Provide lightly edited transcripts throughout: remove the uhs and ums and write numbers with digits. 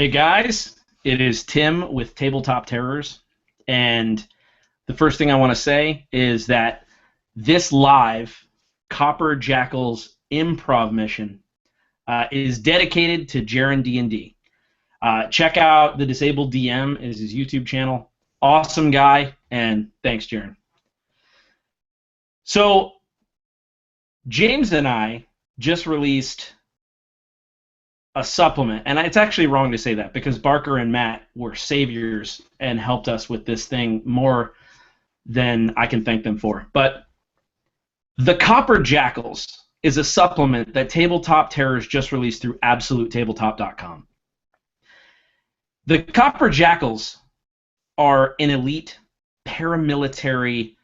Hey guys, it is Tim with Tabletop Terrors, and the first thing I want to say is that this live Copper Jackals improv mission is dedicated to Jaren D&D. Check out the Disabled DM is his YouTube channel. Awesome guy, and thanks, Jaren. So, James and I just released a supplement, and it's actually wrong to say that because Barker and Matt were saviors and helped us with this thing more than I can thank them for. But the Copper Jackals is a supplement that Tabletop Terrors just released through AbsoluteTabletop.com. The Copper Jackals are an elite paramilitary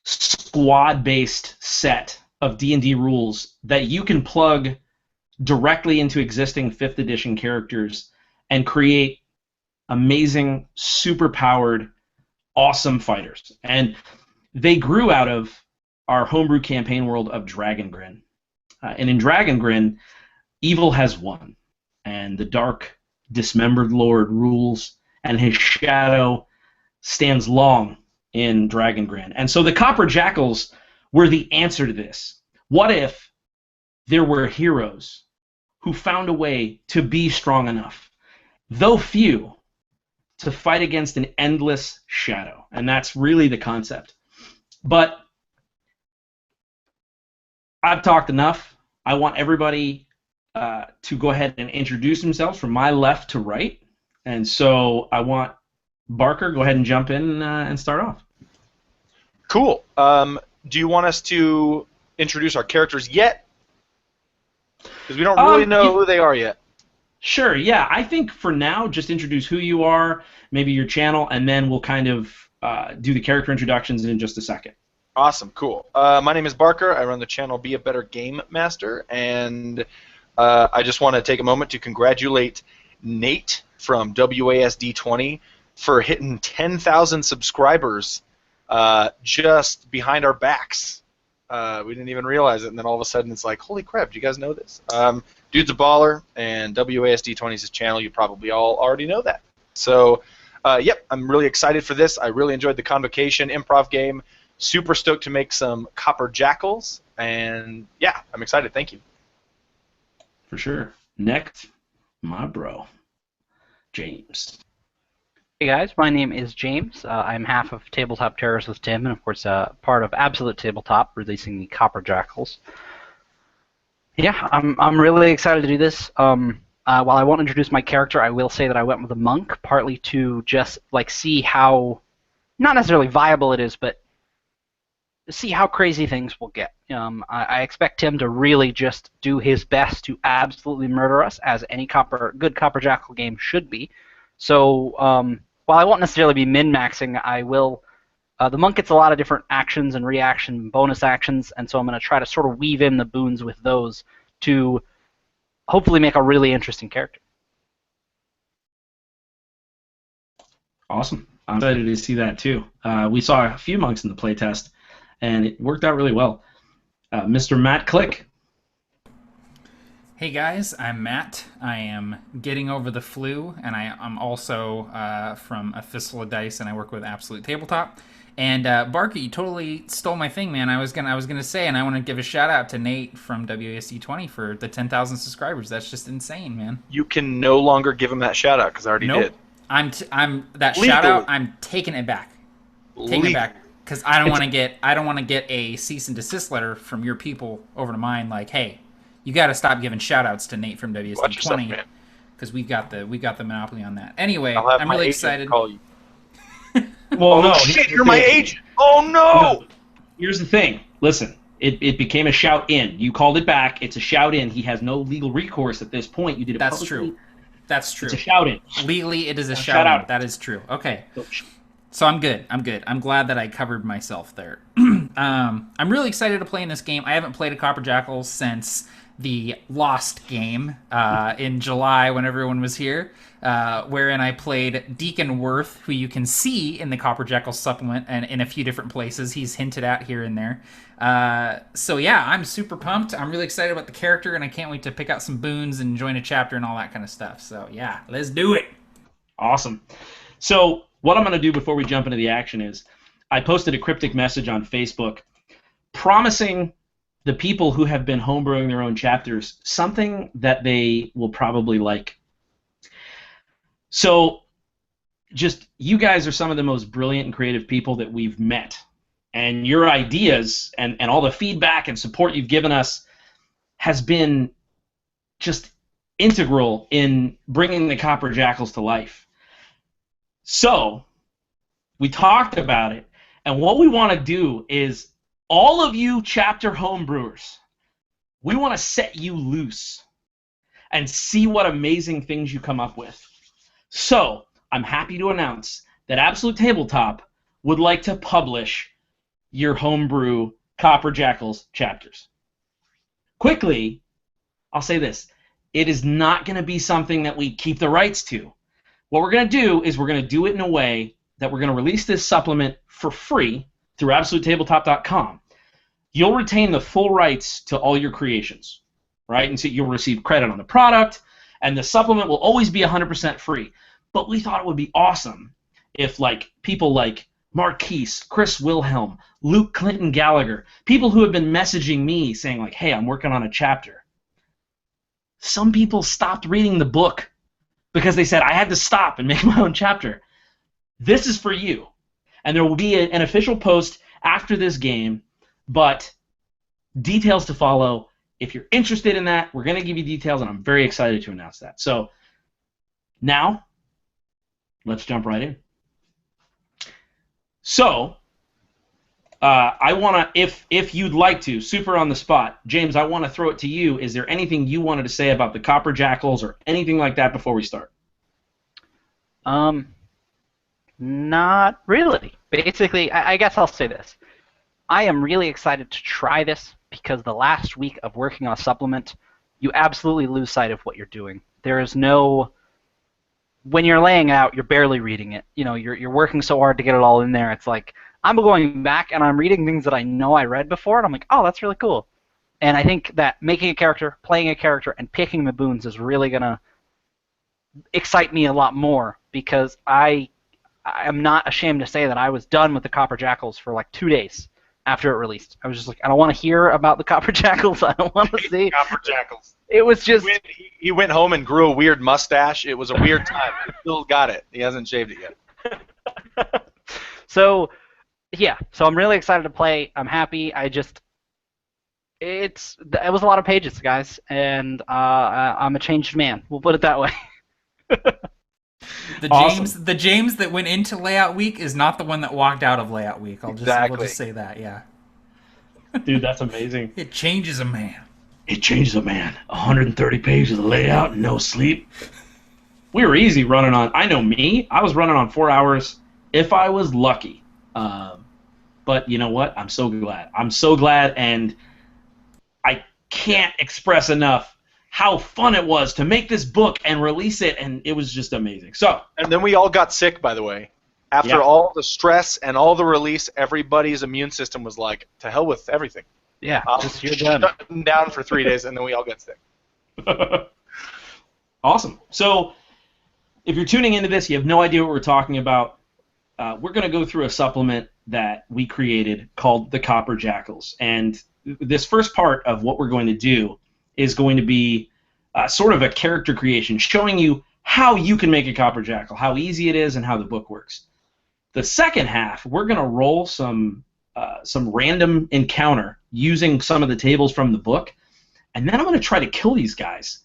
squad-based set of D&D rules that you can plug directly into existing 5th edition characters and create amazing, super-powered, awesome fighters. And they grew out of our homebrew campaign world of Dragongrin. And in Dragongrin, evil has won, and the dark, dismembered lord rules, and his shadow stands long in Dragongrin. And so the Copper Jackals were the answer to this. What if there were heroes who found a way to be strong enough, though few, to fight against an endless shadow? And that's really the concept. But I've talked enough. I want everybody to go ahead and introduce themselves from my left to right. And so I want Barker, go ahead and jump in and start off. Cool. Do you want us to introduce our characters yet? Because we don't really know who they are yet. Sure, yeah. I think for now, just introduce who you are, maybe your channel, and then we'll kind of do the character introductions in just a second. Awesome, cool. My name is Barker. I run the channel Be a Better Game Master, and I just want to take a moment to congratulate Nate from WASD20 for hitting 10,000 subscribers just behind our backs. We didn't even realize it, and then all of a sudden it's like, holy crap, do you guys know this? Dude's a baller, and WASD20 is his channel. You probably all already know that. So, yep, I'm really excited for this. I really enjoyed the Convocation improv game. Super stoked to make some Copper Jackals, and yeah, I'm excited. Thank you. For sure. Next, my bro, James. Hey guys, my name is James. I'm half of Tabletop Terrors with Tim, and of course part of Absolute Tabletop, releasing the Copper Jackals. Yeah, I'm really excited to do this. While I won't introduce my character, I will say that I went with a monk, partly to just see how, not necessarily viable it is, but see how crazy things will get. I expect Tim to really just do his best to absolutely murder us, as any good Copper Jackal game should be. So, while I won't necessarily be min-maxing, I will. The monk gets a lot of different actions and reaction bonus actions, and so I'm going to try to sort of weave in the boons with those to hopefully make a really interesting character. Awesome. I'm excited to see that too. We saw a few monks in the playtest, and it worked out really well. Mr. Matt Click. Hey guys, I'm Matt. I am getting over the flu, and I'm also from A Fistful of Dice, and I work with Absolute Tabletop. And Barker, you totally stole my thing, man. I was gonna say, and I want to give a shout out to Nate from WASD20 for the 10,000 subscribers. That's just insane, man. You can no longer give him that shout out because I already did. I'm that shout out. I'm taking it back. Taking it back because I don't want to get a cease and desist letter from your people over to mine. Like, hey, you got to stop giving shout-outs to Nate from WSD20 because we've got the monopoly on that. Anyway, I'm really excited. Call you. Well, no, shit, you're my agent. Oh no! Here's the thing. Listen, it became a shout-in. You called it back. It's a shout-in. He has no legal recourse at this point. You did it publicly. True. That's true. It's a shout-in. Legally, it is a shout-out. That is true. Okay. So I'm good. I'm glad that I covered myself there. I'm really excited to play in this game. I haven't played a Copper Jackal since the Lost game in July when everyone was here, wherein I played Deacon Worth, who you can see in the Copper Jackals supplement and in a few different places. He's hinted at here and there. So yeah, I'm super pumped. I'm really excited about the character, and I can't wait to pick out some boons and join a chapter and all that kind of stuff. So yeah, let's do it. Awesome. So what I'm going to do before we jump into the action is I posted a cryptic message on Facebook promising the people who have been homebrewing their own chapters something that they will probably like. So just, you guys are some of the most brilliant and creative people that we've met. And your ideas and all the feedback and support you've given us has been just integral in bringing the Copper Jackals to life. So we talked about it, and what we want to do is, all of you chapter homebrewers, we want to set you loose and see what amazing things you come up with. So I'm happy to announce that Absolute Tabletop would like to publish your homebrew Copper Jackals chapters. Quickly, I'll say this. It is not going to be something that we keep the rights to. What we're going to do is we're going to do it in a way that we're going to release this supplement for free through AbsoluteTabletop.com. You'll retain the full rights to all your creations, right? And so you'll receive credit on the product, and the supplement will always be 100% free. But we thought it would be awesome if, like, people like Marquise, Chris Wilhelm, Luke Clinton Gallagher, people who have been messaging me saying, like, hey, I'm working on a chapter. Some people stopped reading the book because they said, I had to stop and make my own chapter. This is for you. And there will be an official post after this game, but details to follow. If you're interested in that, we're going to give you details, and I'm very excited to announce that. So now, let's jump right in. So I want to, if you'd like to, super on the spot, James, I want to throw it to you. Is there anything you wanted to say about the Copper Jackals or anything like that before we start? Not really. Basically, I guess I'll say this. I am really excited to try this because the last week of working on a supplement, you absolutely lose sight of what you're doing. There is no... When you're laying it out, you're barely reading it. You know, you're working so hard to get it all in there. It's like, I'm going back and I'm reading things that I know I read before, and I'm like, oh, that's really cool. And I think that making a character, playing a character, and picking the boons is really going to excite me a lot more, because I am not ashamed to say that I was done with the Copper Jackals for like 2 days after it released. I was just like, I don't want to hear about the Copper Jackals. I don't want to see. Copper Jackals. It was just... He went home and grew a weird mustache. It was a weird time. He still got it. He hasn't shaved it yet. So, yeah. So I'm really excited to play. I'm happy. It was a lot of pages, guys, and I'm a changed man. We'll put it that way. The James that went into layout week is not the one that walked out of layout week. We'll just say that, yeah. Dude, that's amazing. It changes a man. It changes a man. 130 pages of layout, no sleep. We were easy running on. I know me. I was running on 4 hours if I was lucky. But you know what? I'm so glad. I'm so glad, and I can't express enough how fun it was to make this book and release it, and it was just amazing. So, and then we all got sick, by the way. After all the stress and all the release, everybody's immune system was like, to hell with everything. Yeah, just you're done. Shut them down for 3 days, and then we all got sick. Awesome. So, if you're tuning into this, you have no idea what we're talking about. We're going to go through a supplement that we created called the Copper Jackals, and this first part of what we're going to do is going to be sort of a character creation, showing you how you can make a Copper Jackal, how easy it is, and how the book works. The second half, we're going to roll some random encounter using some of the tables from the book, and then I'm going to try to kill these guys.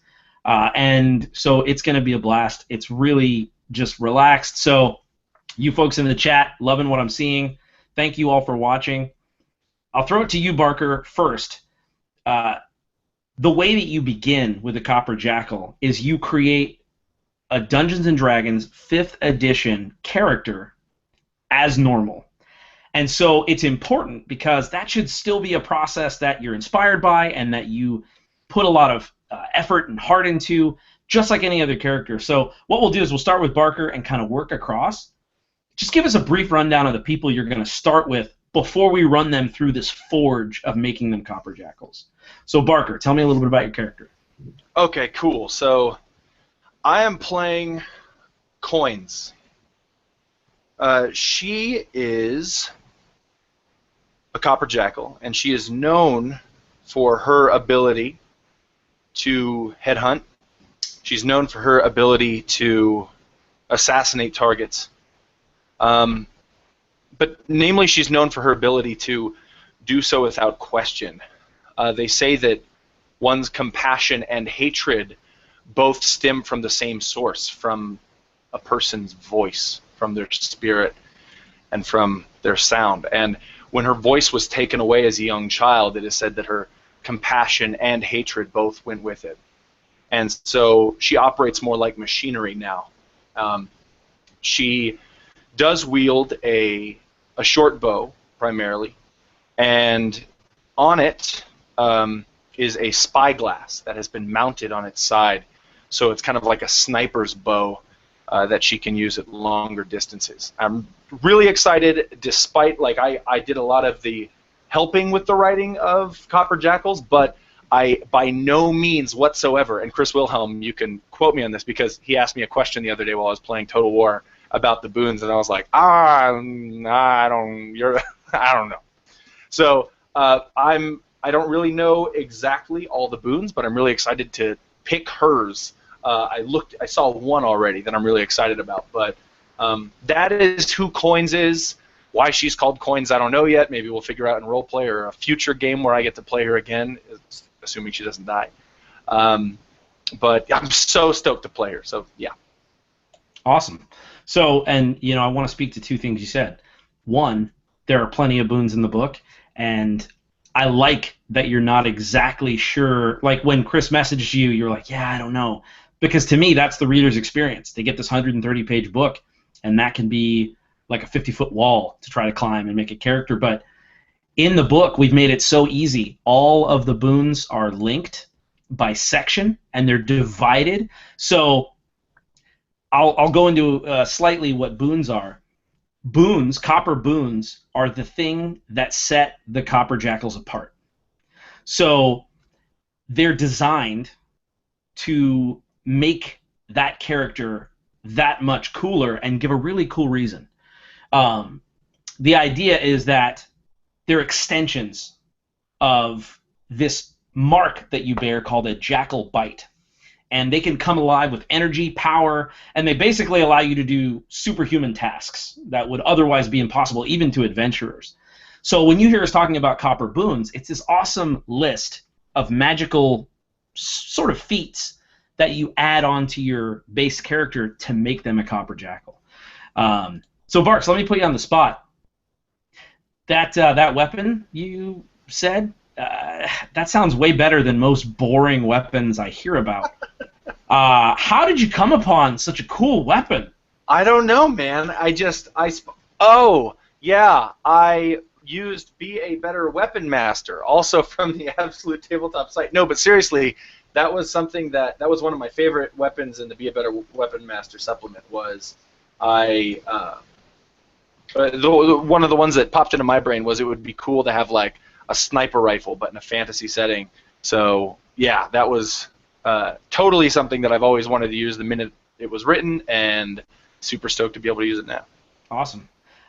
And so it's going to be a blast. It's really just relaxed. So you folks in the chat, loving what I'm seeing. Thank you all for watching. I'll throw it to you, Barker, first. The way that you begin with a Copper Jackal is you create a Dungeons & Dragons 5th edition character as normal. And so it's important because that should still be a process that you're inspired by and that you put a lot of effort and heart into, just like any other character. So what we'll do is we'll start with Barker and kind of work across. Just give us a brief rundown of the people you're going to start with before we run them through this forge of making them Copper Jackals. So Barker, tell me a little bit about your character. Okay, cool. So I am playing Coins. She is a Copper Jackal, and she is known for her ability to headhunt. She's known for her ability to assassinate targets. But namely, she's known for her ability to do so without question. They say that one's compassion and hatred both stem from the same source, from a person's voice, from their spirit, and from their sound. And when her voice was taken away as a young child, it is said that her compassion and hatred both went with it. And so she operates more like machinery now. She does wield a short bow, primarily, and on it is a spyglass that has been mounted on its side. So it's kind of like a sniper's bow that she can use at longer distances. I'm really excited, despite, like, I did a lot of the helping with the writing of Copper Jackals, but I by no means whatsoever, and Chris Wilhelm, you can quote me on this, because he asked me a question the other day while I was playing Total War about the boons, and I was like, I don't know. So I don't really know exactly all the boons, but I'm really excited to pick hers. I saw one already that I'm really excited about, but that is who Coins is. Why she's called Coins, I don't know yet. Maybe we'll figure out in roleplay or a future game where I get to play her again, assuming she doesn't die. But I'm so stoked to play her. So yeah. Awesome. So, and I want to speak to two things you said. One, there are plenty of boons in the book, and I like that you're not exactly sure. Like when Chris messaged you, you're like, yeah, I don't know. Because to me, that's the reader's experience. They get this 130-page book, and that can be like a 50-foot wall to try to climb and make a character. But in the book, we've made it so easy. All of the boons are linked by section, and they're divided. So I'll go into slightly what boons are. Boons, copper boons, are the thing that set the Copper Jackals apart. So they're designed to make that character that much cooler and give a really cool reason. The idea is that they're extensions of this mark that you bear called a Jackal bite. And they can come alive with energy, power, and they basically allow you to do superhuman tasks that would otherwise be impossible even to adventurers. So when you hear us talking about copper boons, it's this awesome list of magical sort of feats that you add onto your base character to make them a Copper Jackal. So Barks, let me put you on the spot. That weapon you said, that sounds way better than most boring weapons I hear about. How did you come upon such a cool weapon? I don't know, man. I used Be a Better Weapon Master, also from the Absolute Tabletop site. No, but seriously, that was something that was one of my favorite weapons in the Be a Better Weapon Master supplement. Was one of the ones that popped into my brain was it would be cool to have like a sniper rifle, but in a fantasy setting. So yeah, that was totally something that I've always wanted to use the minute it was written, and super stoked to be able to use it now. Awesome.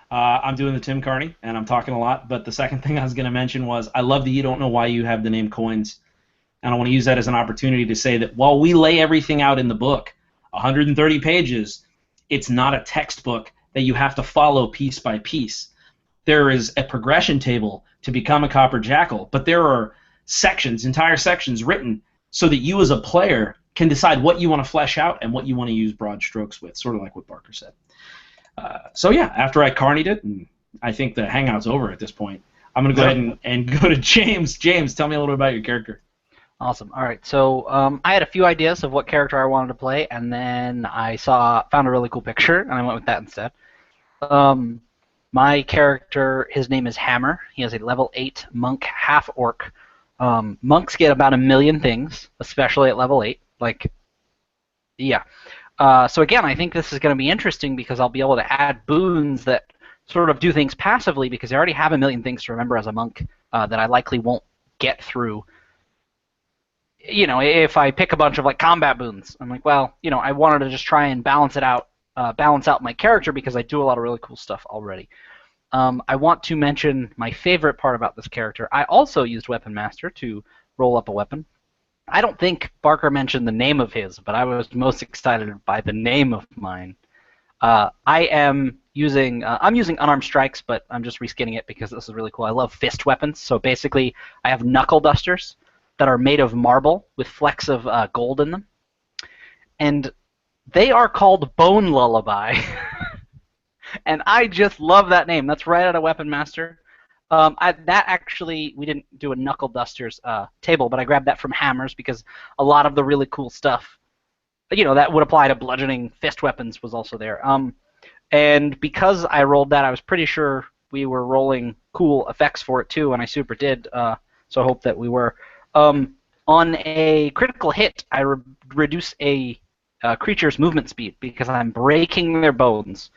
I'm doing the Tim Kearney, and I'm talking a lot, but the second thing I was going to mention was I love that you don't know why you have the name Coins, and I want to use that as an opportunity to say that while we lay everything out in the book, 130 pages, it's not a textbook that you have to follow piece by piece. There is a progression table to become a Copper Jackal, but there are sections, entire sections written so that you as a player can decide what you want to flesh out and what you want to use broad strokes with, sort of like what Barker said. So yeah, after I carnied it, and I think the hangout's over at this point, I'm going to go ahead and go to James. James, tell me a little bit about your character. Awesome. All right. So I had a few ideas of what character I wanted to play, and then I found a really cool picture, and I went with that instead. My character, his name is Hammer. He has a level 8 monk half-orc Monks get about 1,000,000 things, especially at level 8. Like, yeah. So again, I think this is going to be interesting because I'll be able to add boons that sort of do things passively because I already have 1,000,000 things to remember as a monk that I likely won't get through. You know, if I pick a bunch of like combat boons, I'm like, well, you know, I wanted to just try and balance out my character because I do a lot of really cool stuff already. I want to mention my favorite part about this character. I also used Weapon Master to roll up a weapon. I don't think Barker mentioned the name of his, but I was most excited by the name of mine. I'm using unarmed strikes, but I'm just reskinning it because this is really cool. I love fist weapons, so basically I have knuckle dusters that are made of marble with flecks of gold in them, and they are called Bone Lullaby. And I just love that name. That's right out of Weapon Master. We didn't do a knuckle dusters table, but I grabbed that from hammers because a lot of the really cool stuff, you know, that would apply to bludgeoning fist weapons was also there. And because I rolled that, I was pretty sure we were rolling cool effects for it too, and I super did. So I hope that we were. On a critical hit, I reduce a creature's movement speed because I'm breaking their bones.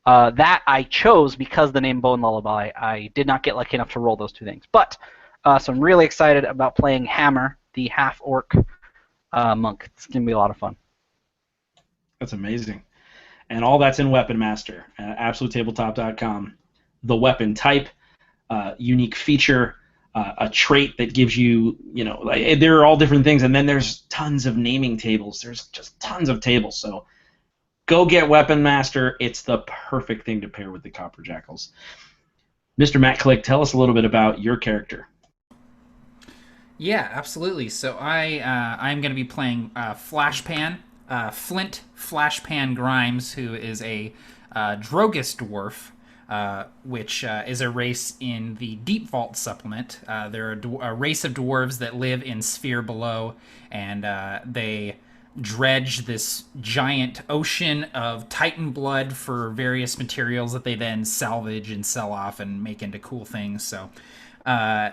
That I chose because the name Bone Lullaby. I did not get lucky enough to roll those two things. But, so I'm really excited about playing Hammer, the half-orc monk. It's going to be a lot of fun. That's amazing. And all that's in Weapon Master, AbsoluteTabletop.com. The weapon type, unique feature, a trait that gives you, you know, like, there are all different things, and then there's tons of naming tables. There's just tons of tables, so go get Weapon Master. It's the perfect thing to pair with the Copper Jackals. Mr. Matt Click, tell us a little bit about your character. Yeah, absolutely. So I'm going to be playing Flashpan, Flint Flashpan Grimes, who is a Drogus dwarf, which is a race in the Deep Vault supplement. They're a race of dwarves that live in Sphere Below, and they dredge this giant ocean of Titan blood for various materials that they then salvage and sell off and make into cool things. So yeah,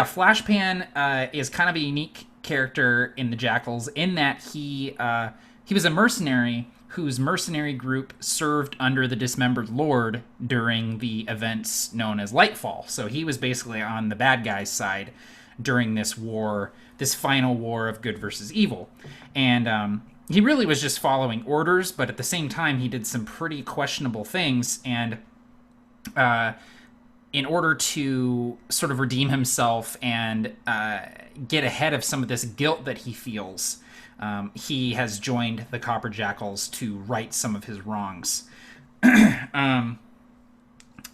Flashpan is kind of a unique character in the Jackals in that he was a mercenary whose mercenary group served under the Dismembered Lord during the events known as Lightfall. So he was basically on the bad guy's side during this war, this final war of good versus evil. And he really was just following orders, but at the same time he did some pretty questionable things, and in order to sort of redeem himself and get ahead of some of this guilt that he feels, he has joined the Copper Jackals to right some of his wrongs.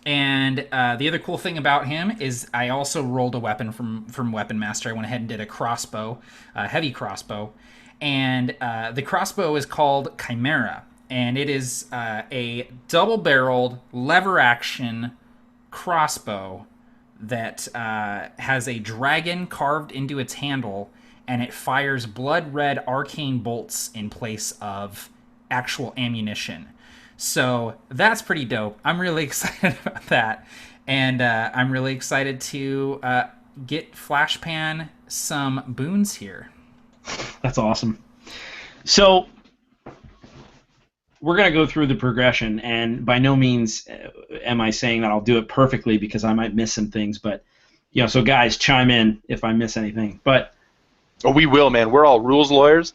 And the other cool thing about him is I also rolled a weapon from Weapon Master. I went ahead and did a crossbow, a heavy crossbow. And the crossbow is called Chimera. And it is a double-barreled, lever-action crossbow that has a dragon carved into its handle, and it fires blood-red arcane bolts in place of actual ammunition. So that's pretty dope. I'm really excited about that. And I'm really excited to get Flashpan some boons here. That's awesome. So we're going to go through the progression, and by no means am I saying that I'll do it perfectly because I might miss some things. But, you know, so guys, chime in if I miss anything. But oh, we will, man. We're all rules lawyers.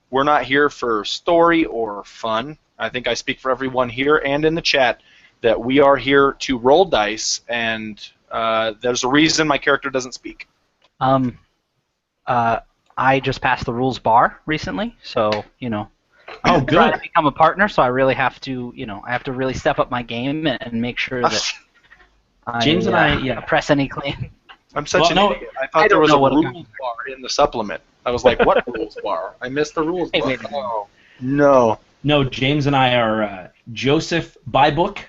We're not here for story or fun. I think I speak for everyone here and in the chat that we are here to roll dice, and there's a reason my character doesn't speak. I just passed the rules bar recently, so, you know, I'm trying to become a partner, so I really have to, you know, I have to really step up my game and make sure that James and I press any claim. I'm such an idiot. I thought there was a rules bar in the supplement. I was like, what rules bar? I missed the rules bar. Oh, no. No, James and I are Joseph Bybook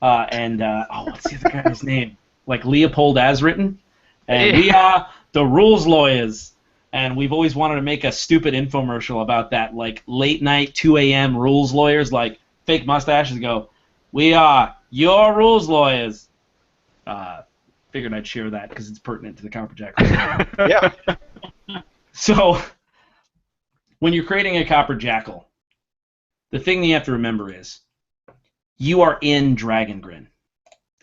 and what's the other guy's name? Like Leopold Aswritten. And we are the rules lawyers. And we've always wanted to make a stupid infomercial about that, like late night, 2 a.m. rules lawyers, like fake mustaches go, we are your rules lawyers. figured I'd share that because it's pertinent to the Copper Jackals. Yeah. So, when you're creating a Copper Jackal, the thing that you have to remember is you are in Dragon Grin.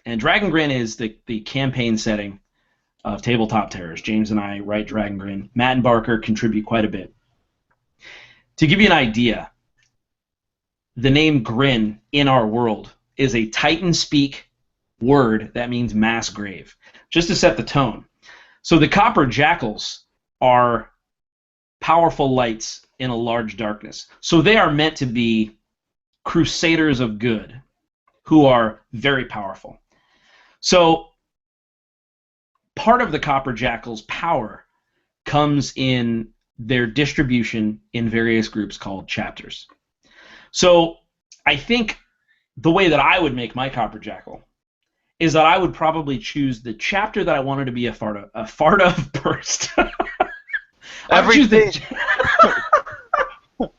And Dragon Grin is the campaign setting of Tabletop Terrors. James and I write Dragon Grin. Matt and Barker contribute quite a bit. To give you an idea, the name Grin in our world is a Titan-speak word that means mass grave, just to set the tone. So the Copper Jackals are powerful lights in a large darkness. So they are meant to be crusaders of good who are very powerful. So part of the Copper Jackals' power comes in their distribution in various groups called chapters. So I think the way that I would make my Copper Jackal is that I would probably choose the chapter that I wanted to be a fart of burst. Everything.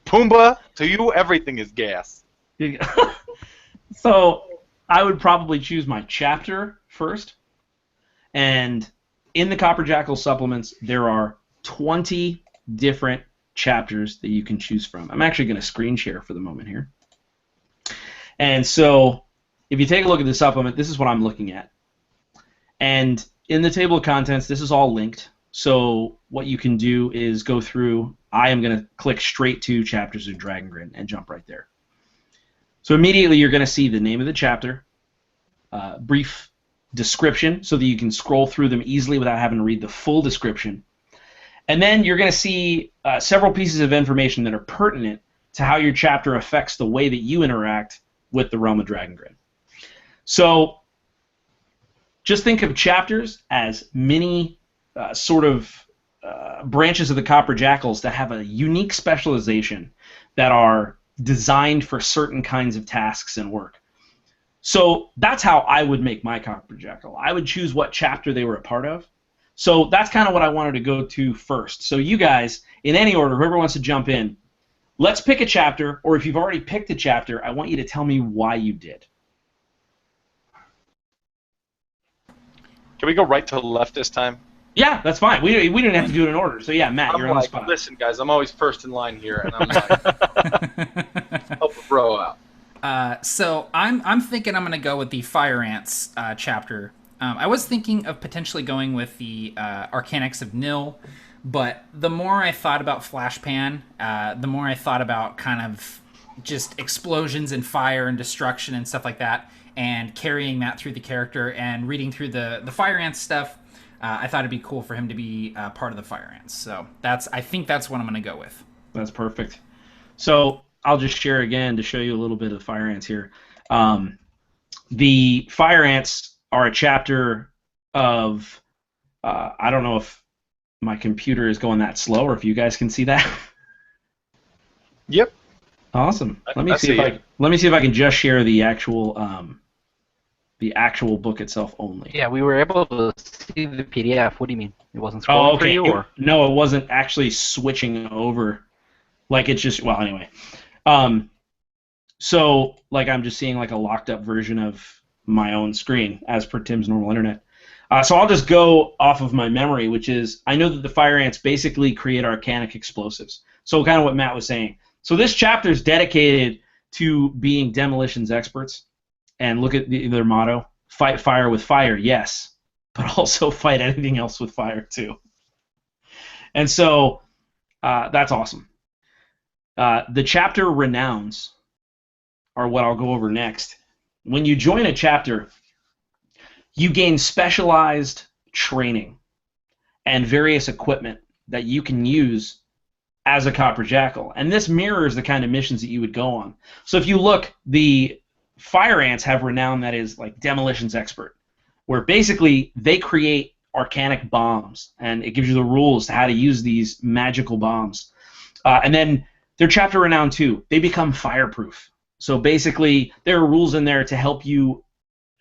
Pumbaa, to you, everything is gas. So I would probably choose my chapter first. And in the Copper Jackal supplements, there are 20 different chapters that you can choose from. I'm actually going to screen share for the moment here. And so if you take a look at the supplement, this is what I'm looking at. And in the table of contents, this is all linked. So what you can do is go through. I am going to click straight to chapters of Dragon Grin and jump right there. So immediately you're going to see the name of the chapter, brief description so that you can scroll through them easily without having to read the full description. And then you're going to see several pieces of information that are pertinent to how your chapter affects the way that you interact with the realm of Dragon Grin. So just think of chapters as mini branches of the Copper Jackals that have a unique specialization that are designed for certain kinds of tasks and work. So that's how I would make my Copper Jackal. I would choose what chapter they were a part of. So that's kind of what I wanted to go to first. So you guys, in any order, whoever wants to jump in, let's pick a chapter, or if you've already picked a chapter, I want you to tell me why you did. Can we go right to left this time? Yeah, that's fine. We didn't have to do it in order. So yeah, Matt, you're on the spot. Listen, guys, I'm always first in line here, and I'm like, help a bro out. So I'm thinking I'm going to go with the Fire Ants chapter. I was thinking of potentially going with the Arcanics of Nil, but the more I thought about Flashpan, the more I thought about kind of just explosions and fire and destruction and stuff like that, and carrying that through the character and reading through the Fire Ants stuff. I thought it'd be cool for him to be part of the Fire Ants. So I think that's what I'm going to go with. That's perfect. So I'll just share again to show you a little bit of the Fire Ants here. The Fire Ants are a chapter of, I don't know if my computer is going that slow or if you guys can see that. Yep. Awesome. Let me see if I can just share the actual book itself only. Yeah, we were able to see the PDF. What do you mean? It wasn't scrolling for you, or? No, it wasn't actually switching over. Like it's just, well, anyway. So like I'm just seeing like a locked up version of my own screen as per Tim's normal internet. So I'll just go off of my memory, which is I know that the Fire Ants basically create arcanic explosives. So kind of what Matt was saying. So this chapter is dedicated to being demolitions experts. And look at their motto: fight fire with fire, yes, but also fight anything else with fire too. And so that's awesome. The chapter renowns are what I'll go over next. When you join a chapter, you gain specialized training and various equipment that you can use as a Copper Jackal. And this mirrors the kind of missions that you would go on. So if you look, the Fire Ants have renown that is like demolitions expert, where basically they create arcanic bombs, and it gives you the rules to how to use these magical bombs. And then their chapter renown too, they become fireproof. So basically there are rules in there to help you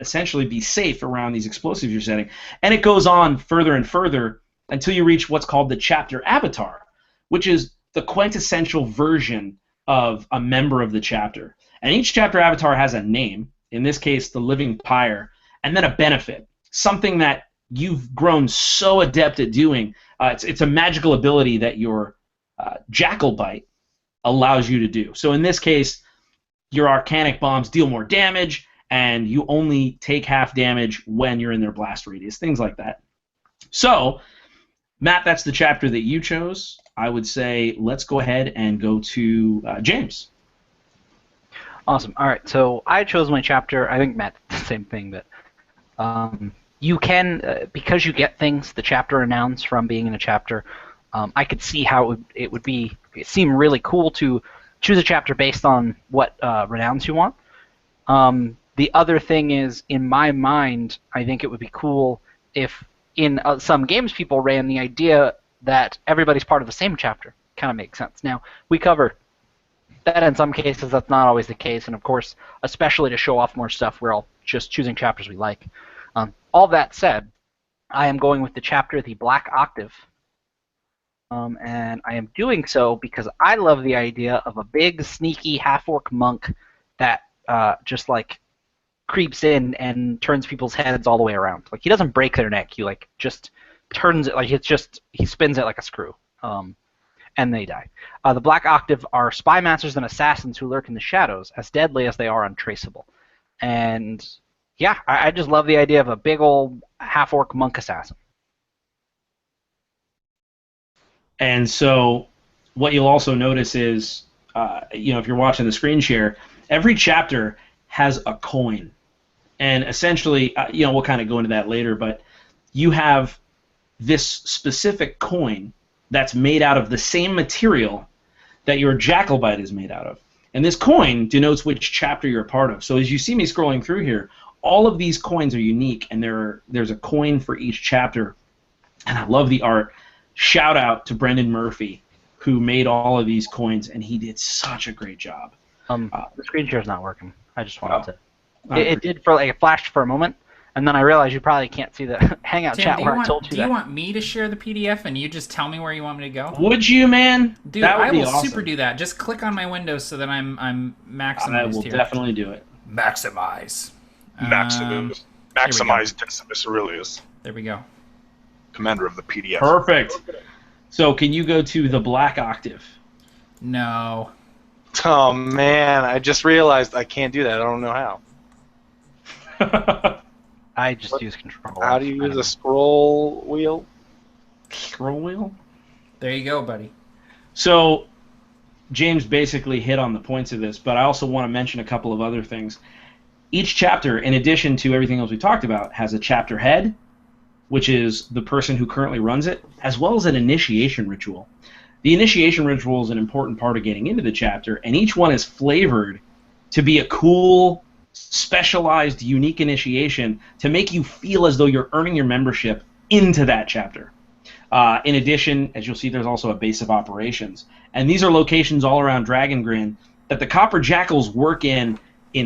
essentially be safe around these explosives you're setting. And it goes on further and further until you reach what's called the chapter avatar, which is the quintessential version of a member of the chapter. And each chapter avatar has a name, in this case the Living Pyre, and then a benefit, something that you've grown so adept at doing. It's a magical ability that your Jackal bite allows you to do. So in this case, your Arcanic bombs deal more damage, and you only take half damage when you're in their blast radius, things like that. So, Matt, that's the chapter that you chose. I would say let's go ahead and go to James. Awesome. All right, so I chose my chapter. I think Matt did the same thing, but you can, because you get things, the chapter renounce from being in a chapter, I could see how it would seem really cool to choose a chapter based on what renowns you want. The other thing is, in my mind, I think it would be cool if in some games people ran the idea that everybody's part of the same chapter. Kind of makes sense. Now, we cover that in some cases. That's not always the case, and of course, especially to show off more stuff, we're all just choosing chapters we like. All that said, I am going with the chapter The Black Octave. And I am doing so because I love the idea of a big, sneaky half-orc monk that just like creeps in and turns people's heads all the way around. Like, he doesn't break their neck. He like just turns it, like he spins it like a screw, and they die. The Black Octave are spy masters and assassins who lurk in the shadows, as deadly as they are untraceable. And yeah, I just love the idea of a big old half-orc monk assassin. And so what you'll also notice is, if you're watching the screen share, every chapter has a coin. And essentially, we'll kind of go into that later, but you have this specific coin that's made out of the same material that your Jackal bite is made out of. And this coin denotes which chapter you're a part of. So as you see me scrolling through here, all of these coins are unique, and there's a coin for each chapter. And I love the art. Shout out to Brendan Murphy, who made all of these coins, and he did such a great job. The screen share's not working. I just wanted to. It did for like, it flashed for a moment, and then I realized you probably can't see the Hangout Tim, chat where I told you do that. you want me to share the PDF and you just tell me where you want me to go? Would you, man? Dude, that would I be will awesome. super do that. Just click on my window so that I'm maximized I will here. definitely do it. Maximize. Maximize Decimus Aurelius, There we go. commander of the PDF. Perfect. So can you go to the Black Octave? No. Oh man, I just realized I can't do that. I don't know how. I just use control. How do you use a scroll wheel? Scroll wheel? There you go, buddy. So James basically hit on the points of this, but I also want to mention a couple of other things. Each chapter, in addition to everything else we talked about, has a chapter head, which is the person who currently runs it, as well as an initiation ritual. The initiation ritual is an important part of getting into the chapter, and each one is flavored to be a cool, specialized, unique initiation to make you feel as though you're earning your membership into that chapter. In addition, as you'll see, there's also a base of operations. And these are locations all around Dragon Grin that the Copper Jackals work in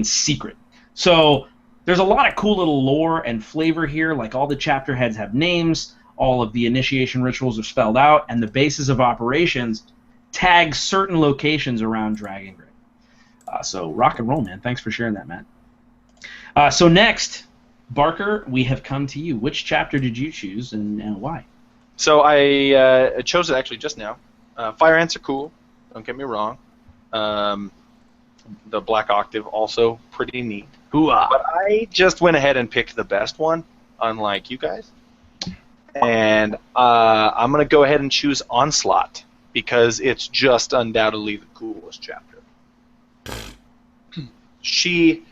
secret. So there's a lot of cool little lore and flavor here, like all the chapter heads have names, all of the initiation rituals are spelled out, and the bases of operations tag certain locations around Dragon Grin. So rock and roll, man. Thanks for sharing that, Matt. So next, Barker, we have come to you. Which chapter did you choose, and why? So I chose it actually just now. Fire ants are cool. Don't get me wrong. The Black Octave also pretty neat. Hoo-ah. But I just went ahead and picked the best one, unlike you guys. And I'm going to go ahead and choose Onslaught because it's just undoubtedly the coolest chapter. She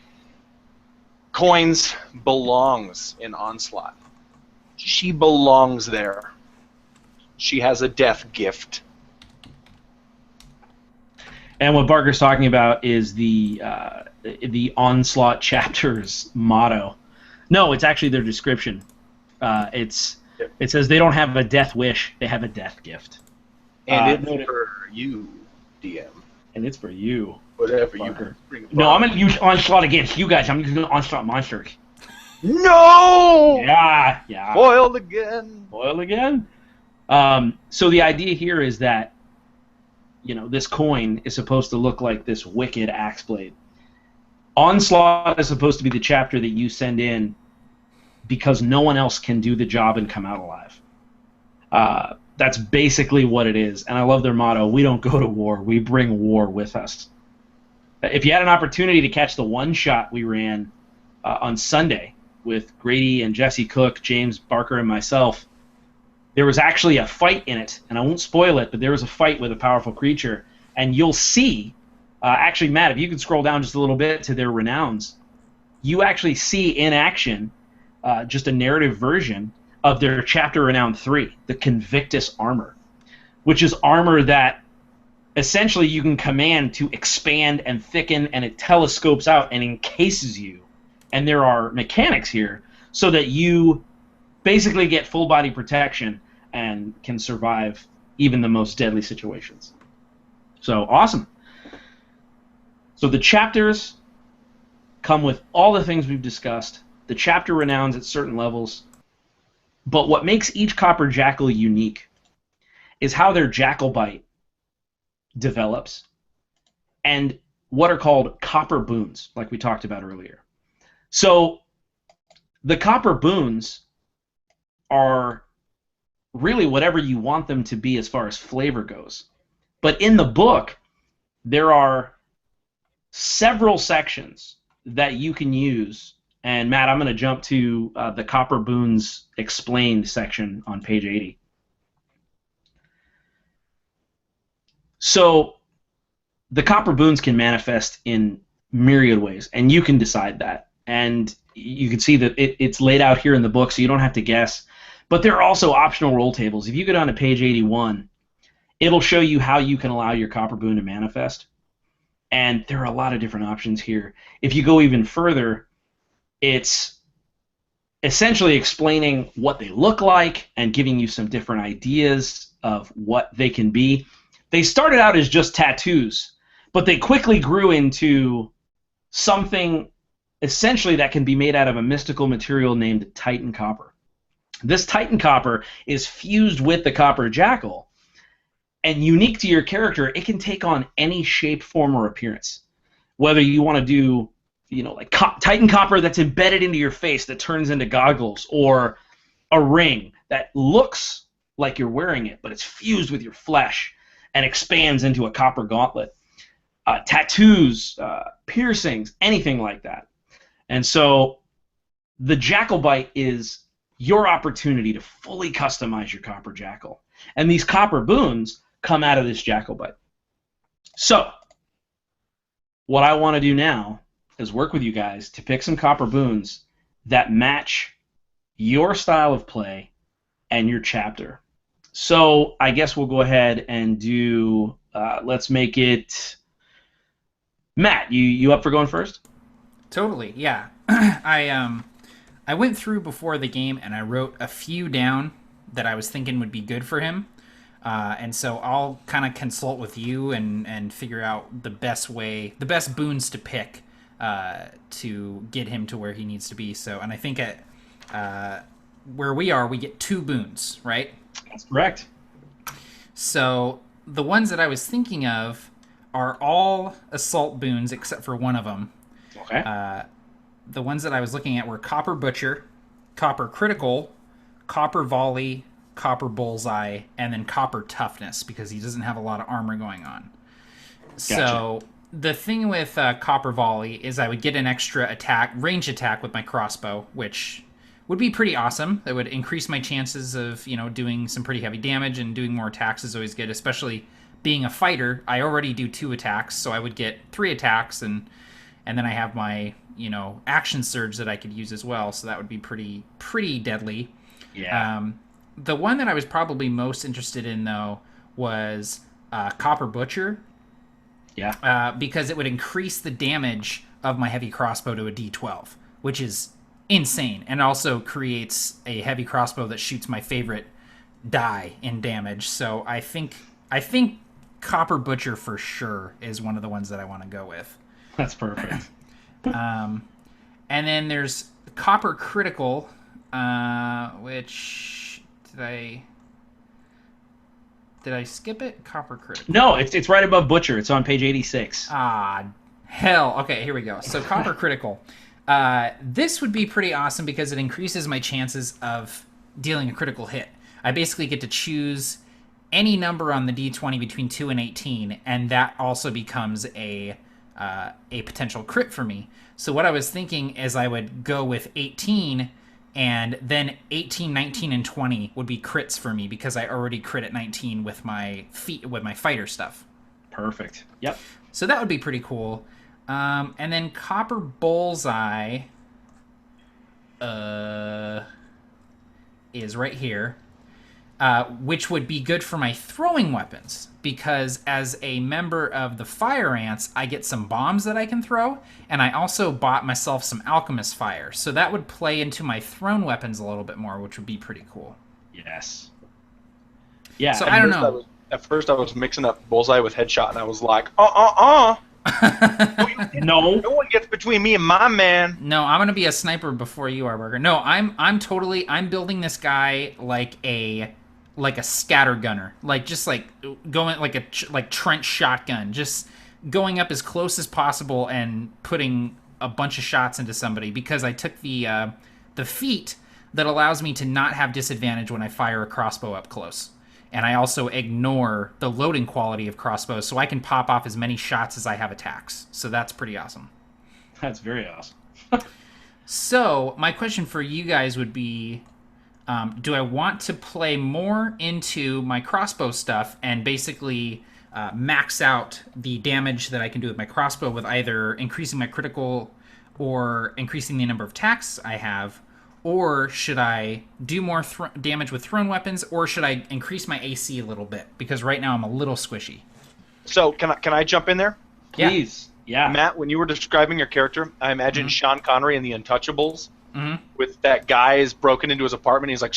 coins belongs in Onslaught. She belongs there. She has a death gift. And what Barker's talking about is the Onslaught chapter's motto. No, it's actually their description. It says they don't have a death wish, they have a death gift. And it's for you, DM. And it's for you. Whatever Barker. you bring. No, I'm going to use Onslaught against you guys. I'm going to Onslaught monsters. No! Yeah. Foiled again. Foiled again? So the idea here is that, this coin is supposed to look like this wicked axe blade. Onslaught is supposed to be the chapter that you send in because no one else can do the job and come out alive. That's basically what it is. And I love their motto, we don't go to war, we bring war with us. If you had an opportunity to catch the one-shot we ran on Sunday with Grady and Jesse Cook, James Barker, and myself, there was actually a fight in it, and I won't spoil it, but there was a fight with a powerful creature, and you'll see, actually, Matt, if you could scroll down just a little bit to their renowns, you actually see in action just a narrative version of their Chapter Renown 3, the Convictus armor, which is armor that essentially you can command to expand and thicken, and it telescopes out and encases you. And there are mechanics here so that you basically get full body protection and can survive even the most deadly situations. So, awesome. So the chapters come with all the things we've discussed, the chapter renowns at certain levels, but what makes each Copper Jackal unique is how their Jackal bite develops and what are called copper boons, like we talked about earlier. So the copper boons are really whatever you want them to be as far as flavor goes. But in the book, there are several sections that you can use. And Matt, I'm going to jump to the Copper Boons Explained section on page 80. So the Copper Boons can manifest in myriad ways, and you can decide that. And you can see that it's laid out here in the book, so you don't have to guess. But there are also optional roll tables. If you go down to page 81, it'll show you how you can allow your Copper Boon to manifest. And there are a lot of different options here. If you go even further, it's essentially explaining what they look like and giving you some different ideas of what they can be. They started out as just tattoos, but they quickly grew into something essentially that can be made out of a mystical material named Titan Copper. This Titan Copper is fused with the Copper Jackal, and unique to your character, it can take on any shape, form, or appearance. Whether you want to do, like Titan Copper that's embedded into your face that turns into goggles, or a ring that looks like you're wearing it, but it's fused with your flesh and expands into a copper gauntlet. Tattoos, piercings, anything like that. And so the Jackal Bite is your opportunity to fully customize your Copper Jackal. And these Copper Boons come out of this Jackal Bite. So what I want to do now is work with you guys to pick some Copper Boons that match your style of play and your chapter. So I guess we'll go ahead and do, let's make it, Matt, you up for going first? Totally, yeah. I went through before the game and I wrote a few down that I was thinking would be good for him. And so I'll kind of consult with you and figure out the best boons to pick to get him to where he needs to be. So, and I think at where we are, we get 2 boons, right? That's correct. So the ones that I was thinking of are all assault boons except for one of them. Okay. The ones that I was looking at were Copper Butcher, Copper Critical, Copper Volley, Copper Bullseye, and then Copper Toughness, because he doesn't have a lot of armor going on. Gotcha. So the thing with Copper Volley is I would get an extra range attack with my crossbow, which would be pretty awesome. That would increase my chances of, doing some pretty heavy damage, and doing more attacks is always good, especially being a fighter. I already do 2 attacks, so I would get 3 attacks, and then I have my, action surge that I could use as well, so that would be pretty deadly. Yeah. The one that I was probably most interested in, though, was Copper Butcher. Yeah. Because it would increase the damage of my heavy crossbow to a D12, which is insane, and also creates a heavy crossbow that shoots my favorite die in damage. So I think Copper Butcher for sure is one of the ones that I want to go with. That's perfect. And then there's Copper Critical, which did I skip it? Copper Critical. No, it's right above Butcher. It's on page 86. Ah, hell. Okay, here we go. So Copper Critical. This would be pretty awesome because it increases my chances of dealing a critical hit. I basically get to choose any number on the d20 between 2 and 18, and that also becomes a potential crit for me. So what I was thinking is I would go with 18, and then 18, 19, and 20 would be crits for me because I already crit at 19 with my fighter stuff. Perfect. Yep. So that would be pretty cool. And then Copper Bullseye is right here, which would be good for my throwing weapons because as a member of the Fire Ants, I get some bombs that I can throw, and I also bought myself some Alchemist Fire. So that would play into my thrown weapons a little bit more, which would be pretty cool. Yes. Yeah. So I don't know. At first, I was mixing up Bullseye with Headshot, and I was like, No. No one gets between me and my man. No, I'm gonna be a sniper before you are, Burger. No, I'm building this guy like a scatter gunner, going like trench shotgun, just going up as close as possible and putting a bunch of shots into somebody because I took the feat that allows me to not have disadvantage when I fire a crossbow up close. And I also ignore the loading quality of crossbows, so I can pop off as many shots as I have attacks. So that's pretty awesome. That's very awesome. So my question for you guys would be, do I want to play more into my crossbow stuff and basically max out the damage that I can do with my crossbow with either increasing my critical or increasing the number of attacks I have? Or should I do more damage with thrown weapons, or should I increase my AC a little bit? Because right now I'm a little squishy. So can I jump in there? Please. Yeah. Matt, when you were describing your character, I imagine Sean Connery in The Untouchables with that guy is broken into his apartment. He's like,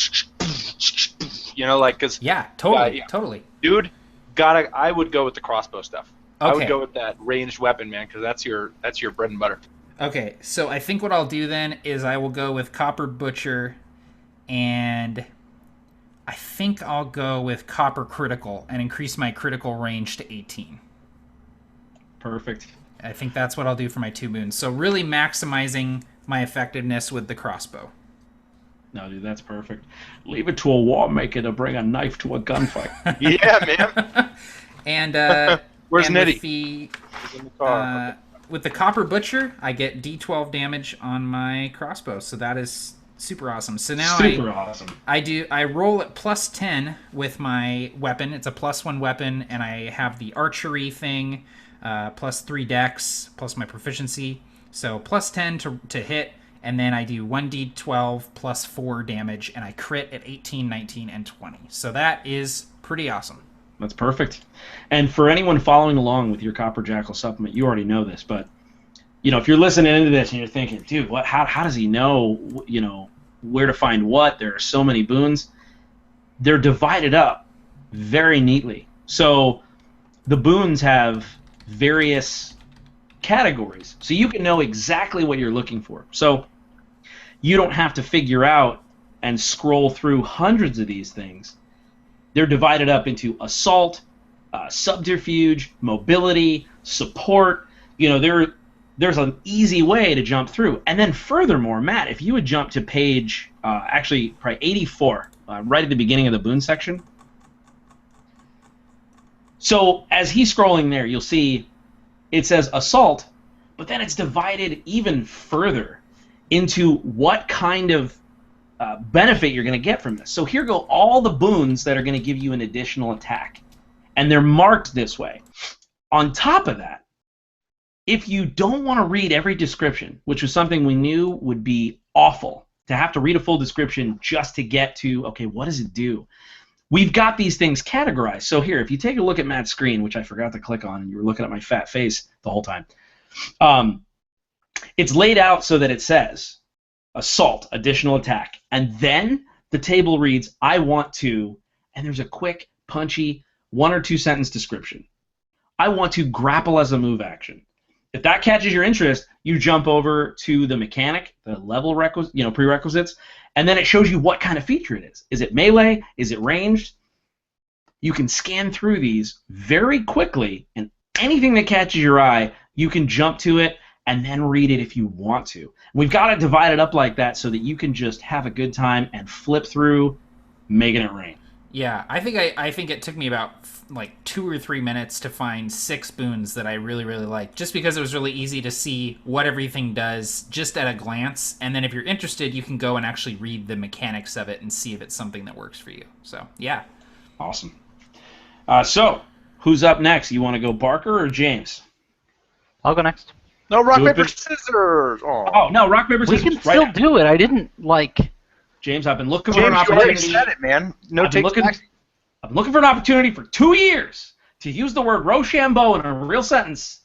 cause yeah, totally, totally. Dude, I would go with the crossbow stuff. Okay. I would go with that ranged weapon, man, because that's your bread and butter. Okay, so I think what I'll do then is I will go with Copper Butcher, and I think I'll go with Copper Critical and increase my critical range to 18. Perfect. I think that's what I'll do for my 2 boons. So really maximizing my effectiveness with the crossbow. No, dude, that's perfect. Leave it to a war maker to bring a knife to a gunfight. Yeah, man. And where's and Nitty? He's in the car. With the Copper Butcher, I get D12 damage on my crossbow, so that is super awesome. So now awesome. I roll at plus 10 with my weapon. It's a +1 weapon, and I have the archery thing, plus 3 dex, plus my proficiency. So plus 10 to hit, and then I do 1d12 plus 4 damage, and I crit at 18, 19, and 20. So that is pretty awesome. That's perfect. And for anyone following along with your Copper Jackal supplement, you already know this, but if you're listening into this and you're thinking, dude, how does he know, where to find what? There are so many boons. They're divided up very neatly. So the boons have various categories. So you can know exactly what you're looking for. So you don't have to figure out and scroll through hundreds of these things. They're divided up into assault, subterfuge, mobility, support. There's an easy way to jump through. And then furthermore, Matt, if you would jump to page, probably 84, right at the beginning of the boon section. So as he's scrolling there, you'll see it says assault, but then it's divided even further into what kind of benefit you're going to get from this. So here go all the boons that are going to give you an additional attack, and they're marked this way. On top of that, if you don't want to read every description, which was something we knew would be awful, to have to read a full description just to get to, okay, what does it do? We've got these things categorized. So here, if you take a look at Matt's screen, which I forgot to click on, and you were looking at my fat face the whole time, it's laid out so that it says assault, additional attack. And then the table reads, I want to, and there's a quick, punchy 1 or 2 sentence description. I want to grapple as a move action. If that catches your interest, you jump over to the mechanic, the level prerequisites, and then it shows you what kind of feature it is. Is it melee? Is it ranged? You can scan through these very quickly, and anything that catches your eye, you can jump to it and then read it if you want to. We've got it divided up like that so that you can just have a good time and flip through, making it rain. Yeah, I think it took me about like 2 or 3 minutes to find 6 boons that I really, really liked, just because it was really easy to see what everything does just at a glance, and then if you're interested, you can go and actually read the mechanics of it and see if it's something that works for you. So, yeah. Awesome. So, who's up next? You want to go Barker or James? I'll go next. No, rock, Do it paper, for- scissors! Oh, no, rock, paper, We scissors. can right still now. do it. I didn't, like... James, I've been looking for James, an you already opportunity. said it, man. No I've been takes looking- back. I've been looking for an opportunity for 2 years to use the word Rochambeau in a real sentence.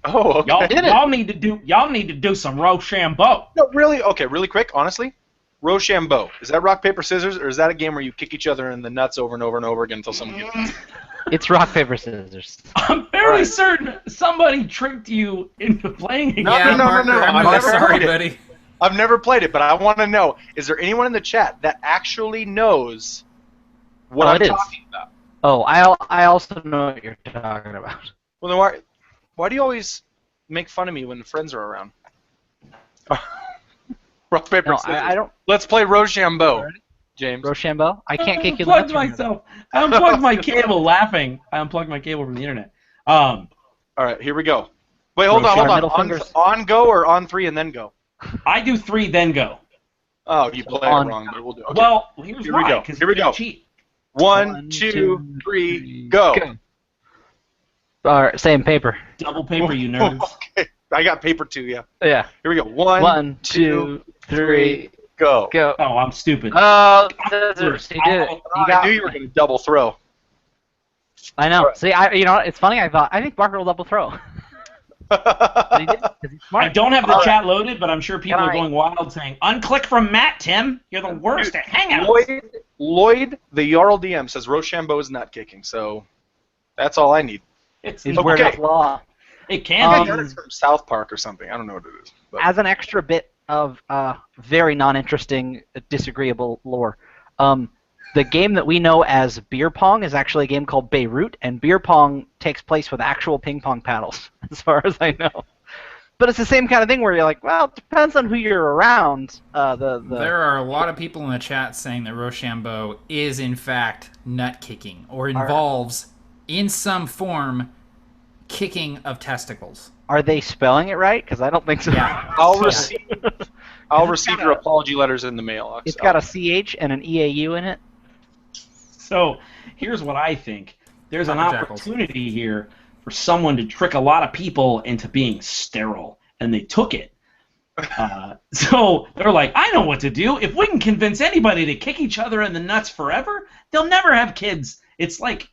Oh, okay. Y'all need to do some Rochambeau. No, really? Okay, really quick, honestly. Rochambeau. Is that rock, paper, scissors, or is that a game where you kick each other in the nuts over and over and over again until someone gets it? It's rock, paper, scissors. I'm fairly certain somebody tricked you into playing a No, game. no, Barker, no, I'm I've really never sorry, played it. buddy. I've never played it, but I want to know, is there anyone in the chat that actually knows what Oh, I'm it is. talking about? Oh, I also know what you're talking about. Well, then why do you always make fun of me when friends are around? Rock, paper, No, scissors. I don't... Let's play Rochambeau, James. Rochambeau? I can't kick you in I the unplugged nuts from myself. I unplugged my cable laughing. I unplugged my cable from the internet. All right, here we go. Wait, hold on. Middle fingers. On go or on 3 and then go? I do 3, then go. Oh, you played it On- wrong, but we'll do. Okay. Well, here's Here we why. go. 'Cause Here we you can't go. cheat. 1, 2, 3, go. All right, same paper. Double paper, you nerds. Okay, I got paper 2. Yeah. Yeah. Here we go. 1, 1, 2, 3, go. go. Oh, I'm stupid. Oh, scissors. You did it. You I got knew you were going to double throw. I know. See, you know, it's funny. I think Barker will double throw. But he did, 'cause he's smart. I don't have the chat loaded, but I'm sure people Can are I- going wild saying, unclick from Matt, Tim. You're the worst at Hangouts. Lloyd, the Jarl DM, says Rochambeau is not kicking, so that's all I need. It's, He's Okay. weird enough law. It I can think be. that's from South Park or something. I don't know what it is. But. As an extra bit of very non-interesting, disagreeable lore, the game that we know as beer pong is actually a game called Beirut, and beer pong takes place with actual ping pong paddles, as far as I know. But it's the same kind of thing where you're like, well, it depends on who you're around. There are a lot of people in the chat saying that Rochambeau is, in fact, nut kicking, or involves, in some form, kicking of testicles. Are they spelling it right? Because I don't think so. Yeah. I'll receive your apology letters in the mail. It's got a CH and an EAU in it. So here's what I think. There's an Copper Jackals. opportunity here for someone to trick a lot of people into being sterile, and they took it. So they're like, I know what to do. If we can convince anybody to kick each other in the nuts forever, they'll never have kids. It's like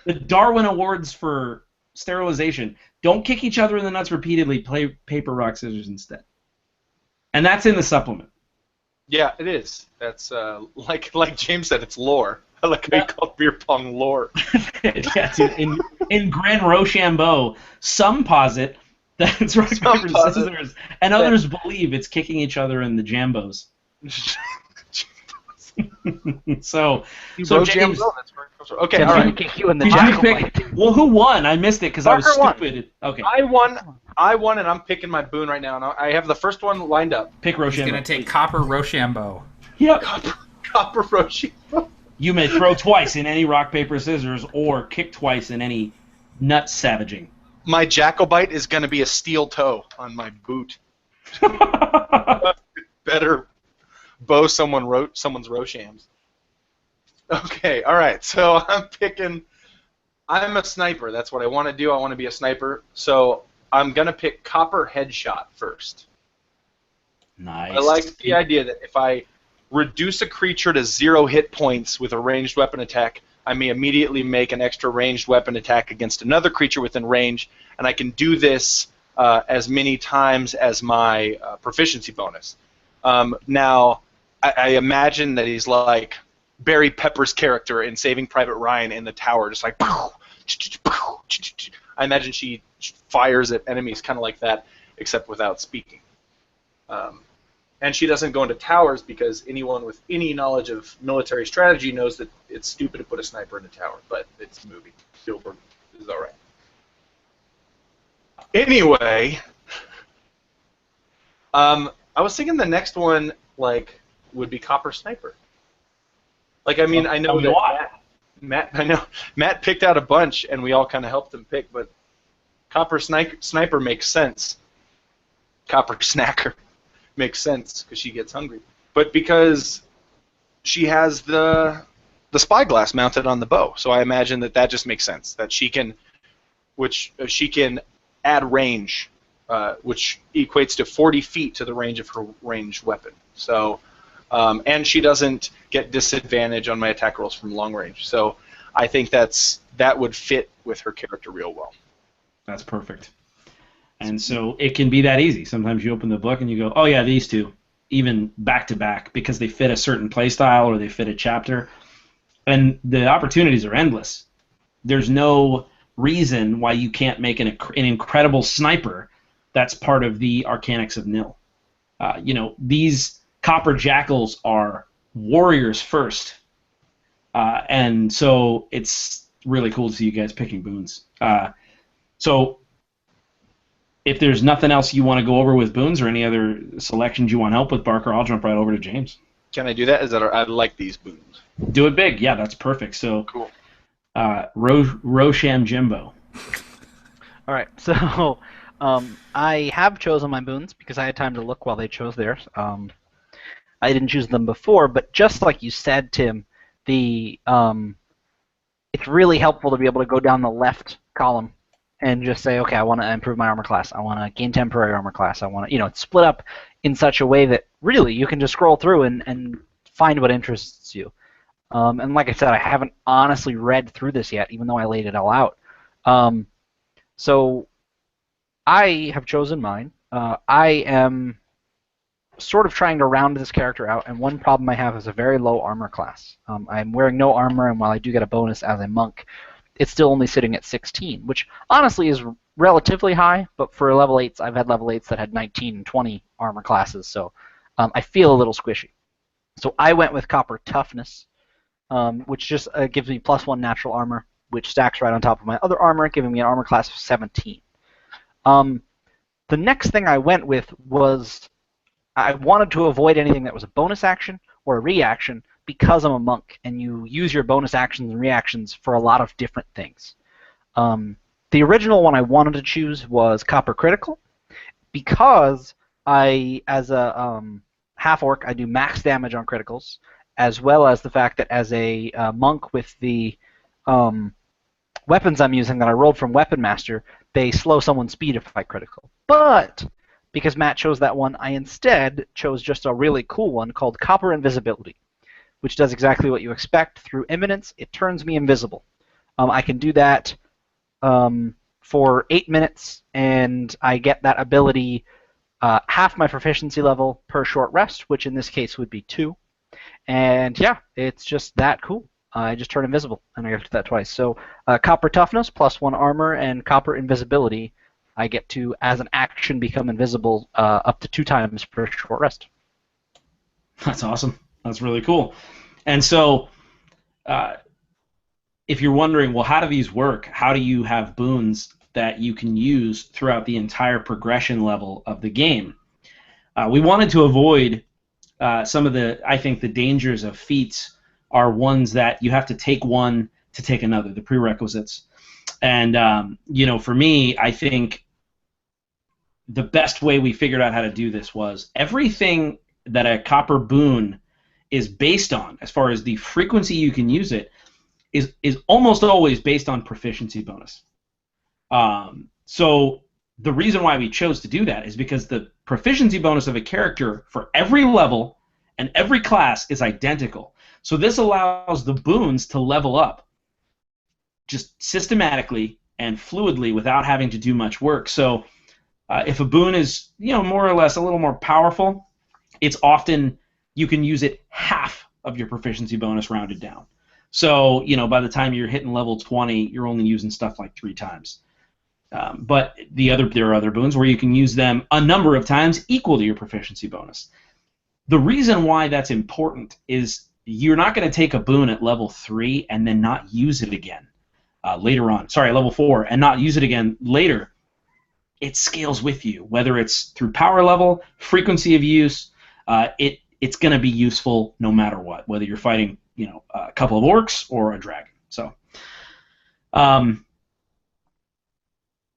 the Darwin Awards for sterilization. Don't kick each other in the nuts repeatedly. Play paper, rock, scissors instead. And that's in the supplement. Yeah, it is. That's like James said, it's lore. I like how you called beer pong lore. Yeah, dude, in Grand Rochambeau, some posit that it's rock, paper, scissors, and others believe it's kicking each other in the jambos. so James, Okay, Can all I right. kick you in the James jackal picked. bite? Well, who won? I missed it because I was Barker won. stupid. Okay, I won, and I'm picking my boon right now. And I have the first one lined up. pick He's Rochambeau. going to take Copper Rochambeau. Yep. Copper Roshi. You may throw twice in any rock, paper, scissors, or kick twice in any nut savaging. My jackal bite is going to be a steel toe on my boot. Better bow someone's Roshams. Okay, all right. So I'm a sniper. That's what I want to do. I want to be a sniper. So I'm going to pick Copper Headshot first. Nice. I like the idea that if I reduce a creature to 0 hit points with a ranged weapon attack, I may immediately make an extra ranged weapon attack against another creature within range, and I can do this as many times as my proficiency bonus. Now, I imagine that he's like Barry Pepper's character in Saving Private Ryan in the tower, just like pow, pow. I imagine she fires at enemies kind of like that, except without speaking. And she doesn't go into towers because anyone with any knowledge of military strategy knows that it's stupid to put a sniper in a tower, but it's a movie. Spielberg is all right. Anyway, I was thinking the next one would be Copper Sniper. I mean, I know that Matt picked out a bunch, and we all kind of helped him pick, but Copper Sniper makes sense. Copper Snacker makes sense because she gets hungry, but because she has the spyglass mounted on the bow, so I imagine that just makes sense. That she can add range, which equates to 40 feet to the range of her ranged weapon. So, and she doesn't get disadvantage on my attack rolls from long range. So, I think that would fit with her character real well. That's perfect. And so it can be that easy. Sometimes you open the book and you go, oh yeah, these two, even back to back, because they fit a certain playstyle or they fit a chapter. And the opportunities are endless. There's no reason why you can't make an incredible sniper that's part of the Arcanics of Nil. These Copper Jackals are warriors first. And so it's really cool to see you guys picking boons. So if there's nothing else you want to go over with boons or any other selections you want help with, Barker, I'll jump right over to James. Can I do that? I like these boons. Do it big. Yeah, that's perfect. So cool. Rosham Jimbo. All right, so I have chosen my boons because I had time to look while they chose theirs. I didn't choose them before, but just like you said, Tim, it's really helpful to be able to go down the left column and just say, okay, I want to improve my armor class. I want to gain temporary armor class. I want to, it's split up in such a way that really you can just scroll through and find what interests you. And like I said, I haven't honestly read through this yet, even though I laid it all out. So I have chosen mine. I am sort of trying to round this character out, and one problem I have is a very low armor class. I'm wearing no armor, and while I do get a bonus as a monk, it's still only sitting at 16, which honestly is relatively high, but for level 8s, I've had level 8s that had 19 and 20 armor classes, so I feel a little squishy. So I went with Copper Toughness, which just gives me +1 natural armor, which stacks right on top of my other armor, giving me an armor class of 17. The next thing I went with was I wanted to avoid anything that was a bonus action or a reaction because I'm a monk, and you use your bonus actions and reactions for a lot of different things. The original one I wanted to choose was Copper Critical because as a half-orc, I do max damage on criticals, as well as the fact that as a monk with the weapons I'm using that I rolled from Weapon Master, they slow someone's speed if I critical. But because Matt chose that one, I instead chose just a really cool one called Copper Invisibility, which does exactly what you expect. Through Imminence, it turns me invisible. I can do that for 8 minutes, and I get that ability half my proficiency level per short rest, which in this case would be 2. And yeah, it's just that cool. I just turn invisible, and I get to do that twice. So Copper Toughness +1 armor and Copper Invisibility, I get to, as an action, become invisible up to 2 times per short rest. That's awesome. That's really cool. And so if you're wondering, well, how do these work? How do you have boons that you can use throughout the entire progression level of the game? We wanted to avoid some of I think the dangers of feats are ones that you have to take one to take another, the prerequisites. And, for me, I think the best way we figured out how to do this was everything that a copper boon is based on, as far as the frequency you can use it, is almost always based on proficiency bonus. So the reason why we chose to do that is because the proficiency bonus of a character for every level and every class is identical. So this allows the boons to level up just systematically and fluidly without having to do much work. So if a boon is, more or less a little more powerful, it's often you can use it half of your proficiency bonus rounded down. So, by the time you're hitting level 20, you're only using stuff like 3 times. But there are other boons where you can use them a number of times equal to your proficiency bonus. The reason why that's important is you're not going to take a boon at level 3 and then not use it again later on. Sorry, level 4, and not use it again later. it scales with you, whether it's through power level, frequency of use. It's going to be useful no matter what, whether you're fighting, a couple of orcs or a dragon. So,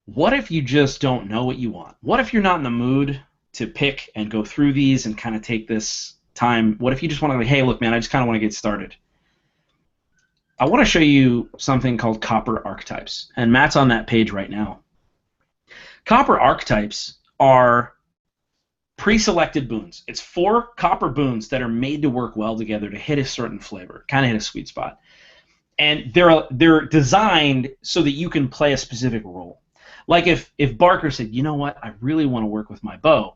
what if you just don't know what you want? What if you're not in the mood to pick and go through these and kind of take this time? What if you just want to go, hey, look, man, I just kind of want to get started? I want to show you something called Copper Archetypes, and Matt's on that page right now. Copper Archetypes are pre-selected boons. It's 4 copper boons that are made to work well together to hit a certain flavor, kind of hit a sweet spot. And they're designed so that you can play a specific role. Like if Barker said, you know what, I really want to work with my bow,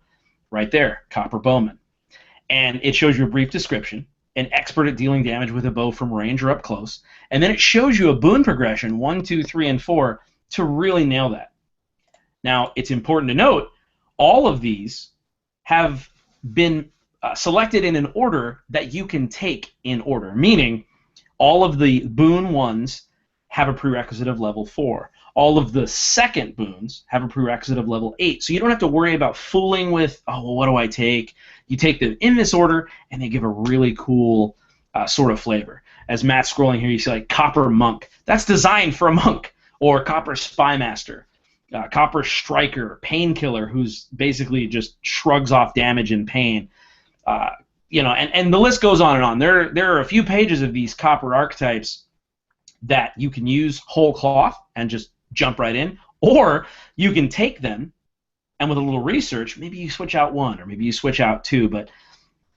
right there, Copper Bowman. And it shows you a brief description, an expert at dealing damage with a bow from range or up close, and then it shows you a boon progression, 1, 2, 3, and 4, to really nail that. Now, it's important to note, all of these have been selected in an order that you can take in order, meaning all of the boon ones have a prerequisite of level 4. All of the second boons have a prerequisite of level 8. So you don't have to worry about fooling with, oh, well, what do I take? You take them in this order, and they give a really cool sort of flavor. As Matt's scrolling here, you see like Copper Monk. That's designed for a monk. Or Copper Spymaster. Copper Striker, Painkiller, who's basically just shrugs off damage and pain. And the list goes on and on. There are a few pages of these Copper Archetypes that you can use whole cloth and just jump right in, or you can take them and with a little research, maybe you switch out 1 or maybe you switch out 2, but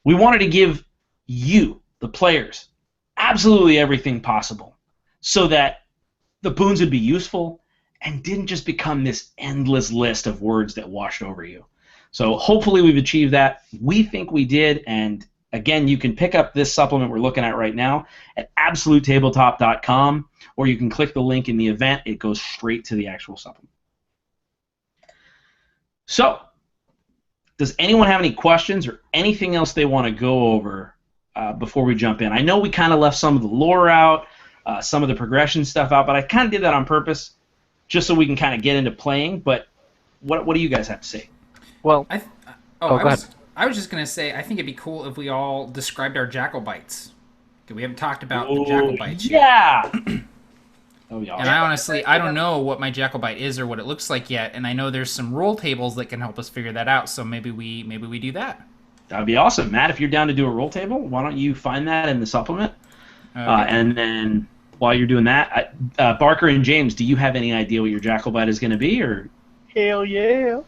we wanted to give you, the players, absolutely everything possible so that the boons would be useful and didn't just become this endless list of words that washed over you. So hopefully we've achieved that. We think we did, and again, you can pick up this supplement we're looking at right now at absolutetabletop.com, or you can click the link in the event. It goes straight to the actual supplement. So, does anyone have any questions or anything else they want to go over before we jump in? I know we kind of left some of the lore out, some of the progression stuff out, but I kind of did that on purpose just so we can kind of get into playing. But what do you guys have to say? Well, go ahead. I was just going to say, I think it'd be cool if we all described our jackal bites. We haven't talked about the jackal bites yet. Yeah! Oh, yeah. And I don't know what my jackal bite is or what it looks like yet, and I know there's some roll tables that can help us figure that out, so maybe we do that. That'd be awesome. Matt, if you're down to do a roll table, why don't you find that in the supplement? Okay. And then while you're doing that, Barker and James, do you have any idea what your jackal bite is going to be? Or Hell yeah.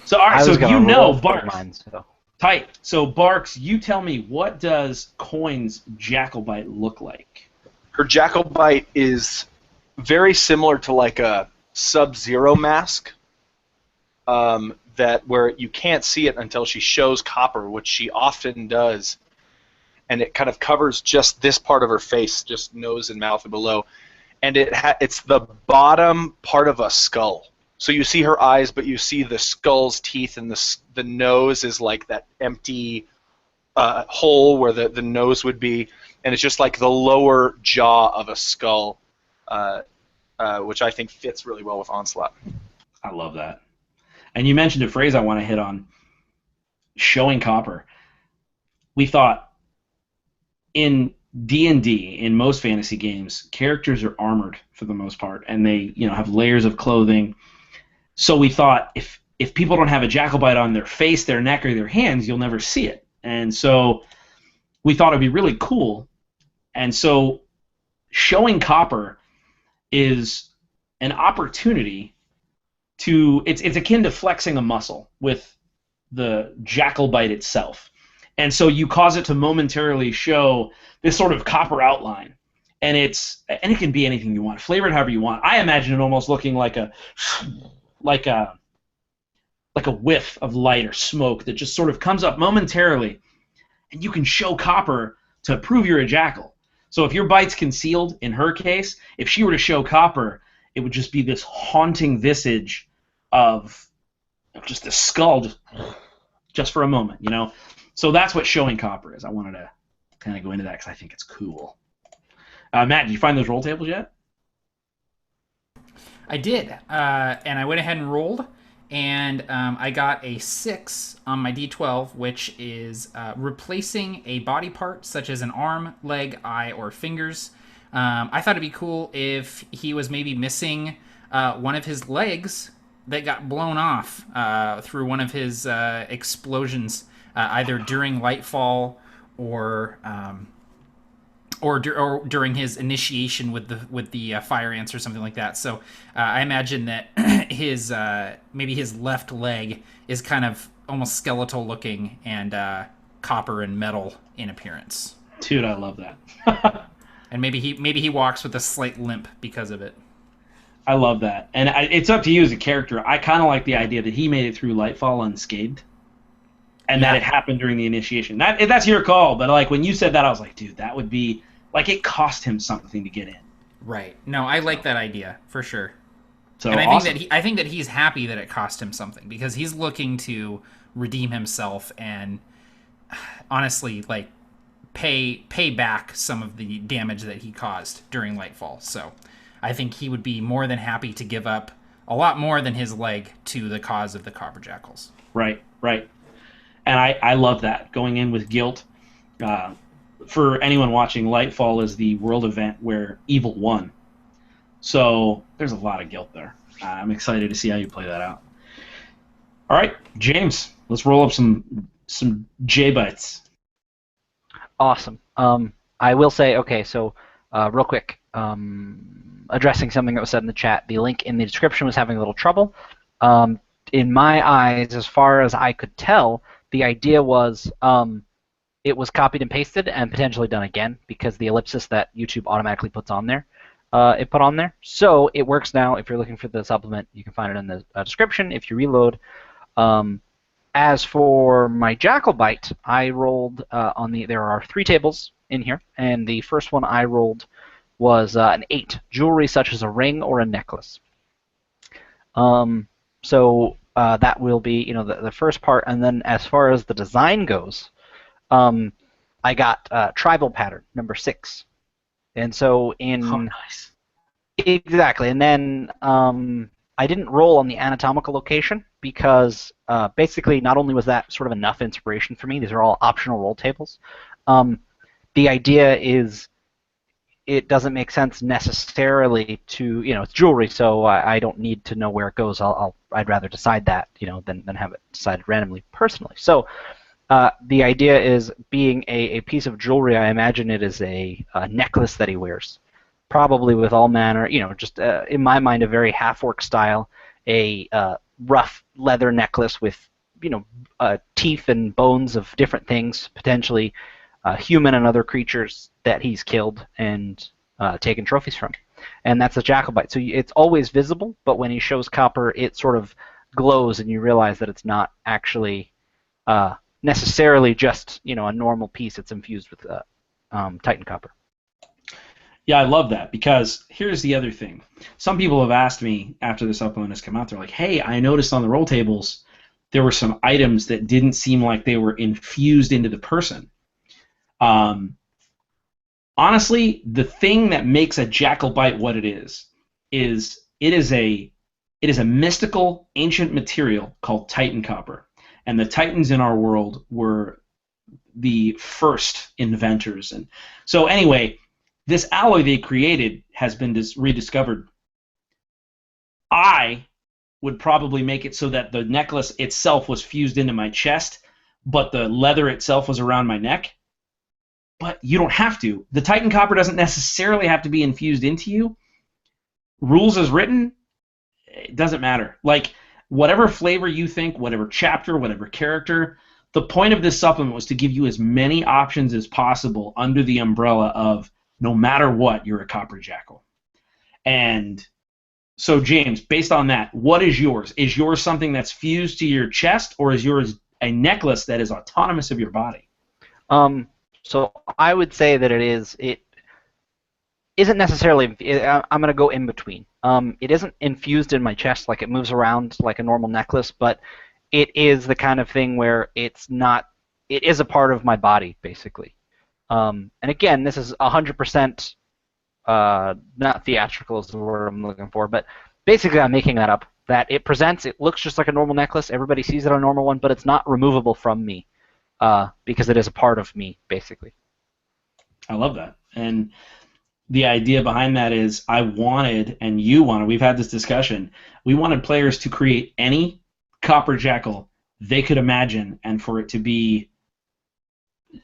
So, all right, so you know, Barks. Barks. Tight. So, Barks, you tell me, what does Coin's jackal bite look like? Her jackal bite is very similar to like a Sub-Zero mask, where you can't see it until she shows Copper, which she often does, and it kind of covers just this part of her face, just nose and mouth and below, and it's the bottom part of a skull. So you see her eyes, but you see the skull's teeth, and the nose is like that empty hole where the nose would be, and it's just like the lower jaw of a skull, which I think fits really well with Onslaught. I love that. And you mentioned a phrase I want to hit on, showing Copper. We thought in D&D, in most fantasy games, characters are armored for the most part, and they have layers of clothing. So we thought if people don't have a jackal bite on their face, their neck, or their hands, you'll never see it. And so we thought it'd be really cool. And so showing Copper is an opportunity to it's akin to flexing a muscle with the jackal bite itself. And so you cause it to momentarily show this sort of copper outline. And it can be anything you want, flavored however you want. I imagine it almost looking like a whiff of light or smoke that just sort of comes up momentarily, and you can show Copper to prove you're a jackal. So if your bite's concealed, in her case, if she were to show Copper, it would just be this haunting visage of just the skull just for a moment, So that's what showing Copper is. I wanted to kind of go into that because I think it's cool. Matt, did you find those roll tables yet? I did, and I went ahead and rolled, and I got a 6 on my d12, which is replacing a body part such as an arm, leg, eye, or fingers. I thought it'd be cool if he was maybe missing one of his legs that got blown off through one of his explosions, either during Lightfall or during his initiation with the fire ants or something like that. So I imagine that his maybe his left leg is kind of almost skeletal looking and copper and metal in appearance. Dude, I love that. And maybe he walks with a slight limp because of it. I love that. And it's up to you as a character. I kind of like the idea that he made it through Lightfall unscathed. And that it happened during the initiation. That's your call, but like when you said that, I was like, dude, that would be like it cost him something to get in. Right. No, I like that idea for sure. So and awesome. I think that he's happy that it cost him something because he's looking to redeem himself and honestly like pay back some of the damage that he caused during Lightfall. So I think he would be more than happy to give up a lot more than his leg to the cause of the Copper Jackals. Right. And I love that, going in with guilt. For anyone watching, Lightfall is the world event where evil won. So there's a lot of guilt there. I'm excited to see how you play that out. All right, James, let's roll up some J-bites. Awesome. I will say, okay, so real quick, addressing something that was said in the chat, the link in the description was having a little trouble. In my eyes, as far as I could tell, the idea was it was copied and pasted and potentially done again because the ellipsis that YouTube automatically puts on there, it put on there. So it works now. If you're looking for the supplement, you can find it in the description if you reload. As for my Jackal bite, I rolled there are 3 tables in here, and the first one I rolled was an 8, jewelry such as a ring or a necklace. So that will be, the first part, and then as far as the design goes, I got tribal pattern number 6, and so nice. Exactly, and then I didn't roll on the anatomical location because basically not only was that sort of enough inspiration for me, these are all optional roll tables. The idea is it doesn't make sense necessarily to, it's jewelry, so I don't need to know where it goes. I'd rather decide that, than have it decided randomly personally. So the idea is being a piece of jewelry, I imagine it is a necklace that he wears, probably with all manner, just in my mind a very half-orc style, a rough leather necklace with, teeth and bones of different things, potentially human and other creatures that he's killed and taken trophies from. And that's a Jackal bite. So it's always visible, but when he shows copper, it sort of glows and you realize that it's not actually necessarily just, a normal piece that's infused with Titan copper. Yeah, I love that, because here's the other thing. Some people have asked me after the supplement has come out, they're like, hey, I noticed on the roll tables there were some items that didn't seem like they were infused into the person. Honestly, the thing that makes a Jackal bite what it is it is a mystical ancient material called Titan copper, and the Titans in our world were the first inventors. And so anyway, this alloy they created has been rediscovered. I would probably make it so that the necklace itself was fused into my chest, but the leather itself was around my neck. But you don't have to. The Titan copper doesn't necessarily have to be infused into you. Rules as written, it doesn't matter. Like, whatever flavor you think, whatever chapter, whatever character, the point of this supplement was to give you as many options as possible under the umbrella of no matter what, you're a Copper Jackal. And so, James, based on that, what is yours? Is yours something that's fused to your chest, or is yours a necklace that is autonomous of your body? So I would say that it isn't necessarily, I'm going to go in between. It isn't infused in my chest, like it moves around like a normal necklace, but it is the kind of thing where it is a part of my body, basically. And again, this is 100% not theatrical is the word I'm looking for, but basically I'm making that up. That it looks just like a normal necklace. Everybody sees it on a normal one, but it's not removable from me because it is a part of me, basically. I love that. And the idea behind that is I wanted, and you wanted, we've had this discussion, we wanted players to create any Copper Jackal they could imagine and for it to be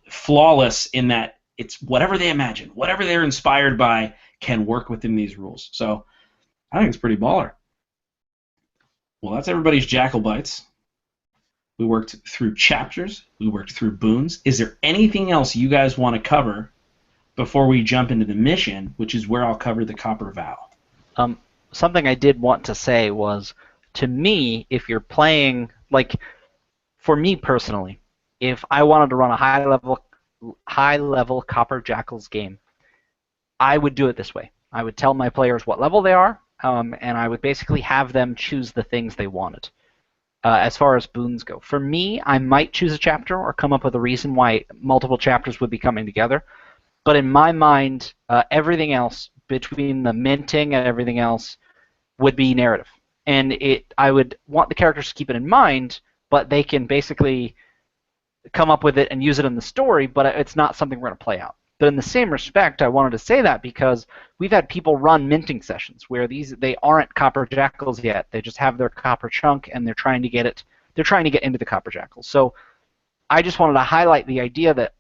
flawless in that it's whatever they imagine, whatever they're inspired by can work within these rules. So I think it's pretty baller. Well, that's everybody's Jackal Bites. We worked through chapters. We worked through boons. Is there anything else you guys want to cover before we jump into the mission, which is where I'll cover the Copper Vow? Something I did want to say was, to me, if you're playing, like, for me personally, if I wanted to run a high-level Copper Jackals game, I would do it this way. I would tell my players what level they are, and I would basically have them choose the things they wanted. As far as boons go, for me, I might choose a chapter or come up with a reason why multiple chapters would be coming together. But in my mind, everything else between the minting and everything else would be narrative. And I would want the characters to keep it in mind, but they can basically come up with it and use it in the story, but it's not something we're going to play out. But in the same respect, I wanted to say that because we've had people run minting sessions where they aren't Copper Jackals yet. They just have their copper chunk and they're trying to get into the Copper Jackals. So I just wanted to highlight the idea that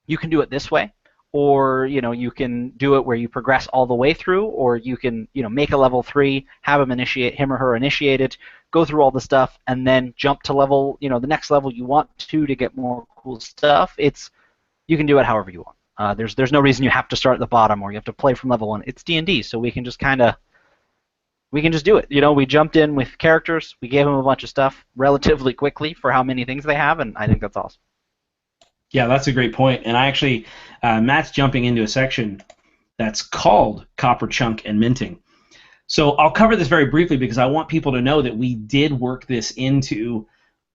you can do it this way, or you can do it where you progress all the way through, or you can make a level 3, have him or her initiate it, go through all the stuff, and then jump to level the next level you want to get more cool stuff. You can do it however you want. There's no reason you have to start at the bottom or you have to play from level 1. It's D&D, so we can just do it. We jumped in with characters, we gave them a bunch of stuff relatively quickly for how many things they have, and I think that's awesome. Yeah, that's a great point. And I actually, Matt's jumping into a section that's called Copper Chunk and Minting. So I'll cover this very briefly because I want people to know that we did work this into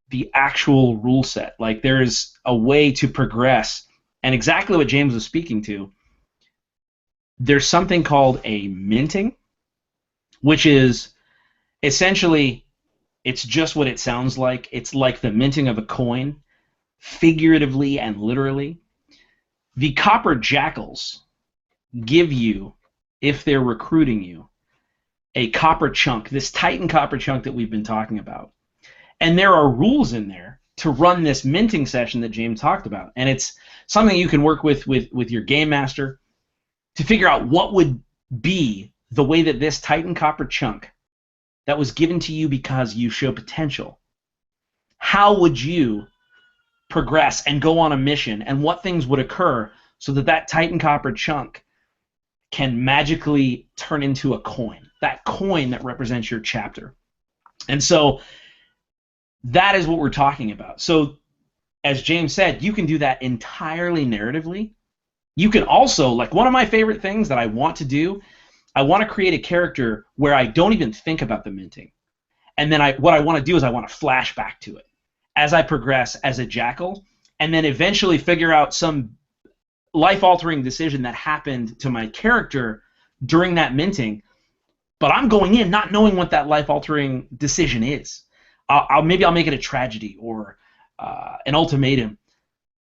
the actual rule set. Like, there's a way to progress. And exactly what James was speaking to, there's something called a minting, which is essentially, it's just what it sounds like. It's like the minting of a coin, figuratively and literally. The Copper Jackals give you, if they're recruiting you, a copper chunk, this Titan copper chunk that we've been talking about. And there are rules in there to run this minting session that James talked about. And it's something you can work with your game master to figure out what would be the way that this Titan copper chunk that was given to you because you show potential, how would you progress and go on a mission, and what things would occur so that that Titan copper chunk can magically turn into a coin, that coin that represents your chapter. And so that is what we're talking about. So as James said, you can do that entirely narratively. You can also, like, one of my favorite things that I want to do, I want to create a character where I don't even think about the minting. And then what I want to do is I want to flash back to it as I progress as a jackal, and then eventually figure out some life-altering decision that happened to my character during that minting, but I'm going in not knowing what that life-altering decision is. Maybe I'll make it a tragedy or an ultimatum,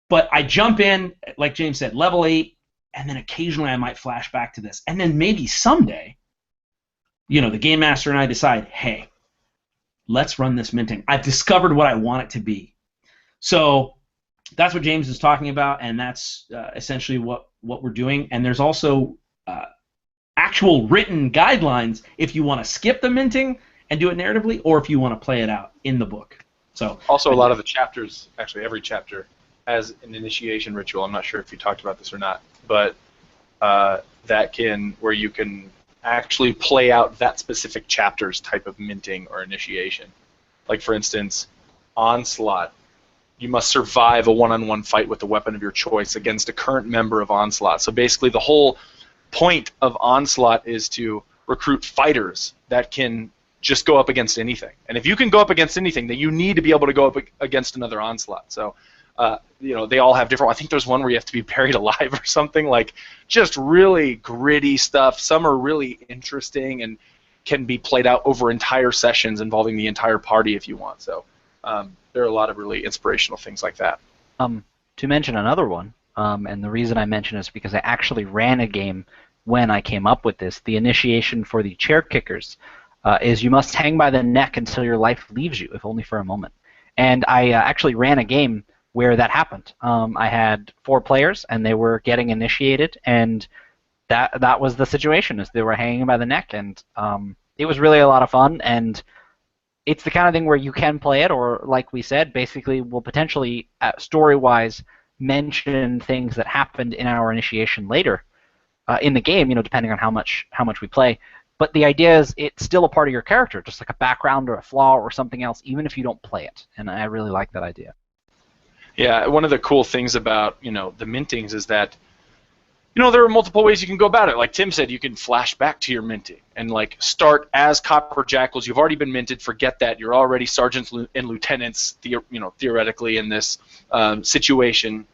but I jump in, like James said, level 8, and then occasionally I might flash back to this, and then maybe someday, the game master and I decide, hey, let's run this minting. I've discovered what I want it to be. So that's what James is talking about, and that's essentially what we're doing. And there's also actual written guidelines if you want to skip the minting and do it narratively, or if you want to play it out in the book. So also, a lot of the chapters, actually every chapter, has an initiation ritual. I'm not sure if you talked about this or not, but where you can actually play out that specific chapter's type of minting or initiation. Like, for instance, Onslaught. You must survive a one-on-one fight with the weapon of your choice against a current member of Onslaught. So basically the whole point of Onslaught is to recruit fighters that can just go up against anything. And if you can go up against anything, then you need to be able to go up against another Onslaught. So they all have different. I think there's one where you have to be buried alive or something, like just really gritty stuff. Some are really interesting, and can be played out over entire sessions involving the entire party if you want. So there are a lot of really inspirational things like that. To mention another one, and the reason I mention it is because I actually ran a game when I came up with this. The initiation for the chair kickers is you must hang by the neck until your life leaves you, if only for a moment. And I actually ran a game where that happened. I had 4 players, and they were getting initiated, and that was the situation, is they were hanging by the neck, and it was really a lot of fun, and it's the kind of thing where you can play it, or like we said, basically we'll potentially, story-wise, mention things that happened in our initiation later in the game, depending on how much we play. But the idea is it's still a part of your character, just like a background or a flaw or something else, even if you don't play it, and I really like that idea. Yeah, one of the cool things about the mintings is that there are multiple ways you can go about it. Like Tim said, you can flash back to your minting and like start as Copper Jackals. You've already been minted. Forget that. You're already sergeants and lieutenants. Theoretically in this situation,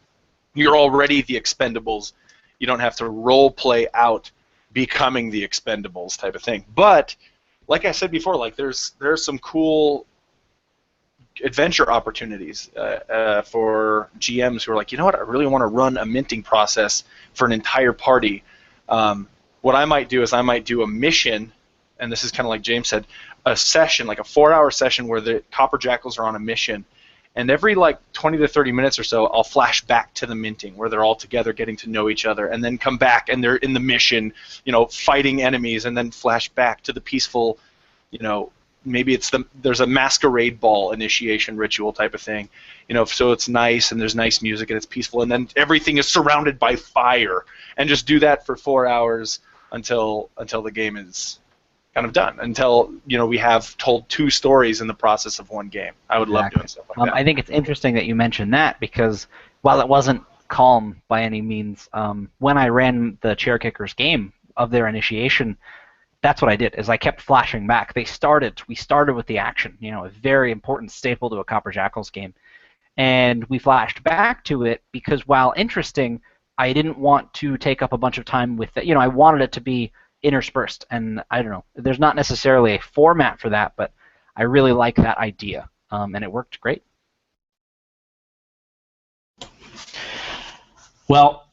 you're already the Expendables. You don't have to role play out becoming the Expendables type of thing. But like I said before, like there's some cool adventure opportunities for GMs who are like, you know what, I really want to run a minting process for an entire party. What I might do is I might do a mission, and this is kind of like James said, a session, like a 4-hour session where the Copper Jackals are on a mission, and every like 20 to 30 minutes or so, I'll flash back to the minting where they're all together getting to know each other, and then come back and they're in the mission, fighting enemies, and then flash back to the peaceful, maybe there's a masquerade ball initiation ritual type of thing, so it's nice and there's nice music and it's peaceful, and then everything is surrounded by fire, and just do that for 4 hours until the game is kind of done, until we have told 2 stories in the process of one game. I would love doing stuff like that. I think it's interesting that you mentioned that, because while it wasn't calm by any means, when I ran the chair kickers game of their initiation, that's what I did, is I kept flashing back. We started with the action, a very important staple to a Copper Jackals game. And we flashed back to it because while interesting, I didn't want to take up a bunch of time with it. I wanted it to be interspersed. And I don't know, there's not necessarily a format for that, but I really like that idea. And it worked great. Well,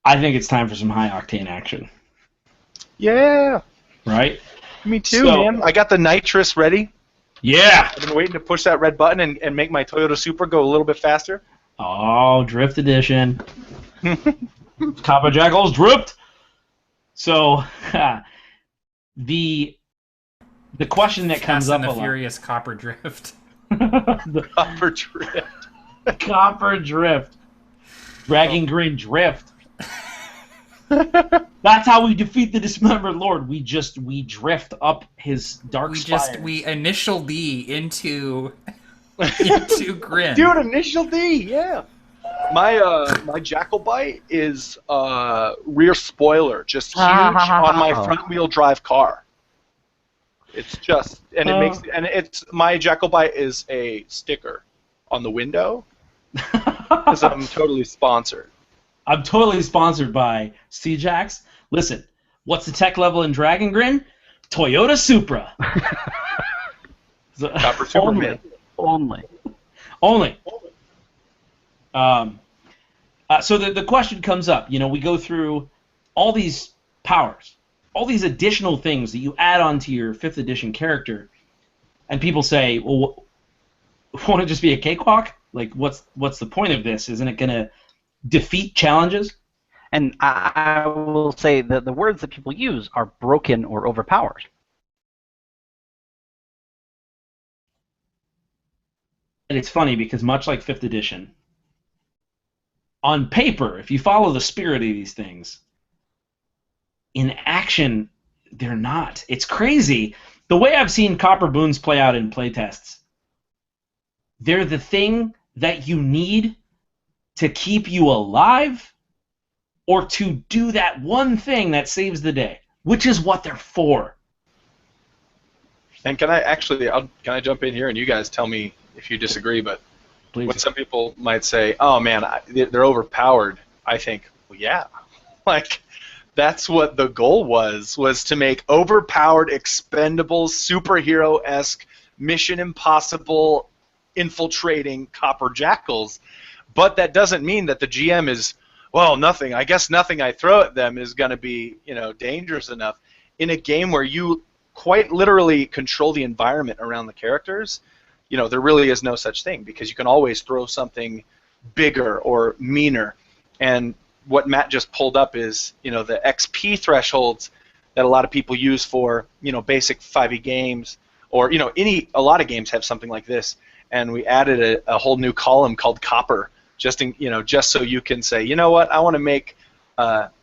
I think it's time for some high-octane action. Yeah. Right? Me too, man. I got the nitrous ready. Yeah. I've been waiting to push that red button and make my Toyota Supra go a little bit faster. Oh, Drift Edition. Copper Jackals Drift. So, the question that comes up a lot. the Furious Copper Drift. The Copper Drift. Copper Drift. Dragon Grin Drift. That's how we defeat the dismembered lord. We drift up his dark spire. We initial D into Grin. Dude, initial D, yeah. My Jackal bite is rear spoiler, just huge on my front wheel drive car. It's just, and it makes, and it's, my Jackal bite is a sticker on the window because I'm totally sponsored. I'm totally sponsored by C-Jax. Listen, what's the tech level in Dragon Grin? Toyota Supra. Copper Superman. Only. So the question comes up. We go through all these powers, all these additional things that you add onto your 5th edition character, and people say, well, won't it just be a cakewalk? Like, what's the point of this? Isn't it going to defeat challenges? And I will say that the words that people use are broken or overpowered. And it's funny because much like 5th edition, on paper, if you follow the spirit of these things, in action, they're not. It's crazy. The way I've seen Copper Boons play out in playtests, they're the thing that you need to keep you alive, or to do that one thing that saves the day, which is what they're for. And can I jump in here and you guys tell me if you disagree? But Please. When some people might say, "Oh man, they're overpowered," I think, well, yeah, like that's what the goal was to make overpowered, expendable, superhero-esque, Mission Impossible infiltrating Copper Jackals. But that doesn't mean that the GM is, well, nothing. I guess nothing I throw at them is going to be, dangerous enough. In a game where you quite literally control the environment around the characters, there really is no such thing, because you can always throw something bigger or meaner. And what Matt just pulled up is, the XP thresholds that a lot of people use for, basic 5e games, or, a lot of games have something like this. And we added a whole new column called Copper, just so you can say, you know what, I want to make,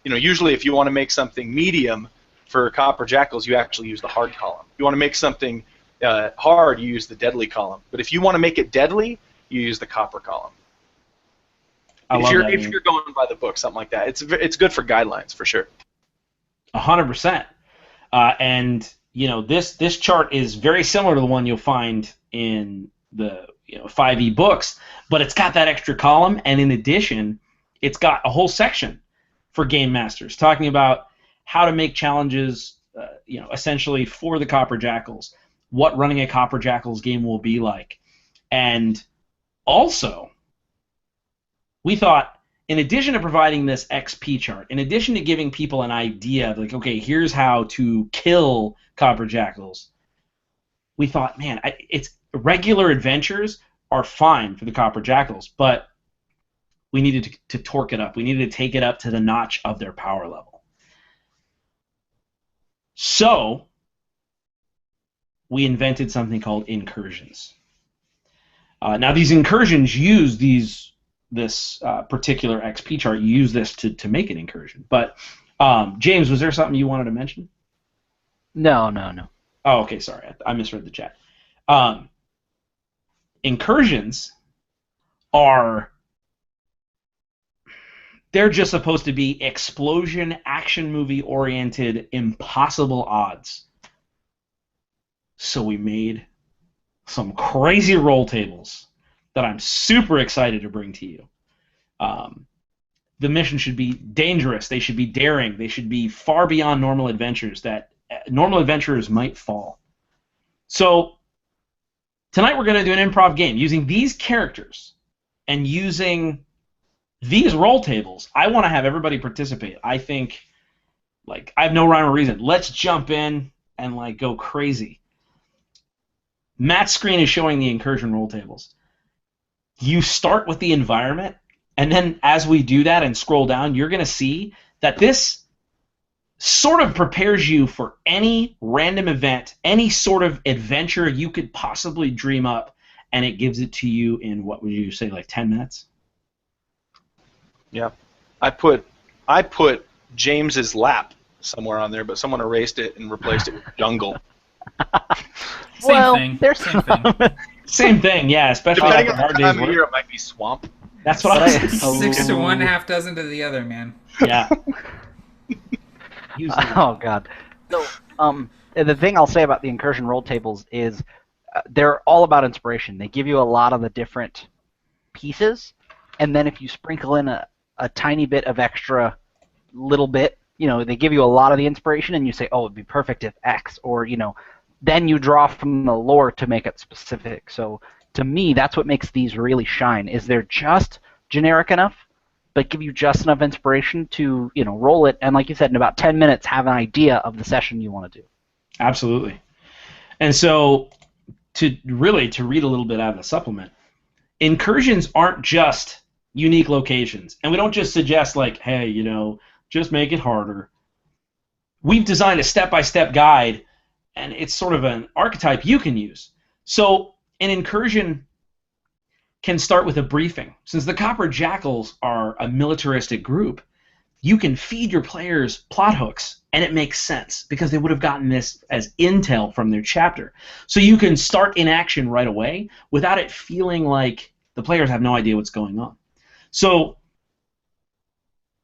usually if you want to make something medium for Copper Jackals, you actually use the hard column. If you want to make something hard, you use the deadly column. But if you want to make it deadly, you use the Copper column. If you're going by the book, something like that, it's good for guidelines for sure. 100%. And this chart is very similar to the one you'll find in the 5e books, but it's got that extra column, and in addition, it's got a whole section for game masters talking about how to make challenges, essentially for the Copper Jackals, what running a Copper Jackals game will be like, and also, we thought, in addition to providing this XP chart, in addition to giving people an idea of, like, okay, here's how to kill Copper Jackals, we thought, man, it's regular adventures are fine for the Copper Jackals, but we needed to torque it up. We needed to take it up to the notch of their power level. So we invented something called incursions. Now, these incursions use this particular XP chart. You use this to make an incursion. But, James, was there something you wanted to mention? No. Oh, okay, sorry. I misread the chat. Incursions they're just supposed to be explosion, action movie-oriented, impossible odds. So we made some crazy roll tables that I'm super excited to bring to you. The mission should be dangerous. They should be daring. They should be far beyond normal adventures that normal adventurers might fall. So tonight we're going to do an improv game using these characters and using these roll tables. I want to have everybody participate. I think, I have no rhyme or reason. Let's jump in and, go crazy. Matt's screen is showing the incursion roll tables. You start with the environment, and then as we do that and scroll down, you're going to see that this sort of prepares you for any random event, any sort of adventure you could possibly dream up, and it gives it to you in, what would you say, 10 minutes? Yeah. I put James's lap somewhere on there, but someone erased it and replaced it with jungle. Same thing. There's Same thing. Same thing, yeah, especially Depending after on hard the days time of year, it might be swamp. That's what I was Oh. 6 to 1, half dozen to the other, man. Yeah. Oh God. So, the thing I'll say about the incursion roll tables is they're all about inspiration. They give you a lot of the different pieces, and then if you sprinkle in a tiny bit of extra little bit, they give you a lot of the inspiration, and you say, oh, it'd be perfect if X, or, then you draw from the lore to make it specific. So to me, that's what makes these really shine, is they're just generic enough, but give you just enough inspiration to, roll it, and like you said, in about 10 minutes, have an idea of the session you want to do. Absolutely. And so, to read a little bit out of the supplement, incursions aren't just unique locations. And we don't just suggest, hey, just make it harder. We've designed a step-by-step guide, and it's sort of an archetype you can use. So an incursion can start with a briefing. Since the Copper Jackals are a militaristic group, you can feed your players plot hooks, and it makes sense because they would have gotten this as intel from their chapter. So you can start in action right away without it feeling like the players have no idea what's going on. So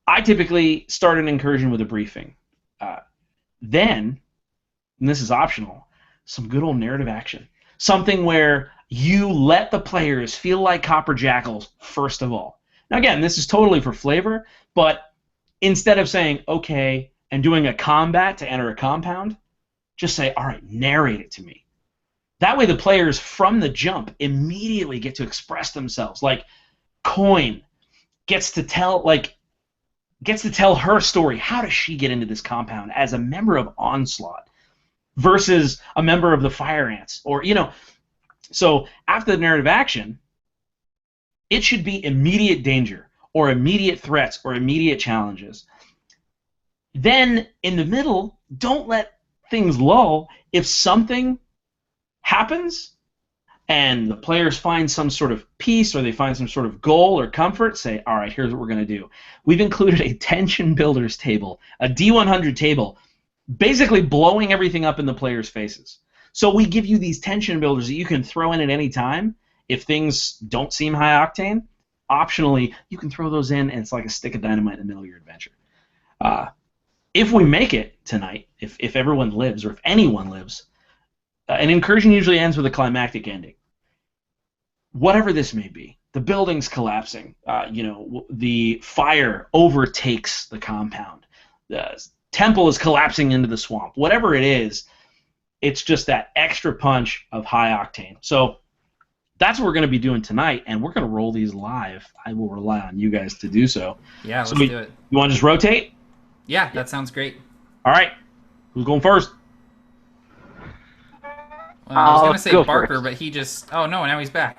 I typically start an incursion with a briefing. Then, and this is optional, some good old narrative action. Something where you let the players feel like Copper Jackals first of all. Now again, this is totally for flavor, but instead of saying, okay, and doing a combat to enter a compound, just say, all right, narrate it to me. That way the players from the jump immediately get to express themselves. Like Coin gets to tell her story. How does she get into this compound as a member of Onslaught versus a member of the Fire Ants? Or, so after the narrative action, it should be immediate danger or immediate threats or immediate challenges. Then in the middle, don't let things lull. If something happens and the players find some sort of peace or they find some sort of goal or comfort, say, all right, here's what we're going to do. We've included a tension builders table, a D100 table, basically blowing everything up in the players' faces. So we give you these tension builders that you can throw in at any time. If things don't seem high octane, optionally, you can throw those in, and it's like a stick of dynamite in the middle of your adventure. If we make it tonight, if everyone lives, or if anyone lives, an incursion usually ends with a climactic ending. Whatever this may be, the building's collapsing, the fire overtakes the compound, the temple is collapsing into the swamp. Whatever it is, it's just that extra punch of high octane. So that's what we're going to be doing tonight, and we're going to roll these live. I will rely on you guys to do so. Yeah, let's do it. You want to just rotate? Yeah, that sounds great. All right. Who's going first? Well, I was going to say go Barker, first. but he just... Oh, no, now he's back.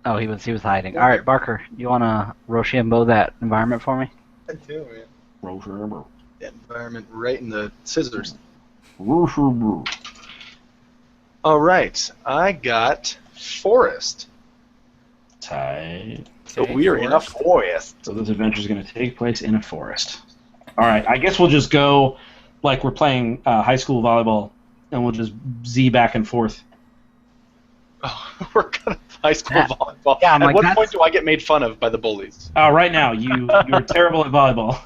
Oh, he was hiding. All right, Barker, you want to Rochambeau that environment for me? I do, man. Rochambeau. That environment right in the scissors. Rochambeau. All right, I got forest. Tight. So we are in a forest. So this adventure is going to take place in a forest. All right, I guess we'll just go like we're playing high school volleyball, and we'll just Z back and forth. Oh, we're gonna high school volleyball. Yeah, I'm At like, what that's- point do I get made fun of by the bullies? Right now, you're terrible at volleyball.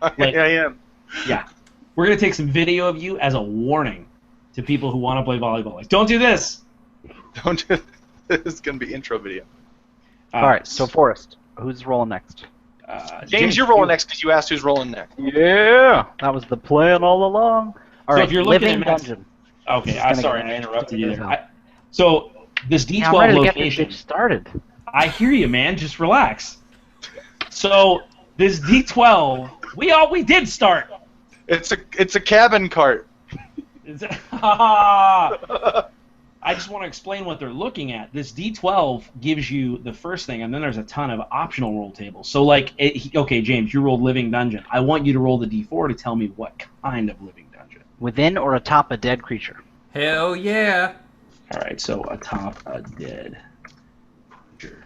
Like- I am. Yeah, we're going to take some video of you as a warning to people who want to play volleyball. Like, don't do this. Don't do this. Is gonna be intro video. All right, so Forest, who's rolling next? James, you're rolling next because you asked who's rolling next. Yeah, that was the plan all along. All So right, if you're looking living at Matt's- dungeon. Okay, Just I'm gonna sorry, get- I interrupted you get there. this out. So this D12 Yeah, I'm ready to get this location. bitch started. I hear you, man. Just relax. So this D12, we did start. It's a cabin cart. I just want to explain what they're looking at. This D12 gives you the first thing, and then there's a ton of optional roll tables. So, like, okay, James, you rolled Living Dungeon. I want you to roll the D4 to tell me what kind of Living Dungeon. Within or atop a dead creature. Hell yeah. All right, so atop a dead creature.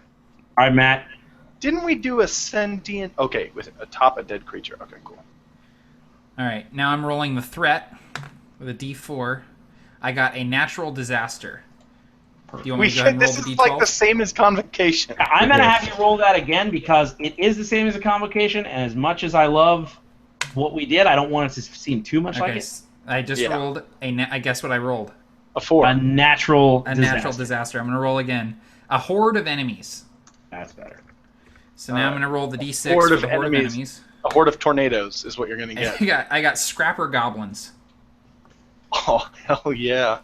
All right, Matt. Didn't we do a sentient? Okay, with atop a dead creature. Okay, cool. All right, now I'm rolling the threat with a D4. I got a natural disaster. Do you want me to go ahead and roll This the is D12? like the same as convocation. I'm going to have you roll that again because it is the same as a convocation, and as much as I love what we did, I don't want it to seem too much like Okay, it. I just Yeah. rolled I guess what I rolled. A 4. A natural A disaster. natural disaster. I'm going to roll again. A horde of enemies. That's better. So now I'm going to roll the D6 horde for of the horde enemies. of enemies. A horde of tornadoes is what you're gonna get. I got scrapper goblins. Oh hell yeah!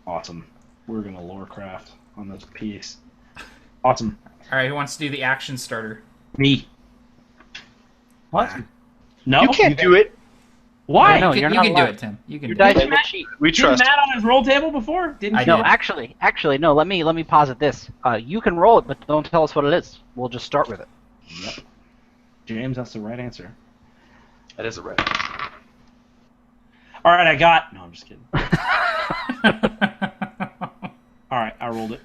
Awesome. We're going to lorecraft on this piece. Awesome. All right, who wants to do the action starter? Me. What? No? You can't do it. Why? No, you you're can, not you can do allowed. it, Tim. You can You do it. died to the cheat. We Did trust. Matt on his roll table before? Didn't I you? did. No, actually, no. Let me posit this. You can roll it, but don't tell us what it is. We'll just start with it. Yep. James, that's the right answer. That is a red. All right, I got... No, I'm just kidding. All right, I rolled it.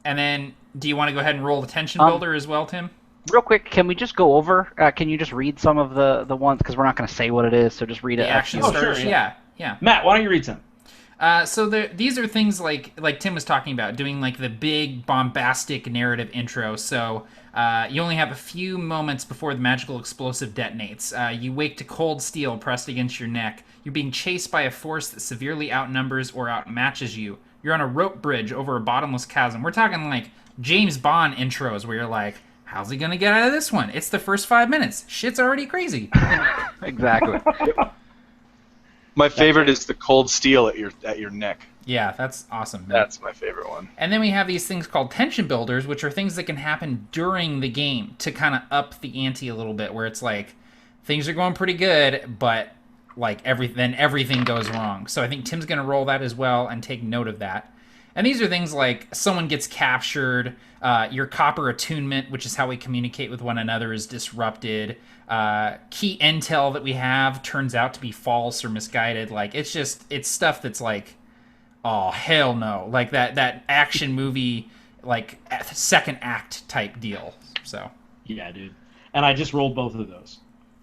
And then, do you want to go ahead and roll the tension Um, builder as well, Tim? Real quick, can we just go over? Can you just read some of the ones? Because we're not going to say what it is, so just read The it. action Oh, starters? sure, Yeah, yeah. Matt, why don't you read some? So these are things like Tim was talking about, doing like the big bombastic narrative intro. So you only have a few moments before the magical explosive detonates. You wake to cold steel pressed against your neck. You're being chased by a force that severely outnumbers or outmatches you. You're on a rope bridge over a bottomless chasm. We're talking like James Bond intros where you're like, how's he gonna get out of this one? It's the first 5 minutes. Shit's already crazy. Exactly. My favorite is the cold steel at your neck. Yeah, that's awesome. Man. That's my favorite one. And then we have these things called tension builders, which are things that can happen during the game to kind of up the ante a little bit, where it's like things are going pretty good, but like everything goes wrong. So I think Tim's going to roll that as well and take note of that. And these are things like someone gets captured, your copper attunement, which is how we communicate with one another, is disrupted. Key intel that we have turns out to be false or misguided. Like it's stuff that's like, oh hell no, like that action movie like second act type deal. So Yeah, dude. And I just rolled both of those.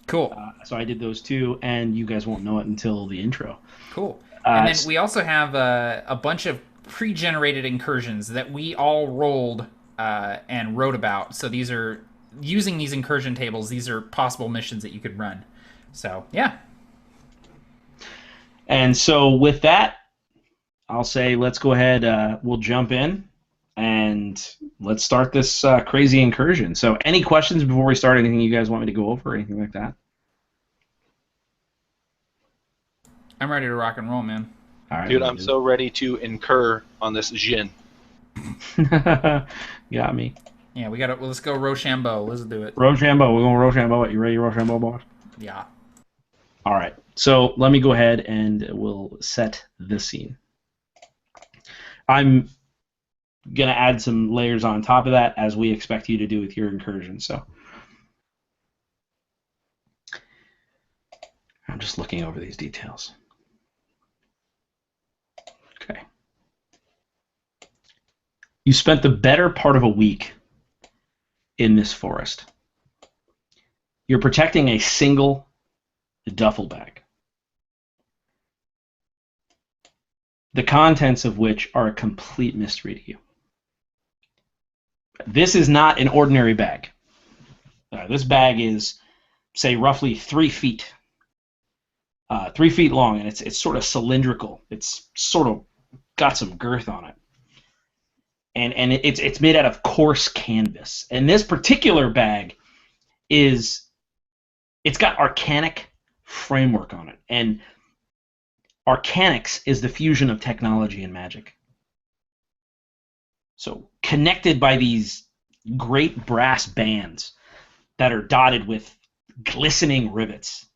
cool. So I did those two, and you guys won't know it until the intro. Cool. And then we also have a bunch of pre-generated incursions that we all rolled and wrote about. So these are using these incursion tables. These are possible missions that you could run. So yeah. And so with that, I'll say let's go ahead. We'll jump in and let's start this crazy incursion. So any questions before we start? Anything you guys want me to go over? Anything like that? I'm ready to rock and roll, man. All right, Dude, I'm so ready to incur on this Jin. Got me. Yeah, let's go Rochambeau. Let's do it. Rochambeau. We're going Rochambeau. You ready, Rochambeau, boss? Yeah. All right. So let me go ahead and we'll set the scene. I'm going to add some layers on top of that, as we expect you to do with your incursion. So I'm just looking over these details. Okay. You spent the better part of a week in this forest. You're protecting a single duffel bag, the contents of which are a complete mystery to you. This is not an ordinary bag. This bag is, say, roughly 3 feet. 3 feet long, and it's sort of cylindrical. It's sort of got some girth on it. And it's made out of coarse canvas. And this particular bag it's got arcanic framework on it. And arcanics is the fusion of technology and magic. So connected by these great brass bands that are dotted with glistening rivets.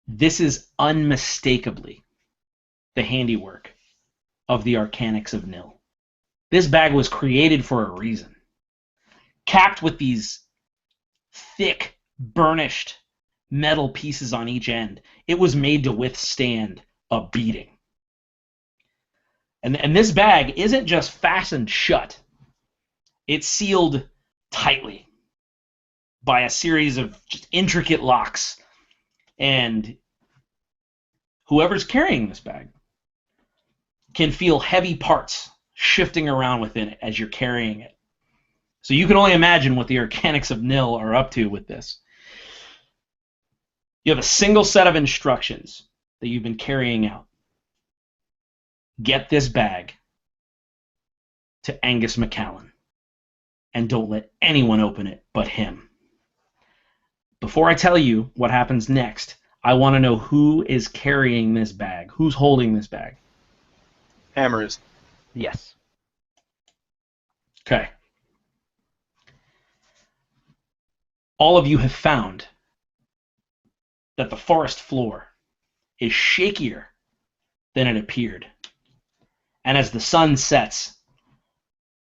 This is unmistakably the handiwork of the arcanics of Nil. This bag was created for a reason. Capped with these thick, burnished metal pieces on each end, it was made to withstand a beating. And this bag isn't just fastened shut. It's sealed tightly by a series of just intricate locks. And whoever's carrying this bag can feel heavy parts shifting around within it as you're carrying it. So you can only imagine what the Arcanics of Nil are up to with this. You have a single set of instructions that you've been carrying out. Get this bag to Angus McCallan, and don't let anyone open it but him. Before I tell you what happens next, I want to know who is carrying this bag. Who's holding this bag? Hammer is. Yes. Okay. All of you have found that the forest floor is shakier than it appeared. And as the sun sets,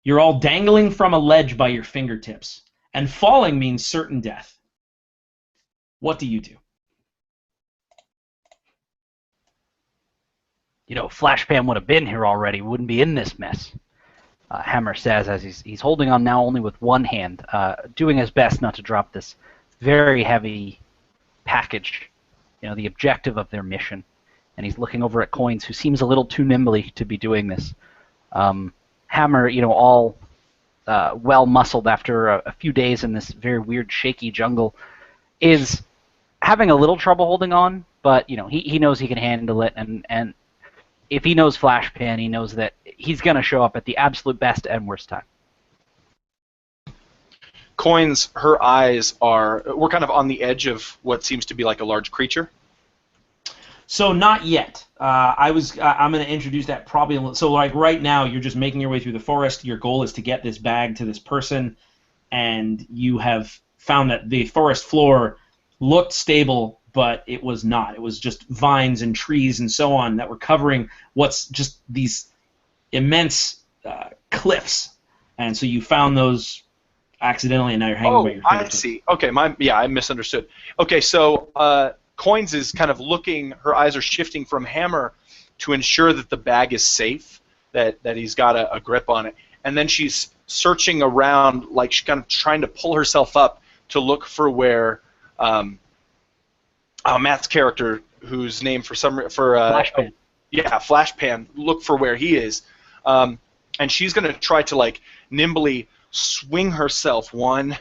you're all dangling from a ledge by your fingertips, and falling means certain death. What do you do? You know, Flashpan would have been here already. We wouldn't be in this mess. Hammer says as he's holding on now only with one hand, doing his best not to drop this very heavy package. You know, the objective of their mission. And he's looking over at Coins, who seems a little too nimbly to be doing this. Hammer, you know, all well-muscled after a few days in this very weird, shaky jungle, is having a little trouble holding on, but, you know, he knows he can handle it, and if he knows Flashpan, he knows that he's going to show up at the absolute best and worst time. Coins, her eyes we're kind of on the edge of what seems to be like a large creature. So not yet. I'm going to introduce that probably. So like right now, you're just making your way through the forest. Your goal is to get this bag to this person, and you have found that the forest floor looked stable, but it was not. It was just vines and trees and so on that were covering what's just these immense cliffs. And so you found those accidentally, and now you're hanging by your fingertips. I see. Okay, I misunderstood. Okay, so Coins is kind of looking. Her eyes are shifting from Hammer to ensure that the bag is safe, that he's got a grip on it, and then she's searching around, like she's kind of trying to pull herself up to look for where Matt's character, whose name Flashpan. Yeah, Flashpan. Look for where he is, and she's going to try to like nimbly swing herself 1,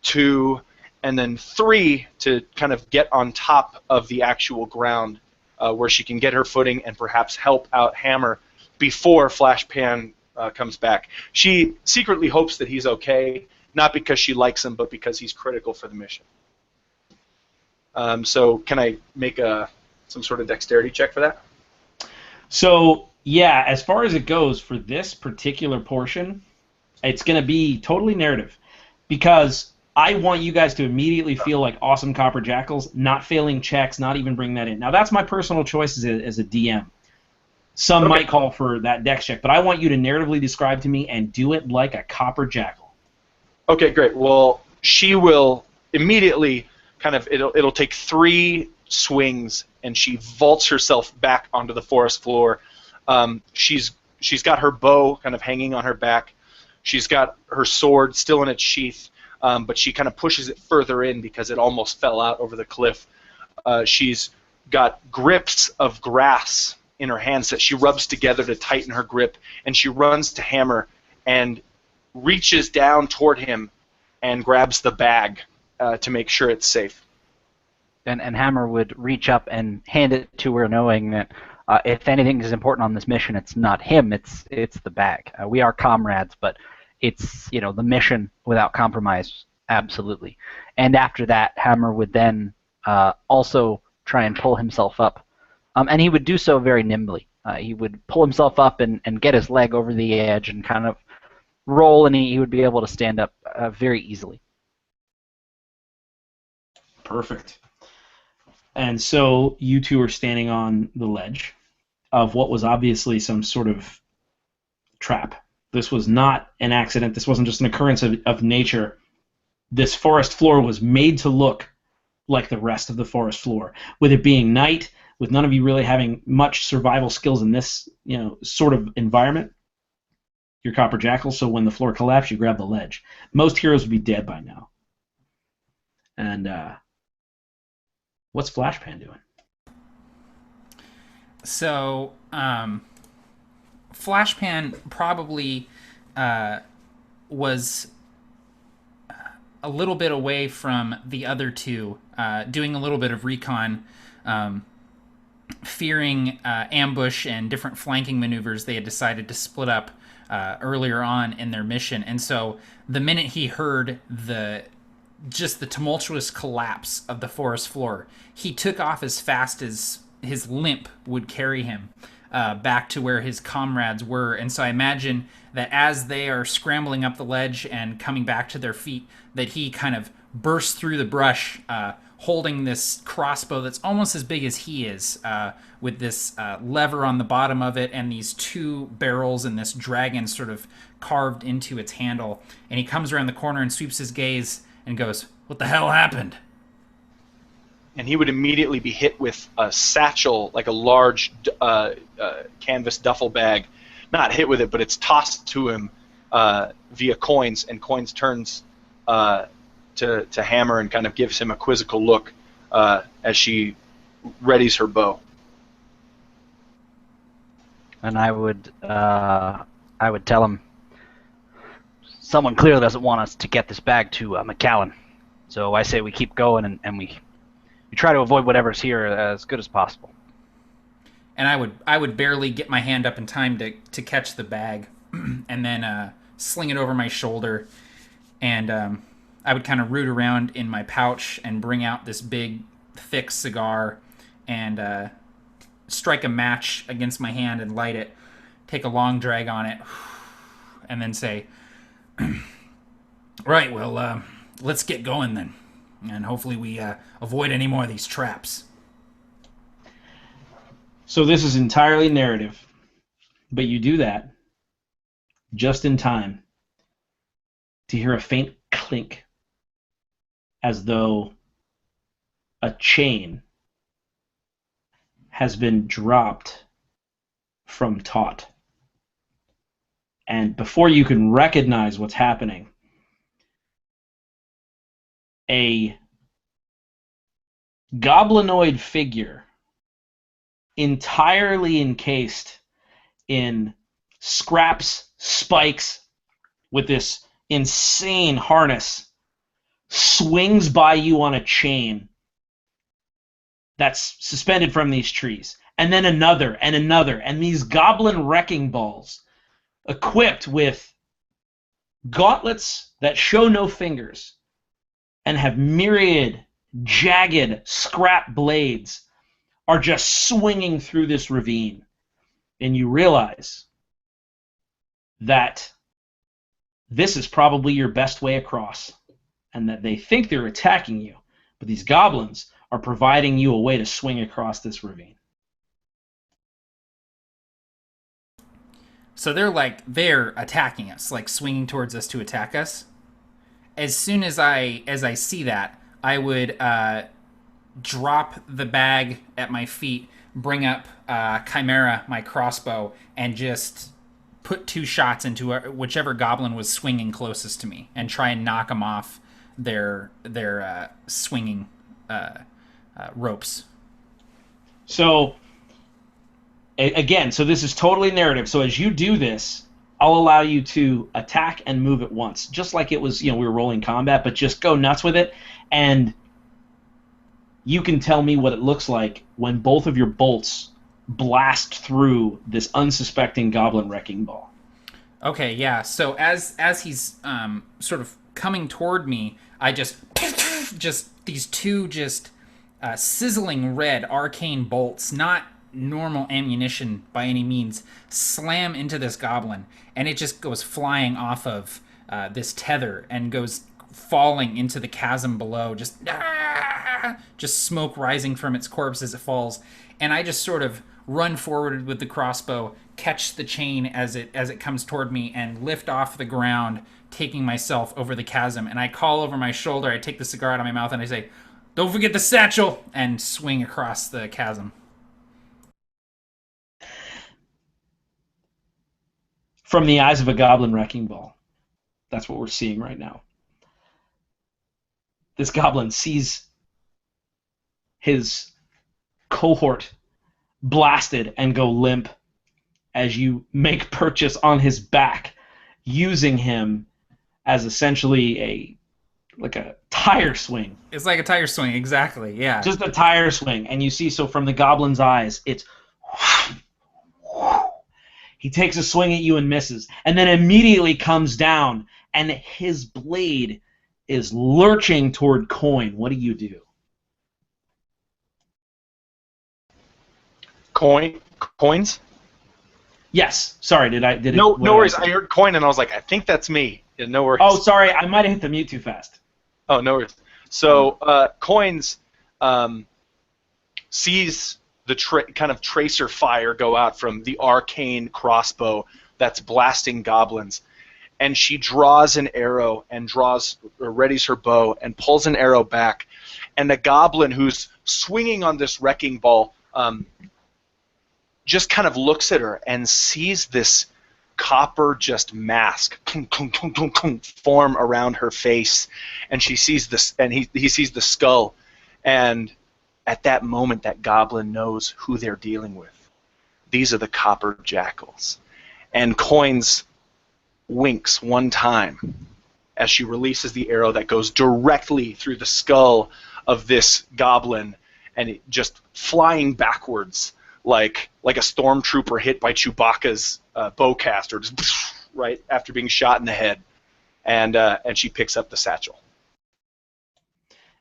2, and then 3 to kind of get on top of the actual ground where she can get her footing and perhaps help out Hammer before Flashpan comes back. She secretly hopes that he's okay, not because she likes him, but because he's critical for the mission. So can I make some sort of dexterity check for that? So yeah, as far as it goes for this particular portion, it's going to be totally narrative, because I want you guys to immediately feel like awesome Copper Jackals, not failing checks, not even bring that in. Now, that's my personal choice as a DM. Some might call for that dex check, but I want you to narratively describe to me and do it like a Copper Jackal. Okay, great. Well, she will immediately kind of, it'll take 3 swings, and she vaults herself back onto the forest floor. She's got her bow kind of hanging on her back. She's got her sword still in its sheath, but she kind of pushes it further in because it almost fell out over the cliff. She's got grips of grass in her hands that she rubs together to tighten her grip, and she runs to Hammer and reaches down toward him and grabs the bag to make sure it's safe. And Hammer would reach up and hand it to her, knowing that if anything is important on this mission, it's not him, it's the bag. We are comrades, but it's the mission without compromise, absolutely. And after that, Hammer would then also try and pull himself up, and he would do so very nimbly. He would pull himself up and get his leg over the edge and kind of roll, and he would be able to stand up very easily. Perfect. And so you two are standing on the ledge of what was obviously some sort of trap. This was not an accident. This wasn't just an occurrence of nature. This forest floor was made to look like the rest of the forest floor. With it being night, with none of you really having much survival skills in this sort of environment, you're Copper Jackals, so when the floor collapsed, you grab the ledge. Most heroes would be dead by now. And what's Flashpan doing? So, Flashpan probably was a little bit away from the other two, doing a little bit of recon, fearing ambush and different flanking maneuvers. They had decided to split up earlier on in their mission, and so the minute he heard the tumultuous collapse of the forest floor, he took off as fast as his limp would carry him back to where his comrades were. And so I imagine that as they are scrambling up the ledge and coming back to their feet, that he kind of bursts through the brush, holding this crossbow that's almost as big as he is, with this lever on the bottom of it and these 2 barrels and this dragon sort of carved into its handle. And he comes around the corner and sweeps his gaze and goes, "What the hell happened?" And he would immediately be hit with a satchel, like a large canvas duffel bag. Not hit with it, but it's tossed to him via Coins, and Coins turns to Hammer and kind of gives him a quizzical look as she readies her bow. And I would tell him, someone clearly doesn't want us to get this bag to McAllen, so I say we keep going and we try to avoid whatever's here as good as possible. And I would barely get my hand up in time to catch the bag, and then sling it over my shoulder, and I would kind of root around in my pouch and bring out this big, thick cigar and strike a match against my hand and light it, take a long drag on it, and then say, right, well, let's get going then. And hopefully we avoid any more of these traps. So this is entirely narrative, but you do that just in time to hear a faint clink as though a chain has been dropped from taut. And before you can recognize what's happening, a goblinoid figure entirely encased in scraps, spikes, with this insane harness swings by you on a chain that's suspended from these trees. And then another, and another, and these goblin wrecking balls equipped with gauntlets that show no fingers and have myriad, jagged, scrap blades are just swinging through this ravine. And you realize that this is probably your best way across, and that they think they're attacking you, but these goblins are providing you a way to swing across this ravine. So they're attacking us, like swinging towards us to attack us. As soon as I see that, I would drop the bag at my feet, bring up Chimera, my crossbow, and just put 2 shots into whichever goblin was swinging closest to me, and try and knock them off their swinging ropes. So, again, so this is totally narrative. So as you do this, I'll allow you to attack and move at once, just like it was, we were rolling combat, but just go nuts with it, and you can tell me what it looks like when both of your bolts blast through this unsuspecting goblin wrecking ball. Okay, yeah. So as he's sort of coming toward me, I just these 2 sizzling red arcane bolts, not normal ammunition by any means, slam into this goblin, and it just goes flying off of this tether and goes falling into the chasm below, just smoke rising from its corpse as it falls. And I just sort of run forward with the crossbow, catch the chain as it comes toward me, and lift off the ground, taking myself over the chasm. And I call over my shoulder, I take the cigar out of my mouth, and I say, "Don't forget the satchel!" and swing across the chasm. From the eyes of a goblin wrecking ball. That's what we're seeing right now. This goblin sees his cohort blasted and go limp as you make purchase on his back, using him as essentially a tire swing. It's like a tire swing, exactly, yeah. Just a tire swing. And you see, so from the goblin's eyes, it's... He takes a swing at you and misses, and then immediately comes down, and his blade is lurching toward Coin. What do you do? Coins? Yes. Sorry, did it? No worries. I heard coin and I was like, I think that's me. Yeah, no worries. Oh, sorry. I might have hit the mute too fast. Oh, no worries. So Coins sees the kind of tracer fire go out from the arcane crossbow that's blasting goblins, and she draws an arrow and readies her bow and pulls an arrow back, and the goblin who's swinging on this wrecking ball just kind of looks at her and sees this copper mask form around her face, and she sees this, and he sees the skull, and at that moment that goblin knows who they're dealing with. These are the Copper Jackals. And Coins winks one time as she releases the arrow that goes directly through the skull of this goblin, and it just flying backwards like a stormtrooper hit by Chewbacca's bowcaster, just right after being shot in the head. And she picks up the satchel.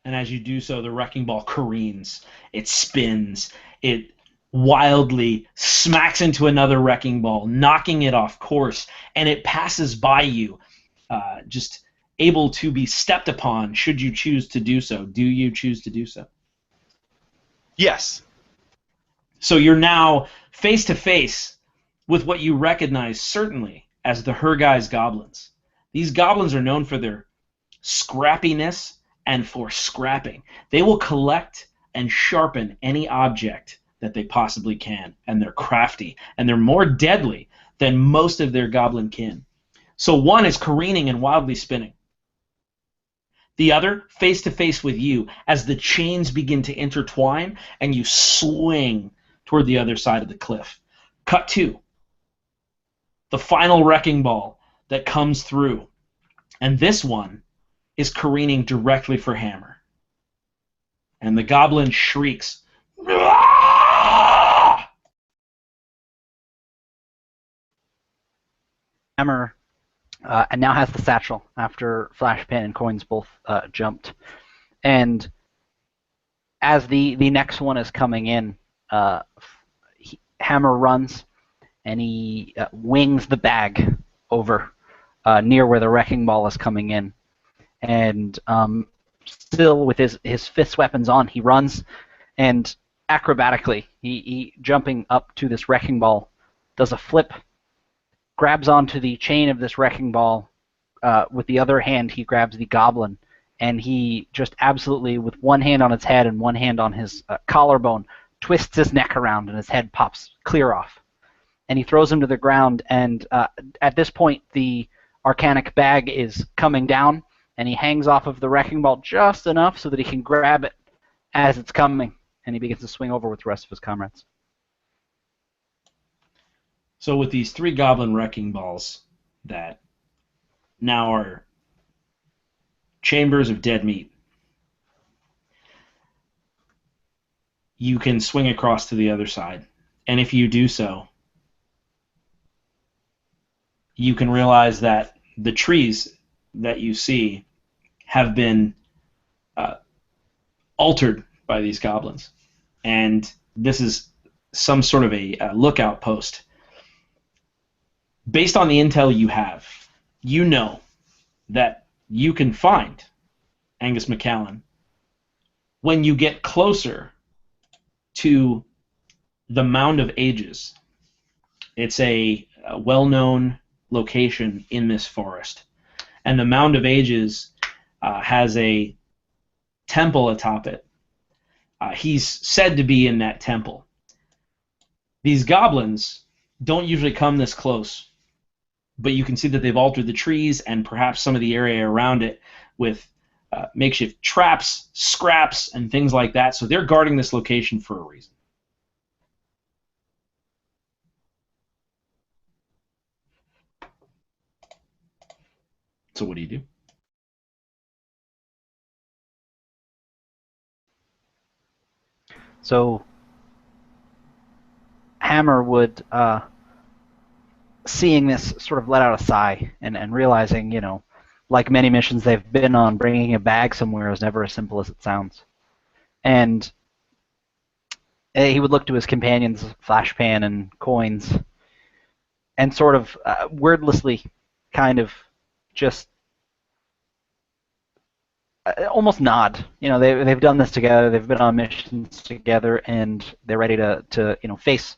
And as you do so, the wrecking ball careens. It spins. It wildly smacks into another wrecking ball, knocking it off course, and it passes by you, just able to be stepped upon should you choose to do so. Do you choose to do so? Yes. So you're now face to face with what you recognize certainly as the Hergai's goblins. These goblins are known for their scrappiness and for scrapping. They will collect and sharpen any object that they possibly can, and they're crafty, and they're more deadly than most of their goblin kin. So one is careening and wildly spinning. The other, face to face with you, as the chains begin to intertwine, and you swing toward the other side of the cliff. Cut two. The final wrecking ball that comes through, and this one is careening directly for Hammer. And the goblin shrieks, Hammer and now has the satchel after Flashpan and Coins both jumped. And as the next one is coming in, Hammer runs and he wings the bag over near where the wrecking ball is coming in. And still with his fist weapons on, he runs and acrobatically, he jumping up to this wrecking ball, does a flip, grabs onto the chain of this wrecking ball. With the other hand, he grabs the goblin, and he just absolutely, with one hand on its head and one hand on his collarbone, twists his neck around, and his head pops clear off. And he throws him to the ground, and at this point, the arcanic bag is coming down, and he hangs off of the wrecking ball just enough so that he can grab it as it's coming, and he begins to swing over with the rest of his comrades. So with these three goblin wrecking balls that now are chambers of dead meat, you can swing across to the other side. And if you do so, you can realize that the trees that you see have been altered by these goblins. And this is some sort of a lookout post. Based on the intel you have, you know that you can find Angus McCallan when you get closer to the Mound of Ages. It's a well-known location in this forest. And the Mound of Ages has a temple atop it. He's said to be in that temple. These goblins don't usually come this close, but you can see that they've altered the trees and perhaps some of the area around it with makeshift traps, scraps, and things like that. So they're guarding this location for a reason. So what do you do? So Hammer would, seeing this, sort of let out a sigh and realizing, you know, like many missions they've been on, bringing a bag somewhere is never as simple as it sounds. And he would look to his companions, Flashpan and Coins, and sort of wordlessly kind of just almost nod. You know, they've done this together, they've been on missions together, and they're ready to you know, face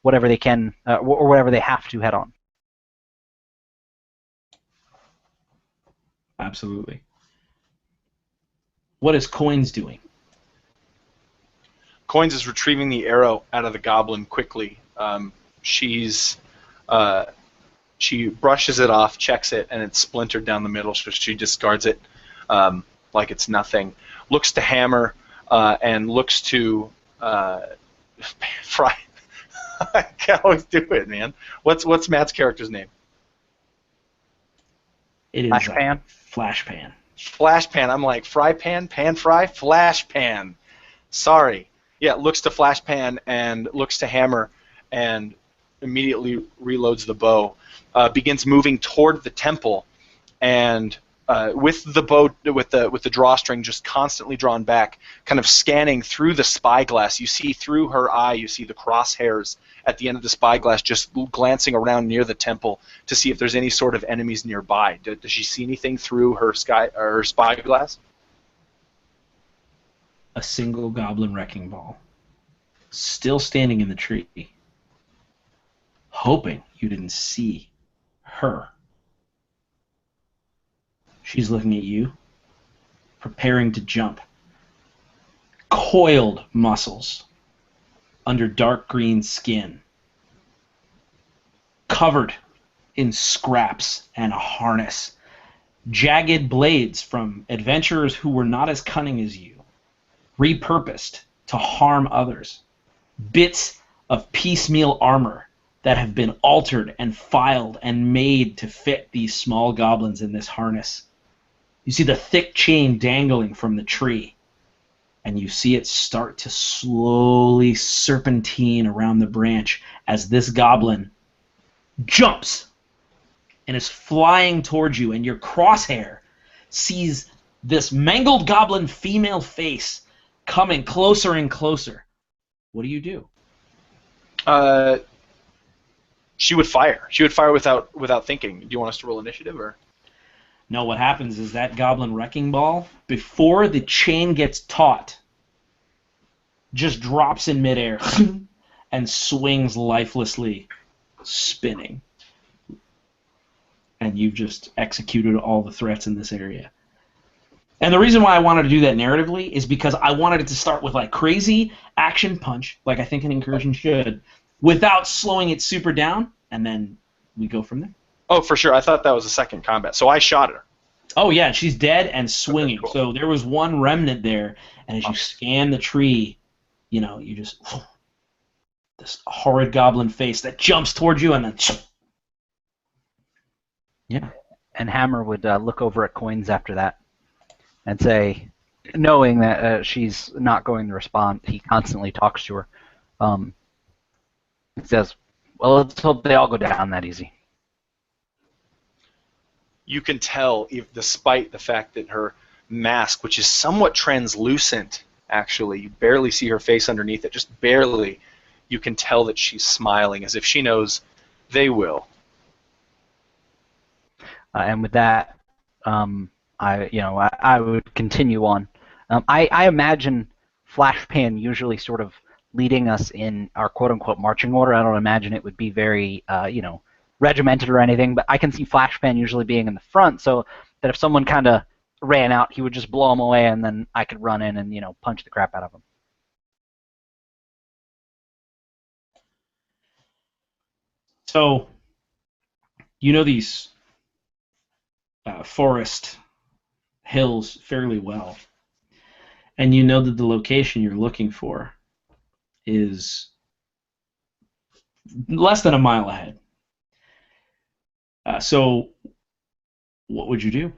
whatever they can or whatever they have to head on. Absolutely. What is Coins doing? Coins is retrieving the arrow out of the goblin quickly. She brushes it off, checks it, and it's splintered down the middle, so she discards it like it's nothing. Looks to Hammer and looks to Fry. I can always do it, man. What's Matt's character's name? It is Flashpan. Flashpan. Flashpan. I'm like fry pan, pan fry, Flashpan. Sorry. Yeah, looks to Flashpan and looks to Hammer and immediately reloads the bow. Begins moving toward the temple and with the bow, with the drawstring just constantly drawn back, kind of scanning through the spyglass. You see through her eye, you see the crosshairs at the end of the spyglass, just glancing around near the temple to see if there's any sort of enemies nearby. Does she see anything through her spyglass? A single goblin wrecking ball, still standing in the tree, hoping you didn't see her. She's looking at you, preparing to jump. Coiled muscles under dark green skin, covered in scraps and a harness. Jagged blades from adventurers who were not as cunning as you, repurposed to harm others. Bits of piecemeal armor that have been altered and filed and made to fit these small goblins in this harness. You see the thick chain dangling from the tree, and you see it start to slowly serpentine around the branch as this goblin jumps and is flying towards you, and your crosshair sees this mangled goblin female face coming closer and closer. What do you do? She would fire. She would fire without thinking. Do you want us to roll initiative, or? No, what happens is that goblin wrecking ball, before the chain gets taut, just drops in midair and swings lifelessly, spinning. And you've just executed all the threats in this area. And the reason why I wanted to do that narratively is because I wanted it to start with like crazy action punch, like I think an incursion should, without slowing it super down, and then we go from there. Oh, for sure. I thought that was a second combat. So I shot her. Oh, yeah, she's dead and swinging. Okay, cool. So there was one remnant there, and as you scan the tree, you know, you just... this horrid goblin face that jumps towards you, and then... Yeah. And Hammer would look over at Coins after that and say, knowing that she's not going to respond, he constantly talks to her. He says, well, let's hope they all go down that easy. You can tell, despite the fact that her mask, which is somewhat translucent, actually, you barely see her face underneath it, just barely, you can tell that she's smiling, as if she knows they will. And with that, I would continue on. I imagine Flashpan usually sort of leading us in our quote-unquote marching order. I don't imagine it would be very, regimented or anything, but I can see Flashpan usually being in the front, so that if someone kind of ran out, he would just blow them away, and then I could run in and, punch the crap out of them. So, you know these forest hills fairly well, and you know that the location you're looking for is less than a mile ahead. So, what would you do?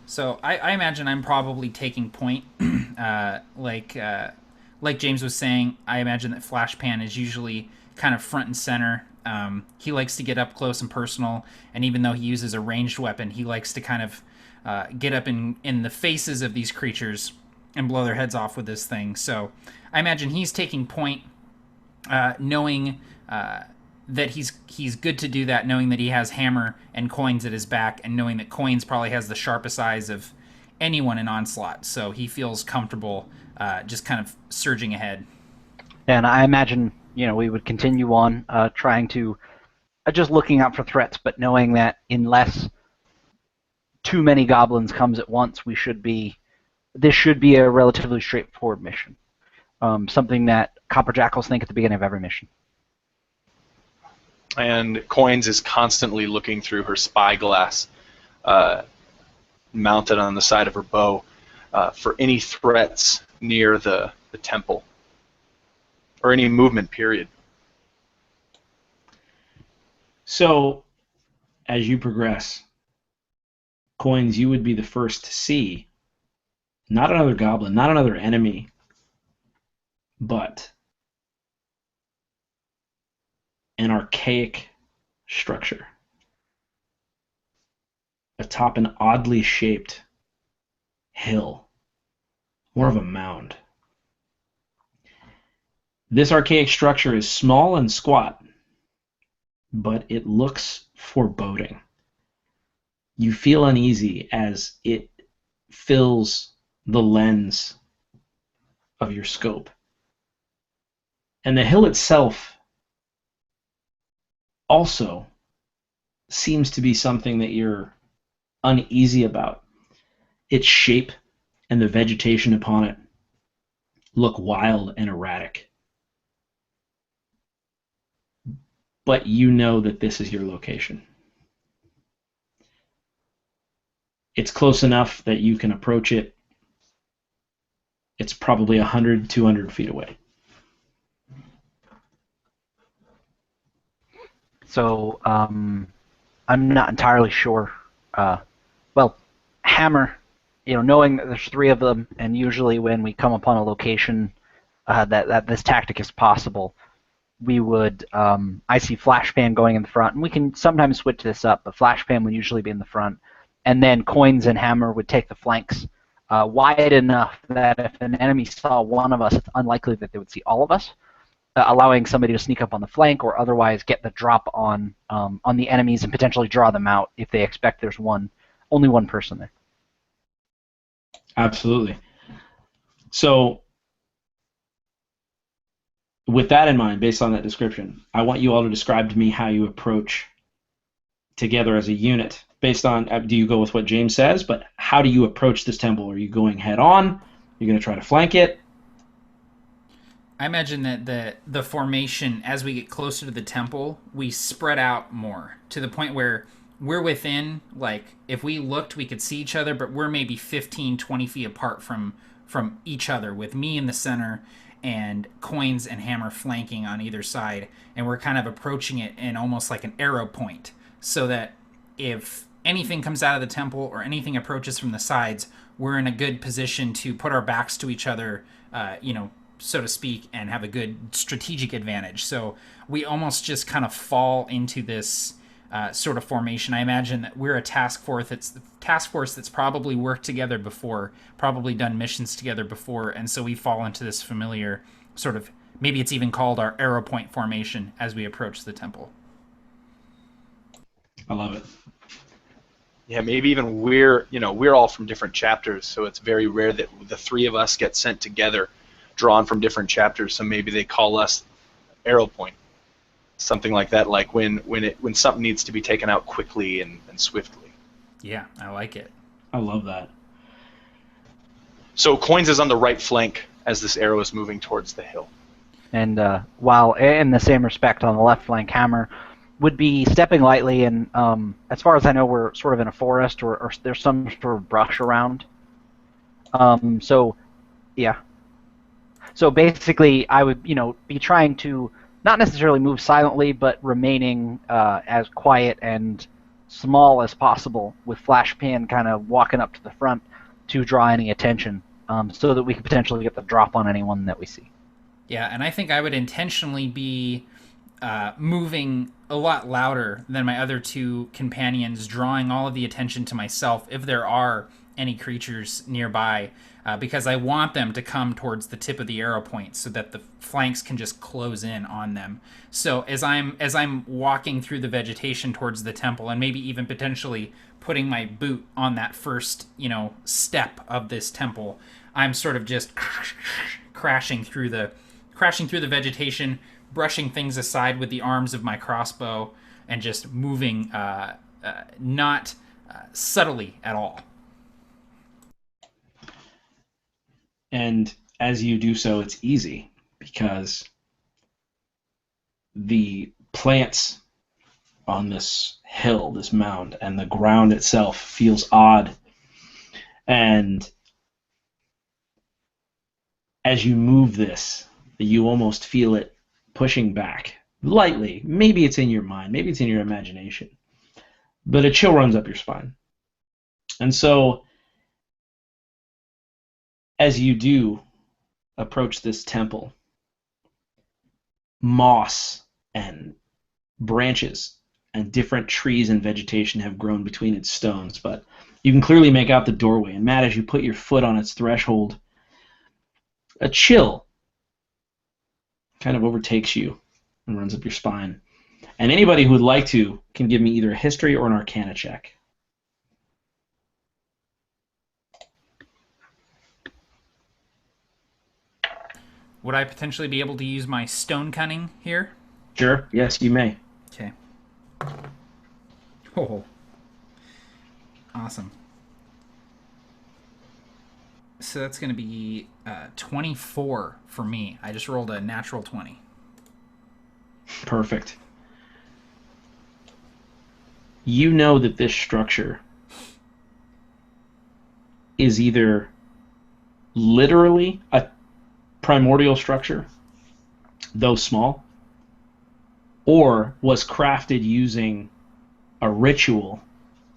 So I imagine I'm probably taking point. Like James was saying, I imagine that Flashpan is usually kind of front and center. He likes to get up close and personal, and even though he uses a ranged weapon, he likes to kind of get up in the faces of these creatures and blow their heads off with this thing. So I imagine he's taking point, knowing that he's good to do that, knowing that he has Hammer and Coins at his back, and knowing that Coins probably has the sharpest eyes of anyone in Onslaught. So he feels comfortable just kind of surging ahead. And I imagine, we would continue on trying to, just looking out for threats, but knowing that unless too many goblins comes at once, this should be a relatively straightforward mission. Something that Copper Jackals think at the beginning of every mission. And Coins is constantly looking through her spyglass, mounted on the side of her bow, for any threats near the temple, or any movement, period. So, as you progress, Coins, you would be the first to see not another goblin, not another enemy, but an archaic structure atop an oddly shaped hill, more of a mound. This archaic structure is small and squat, but it looks foreboding. You feel uneasy as it fills the lens of your scope. And the hill itself also seems to be something that you're uneasy about. Its shape and the vegetation upon it look wild and erratic. But you know that this is your location. It's close enough that you can approach it. It's probably 100, 200 feet away. So, I'm not entirely sure. Well, Hammer, knowing that there's 3 of them, and usually when we come upon a location that this tactic is possible, we would, I see Flashpan going in the front, and we can sometimes switch this up, but Flashpan would usually be in the front, and then Coins and Hammer would take the flanks wide enough that if an enemy saw one of us, it's unlikely that they would see all of us, allowing somebody to sneak up on the flank or otherwise get the drop on the enemies and potentially draw them out if they expect there's only one person there. Absolutely. So, with that in mind, based on that description, I want you all to describe to me how you approach together as a unit. Based on, do you go with what James says, but how do you approach this temple? Are you going head on? You're going to try to flank it? I imagine that the formation, as we get closer to the temple, we spread out more to the point where we're within, like, if we looked, we could see each other, but we're maybe 15, 20 feet apart from each other, with me in the center and Coins and Hammer flanking on either side, and we're kind of approaching it in almost like an arrow point, so that if anything comes out of the temple or anything approaches from the sides, we're in a good position to put our backs to each other, so to speak, and have a good strategic advantage. So we almost just kind of fall into this sort of formation. I imagine that we're a task force that's probably worked together before, probably done missions together before, and so we fall into this familiar sort of, maybe it's even called our arrow point formation as we approach the temple. I love it. Yeah, maybe even we're all from different chapters, so it's very rare that the 3 of us get sent together, drawn from different chapters. So maybe they call us arrow point, something like that. Like when something needs to be taken out quickly and swiftly. Yeah, I like it. I love that. So Coins is on the right flank as this arrow is moving towards the hill. And while in the same respect on the left flank, Hammer would be stepping lightly, and as far as I know, we're sort of in a forest or there's some sort of brush around. So, yeah. So basically, I would be trying to not necessarily move silently, but remaining as quiet and small as possible, with Flashpan kind of walking up to the front to draw any attention, so that we could potentially get the drop on anyone that we see. Yeah, and I think I would intentionally be moving a lot louder than my other 2 companions, drawing all of the attention to myself if there are any creatures nearby, because I want them to come towards the tip of the arrow point so that the flanks can just close in on them. So as I'm walking through the vegetation towards the temple, and maybe even potentially putting my boot on that first step of this temple, I'm sort of just crashing through the vegetation, brushing things aside with the arms of my crossbow, and just moving not subtly at all. And as you do so, it's easy, because the plants on this hill, this mound, and the ground itself feels odd. And as you move this, you almost feel it pushing back lightly. Maybe it's in your mind, maybe it's in your imagination, but a chill runs up your spine. And so, as you do approach this temple, moss and branches and different trees and vegetation have grown between its stones, but you can clearly make out the doorway. And Matt, as you put your foot on its threshold, a chill kind of overtakes you and runs up your spine. And anybody who would like to can give me either a history or an arcana check. Would I potentially be able to use my stone cunning here? Sure. Yes, you may. Okay. Oh. Awesome. So that's going to be 24 for me. I just rolled a natural 20. Perfect. You know that this structure is either literally a primordial structure, though small, or was crafted using a ritual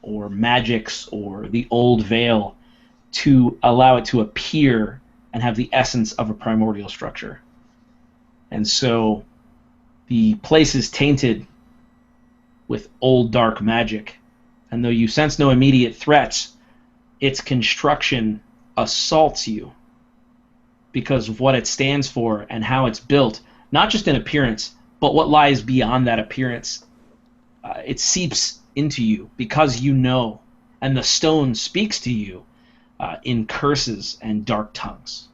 or magics or the old veil to allow it to appear and have the essence of a primordial structure. And so the place is tainted with old dark magic, and though you sense no immediate threats, its construction assaults you because of what it stands for and how it's built, not just in appearance, but what lies beyond that appearance. It seeps into you because you know, and the stone speaks to you in curses and dark tongues.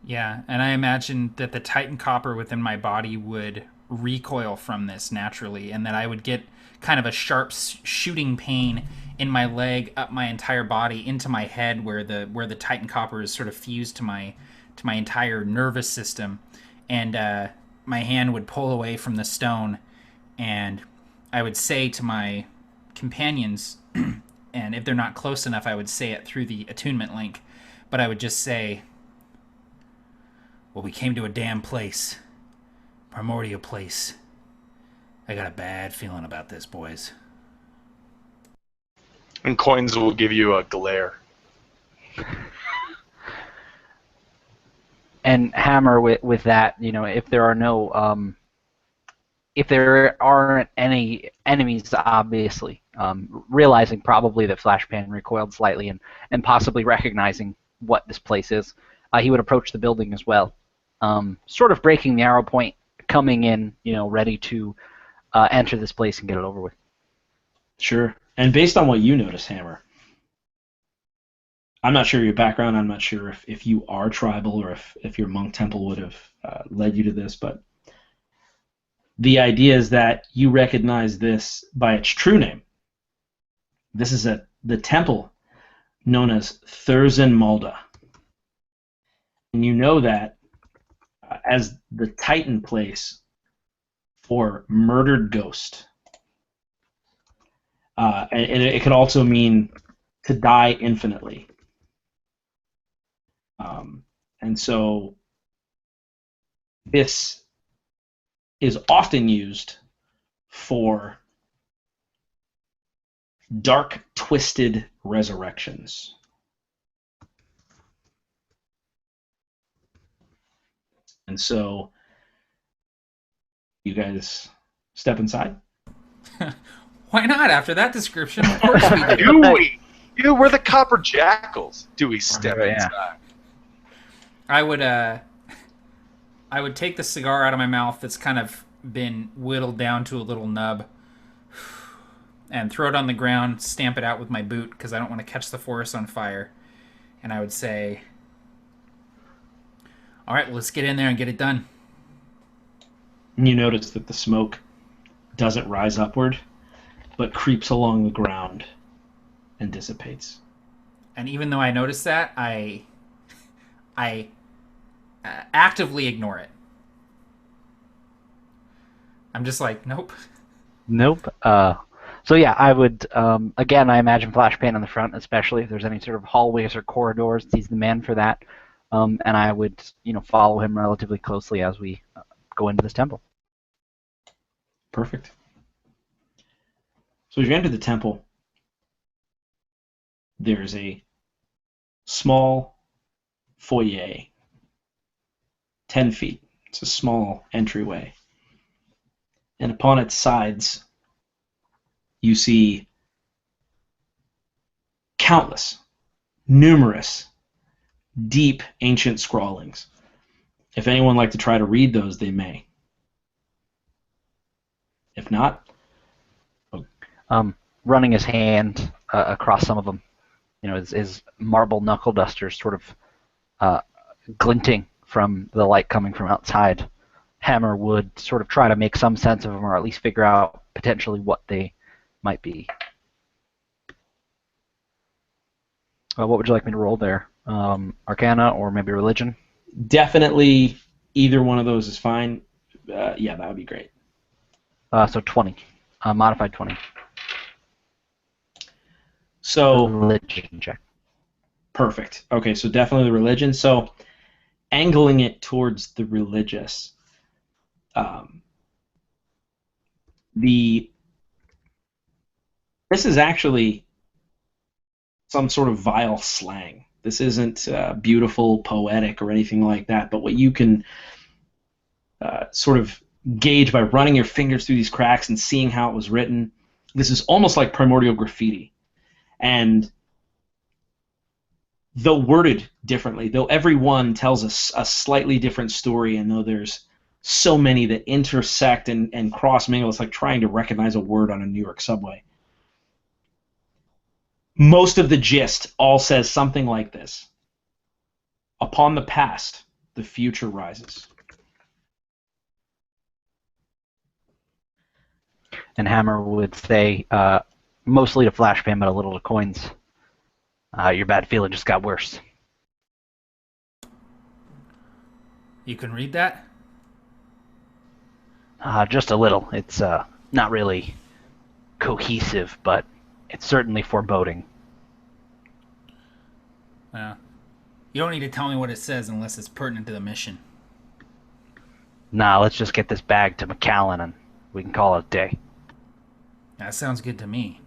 Yeah, and I imagine that the Titan copper within my body would recoil from this naturally, and that I would get kind of a sharp shooting pain in my leg, up my entire body, into my head, where the Titan copper is sort of fused to my entire nervous system, and my hand would pull away from the stone, and I would say to my companions, and if they're not close enough, I would say it through the attunement link, but I would just say, well, we came to a damn place. Primordial place. I got a bad feeling about this, boys. And coins will give you a glare. And Hammer, with that, if there are no, if there aren't any enemies, obviously, realizing probably that Flashpan recoiled slightly and possibly recognizing what this place is, he would approach the building as well, sort of breaking the arrow point, coming in, ready to enter this place and get it over with. Sure. And based on what you notice, Hammer, I'm not sure your background. I'm not sure if you are tribal or if your monk temple would have led you to this, but the idea is that you recognize this by its true name. This is the temple known as Thurzan Malda. And you know that as the Titan place for murdered ghost. And it could also mean to die infinitely. And so this is often used for dark, twisted resurrections. And so you guys step inside? Why not? After that description, of course we do. Do we? We're the Copper Jackals. Do we step inside? I would take the cigar out of my mouth that's kind of been whittled down to a little nub and throw it on the ground, stamp it out with my boot because I don't want to catch the forest on fire. And I would say, all right, well, let's get in there and get it done. And you notice that the smoke doesn't rise upward, but creeps along the ground and dissipates. And even though I notice that, I actively ignore it. I'm just like, nope. Nope. So yeah, I would, again, I imagine Flashpan on the front, especially if there's any sort of hallways or corridors. He's the man for that. And I would, follow him relatively closely as we go into this temple. Perfect. So as you enter the temple, there's a small foyer, 10 feet It's a small entryway. And upon its sides, you see countless, numerous, deep ancient scrawlings. If anyone would like to try to read those, they may. If not, running his hand across some of them, his marble knuckle dusters sort of glinting from the light coming from outside. Hammer would sort of try to make some sense of them, or at least figure out potentially what they might be. What would you like me to roll there? Arcana or maybe religion? Definitely either one of those is fine. Yeah, that would be great. So 20. Modified 20. So religion check. Perfect. Okay, so definitely the religion. So angling it towards the religious. This is actually some sort of vile slang. This isn't beautiful, poetic, or anything like that, but what you can sort of gauge by running your fingers through these cracks and seeing how it was written, this is almost like primordial graffiti. And though worded differently, though every one tells us a slightly different story, and though there's so many that intersect and cross-mingle, it's like trying to recognize a word on a New York subway. Most of the gist all says something like this. Upon the past, the future rises. And Hammer would say, mostly to Flashbang, but a little to Coins, your bad feeling just got worse. You can read that? Just a little. It's not really cohesive, but it's certainly foreboding. You don't need to tell me what it says unless it's pertinent to the mission. Nah, let's just get this bag to McAllen and we can call it a day. That sounds good to me.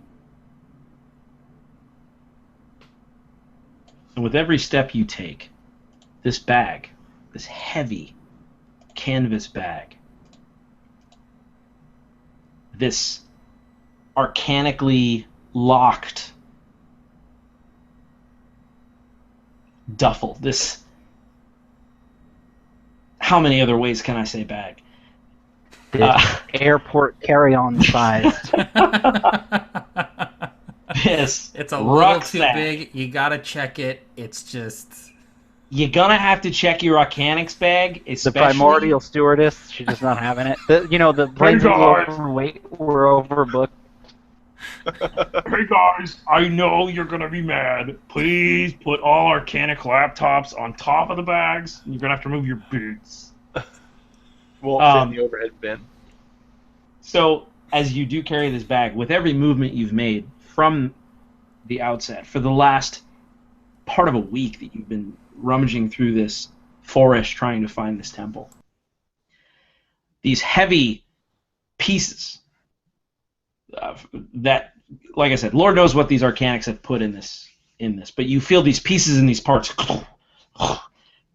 And with every step you take, this bag, this heavy canvas bag, this arcanically locked duffel, this, how many other ways can I say bag? Airport carry-on sized. This it's a little too big. You gotta check it. It's just... You're gonna have to check your Arcanics bag, especially... The primordial stewardess, she's just not having it. The planes overweight were overbooked. Hey guys, I know you're gonna be mad. Please put all Arcanic laptops on top of the bags. You're gonna have to remove your boots. Won't fit in the overhead bin. So, as you do carry this bag, with every movement you've made from the outset, for the last part of a week that you've been rummaging through this forest trying to find this temple, these heavy pieces that, like I said, Lord knows what these Arcanics have put in this, but you feel these pieces in these parts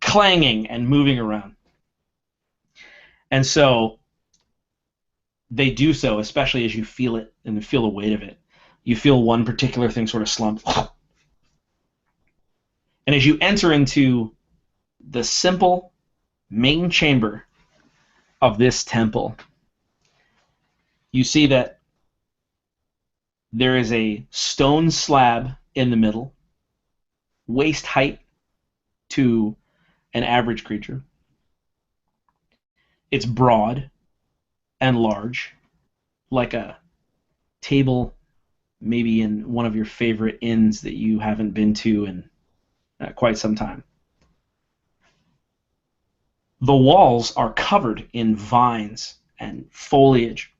clanging and moving around. And so they do so, especially as you feel it and feel the weight of it. You feel one particular thing sort of slump. And as you enter into the simple main chamber of this temple, you see that there is a stone slab in the middle, waist height to an average creature. It's broad and large, like a table maybe in one of your favorite inns that you haven't been to in quite some time. The walls are covered in vines and foliage,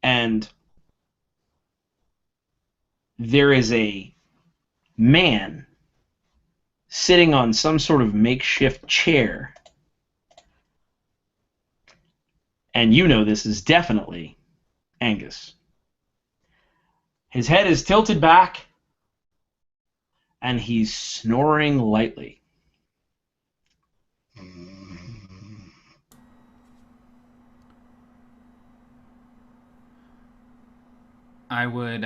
and there is a man sitting on some sort of makeshift chair. And you know this is definitely Angus. His head is tilted back, and he's snoring lightly. I would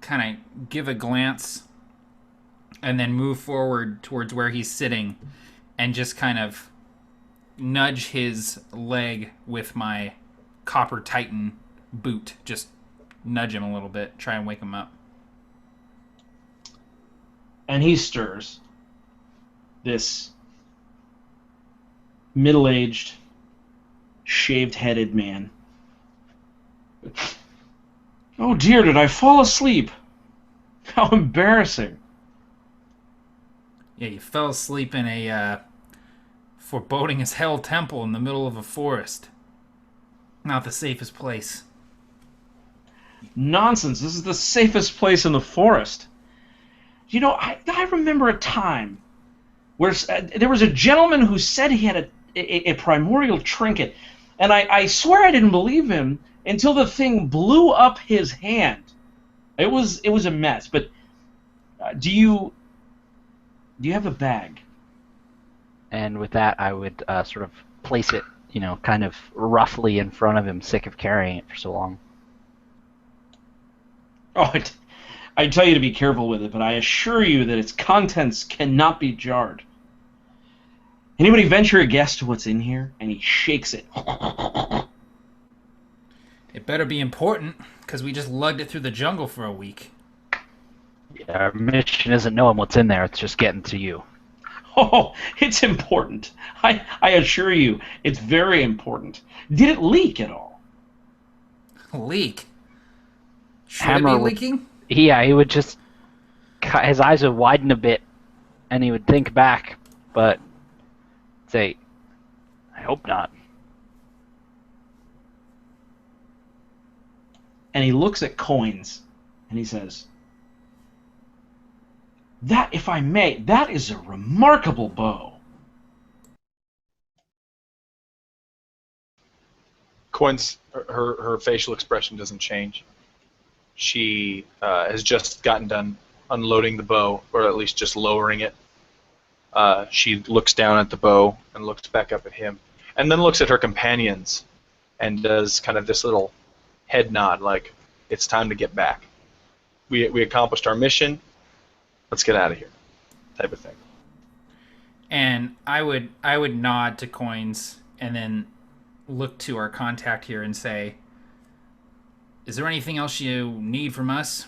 kind of give a glance and then move forward towards where he's sitting and just kind of nudge his leg with my Copper Titan boot. Just nudge him a little bit, try and wake him up. And he stirs. This middle-aged, shaved-headed man. Oh dear, did I fall asleep? How embarrassing. Yeah, you fell asleep in a foreboding as hell temple in the middle of a forest. Not the safest place. Nonsense, this is the safest place in the forest. You know, I remember a time where there was a gentleman who said he had a primordial trinket, and I swear I didn't believe him until the thing blew up his hand. It was a mess. But do you have a bag? And with that, I would sort of place it, kind of roughly in front of him, sick of carrying it for so long. Oh, I tell you to be careful with it, but I assure you that its contents cannot be jarred. Anybody venture a guess to what's in here? And he shakes it. It better be important, because we just lugged it through the jungle for a week. Yeah, our mission isn't knowing what's in there, it's just getting to you. Oh, it's important. I assure you, it's very important. Did it leak at all? Leak? Should Hammer it be would- leaking? Yeah, he would just... His eyes would widen a bit, and he would think back, but say, I hope not. And he looks at coins, and he says, that, if I may, that is a remarkable bow. Coins, her facial expression doesn't change. She has just gotten done unloading the bow, or at least just lowering it. She looks down at the bow and looks back up at him, and then looks at her companions and does kind of this little head nod, like, it's time to get back. We accomplished our mission. Let's get out of here, type of thing. And I would nod to Coins and then look to our contact here and say, is there anything else you need from us?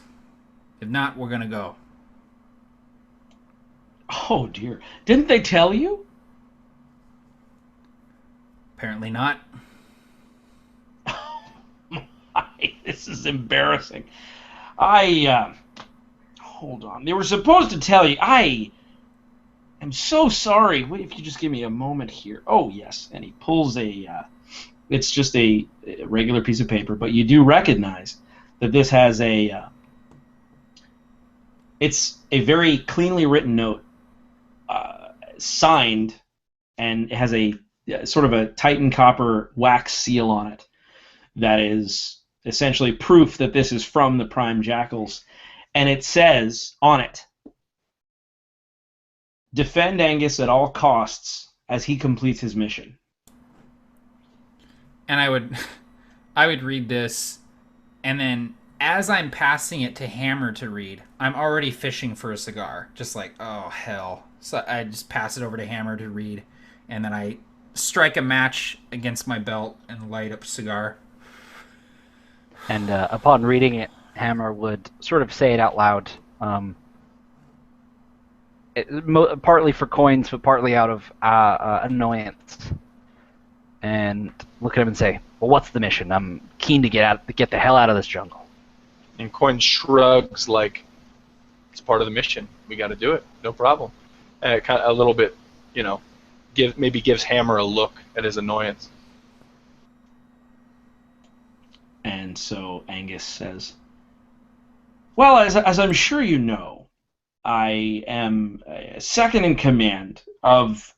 If not, we're going to go. Oh, dear. Didn't they tell you? Apparently not. This is embarrassing. Hold on. They were supposed to tell you. I am so sorry. Wait, if you just give me a moment here. Oh, yes. And he pulls it's just a regular piece of paper, but you do recognize that this has it's a very cleanly written note, signed, and it has a sort of a Titan copper wax seal on it that is essentially proof that this is from the Prime Jackals. And it says on it, defend Angus at all costs as he completes his mission. And I would read this, and then as I'm passing it to Hammer to read, I'm already fishing for a cigar. Just like, oh, hell. So I just pass it over to Hammer to read, and then I strike a match against my belt and light up a cigar. And upon reading it, Hammer would sort of say it out loud, partly for Coins, but partly out of annoyance. And look at him and say, well, what's the mission? I'm keen to get the hell out of this jungle. And Coin shrugs like, it's part of the mission. We got to do it. No problem. And it kind of a little bit, maybe gives Hammer a look at his annoyance. And so Angus says, well, as I'm sure you know, I am second in command of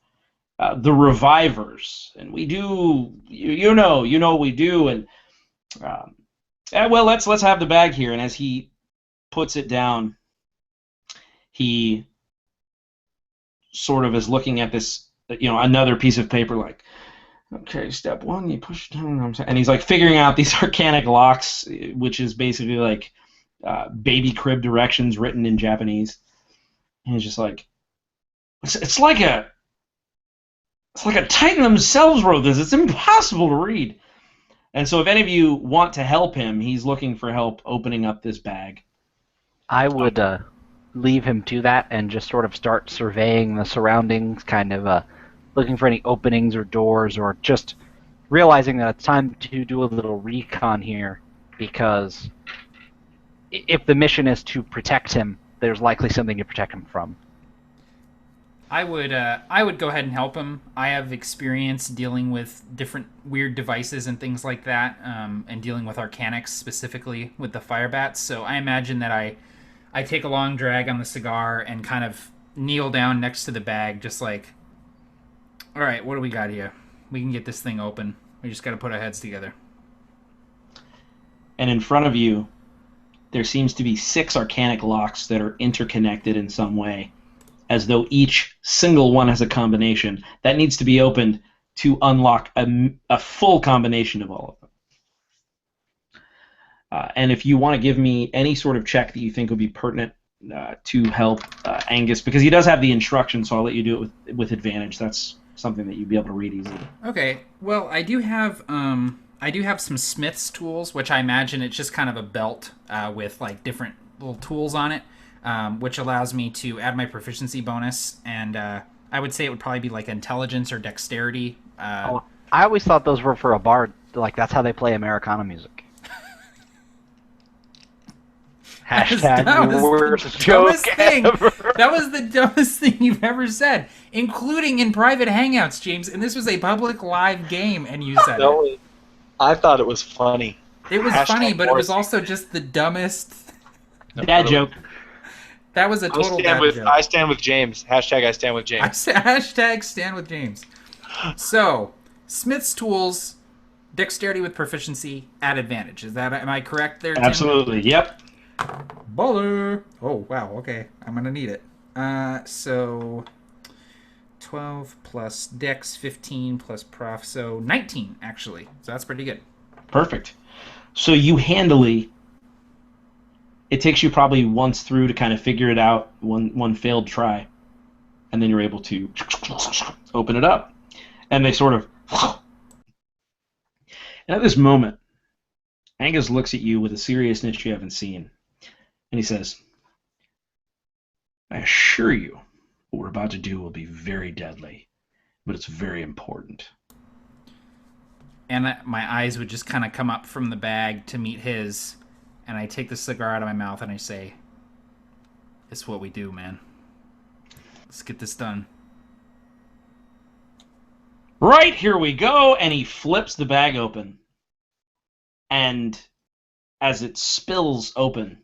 the Revivers, and we do, you know we do, and well, let's have the bag here. And as he puts it down, he sort of is looking at this, another piece of paper, like, Okay, step one, you push down, and he's like figuring out these arcanic locks, which is basically like baby crib directions written in Japanese. And he's just like, it's like a Titan themselves wrote this. It's impossible to read. And so if any of you want to help him, he's looking for help opening up this bag. I would leave him to that and just sort of start surveying the surroundings, kind of looking for any openings or doors, or just realizing that it's time to do a little recon here, because if the mission is to protect him, there's likely something to protect him from. I would go ahead and help him. I have experience dealing with different weird devices and things like that, and dealing with arcanics, specifically with the fire bats. So I imagine that I take a long drag on the cigar and kind of kneel down next to the bag, just like, all right, what do we got here? We can get this thing open. We just got to put our heads together. And in front of you, there seems to be 6 arcanic locks that are interconnected in some way, as though each single one has a combination that needs to be opened to unlock a full combination of all of them. And if you want to give me any sort of check that you think would be pertinent to help Angus, because he does have the instructions, so I'll let you do it with advantage. That's something that you'd be able to read easily. Okay. Well, I do have some Smith's tools, which I imagine it's just kind of a belt with like different little tools on it, which allows me to add my proficiency bonus, and I would say it would probably be like intelligence or dexterity. I always thought those were for a bard. Like, that's how they play Americana music. Hashtag that was worst the joke dumbest thing. ever. That was the dumbest thing you've ever said, including in private hangouts, James. And this was a public live game, and you said it. I thought it was funny. It was funny, but it was also just the dumbest. Dad joke. That was a total dad joke. I stand with James. Hashtag I stand with James. Hashtag stand with James. So, Smith's tools, dexterity with proficiency at advantage. Am I correct there, Tim? Absolutely. Yep. Baller. Oh, wow. Okay. I'm going to need it. So 12 plus dex, 15 plus prof, so 19, actually. So that's pretty good. Perfect. So you handily, it takes you probably once through to kind of figure it out, one failed try, and then you're able to open it up. And they sort of... And at this moment, Angus looks at you with a seriousness you haven't seen. And he says, I assure you, what we're about to do will be very deadly, but it's very important. And my eyes would just kind of come up from the bag to meet his, and I take the cigar out of my mouth and I say, it's what we do, man. Let's get this done. Right, here we go, and he flips the bag open. And as it spills open,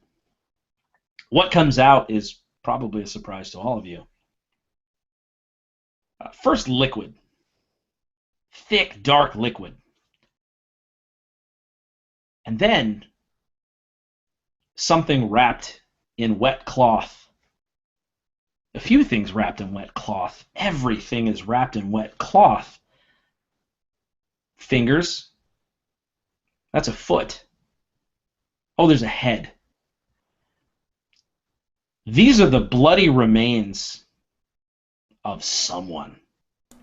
what comes out is probably a surprise to all of you. First, liquid. Thick, dark liquid. And then, something wrapped in wet cloth. A few things wrapped in wet cloth. Everything is wrapped in wet cloth. Fingers. That's a foot. Oh, there's a head. These are the bloody remains of someone.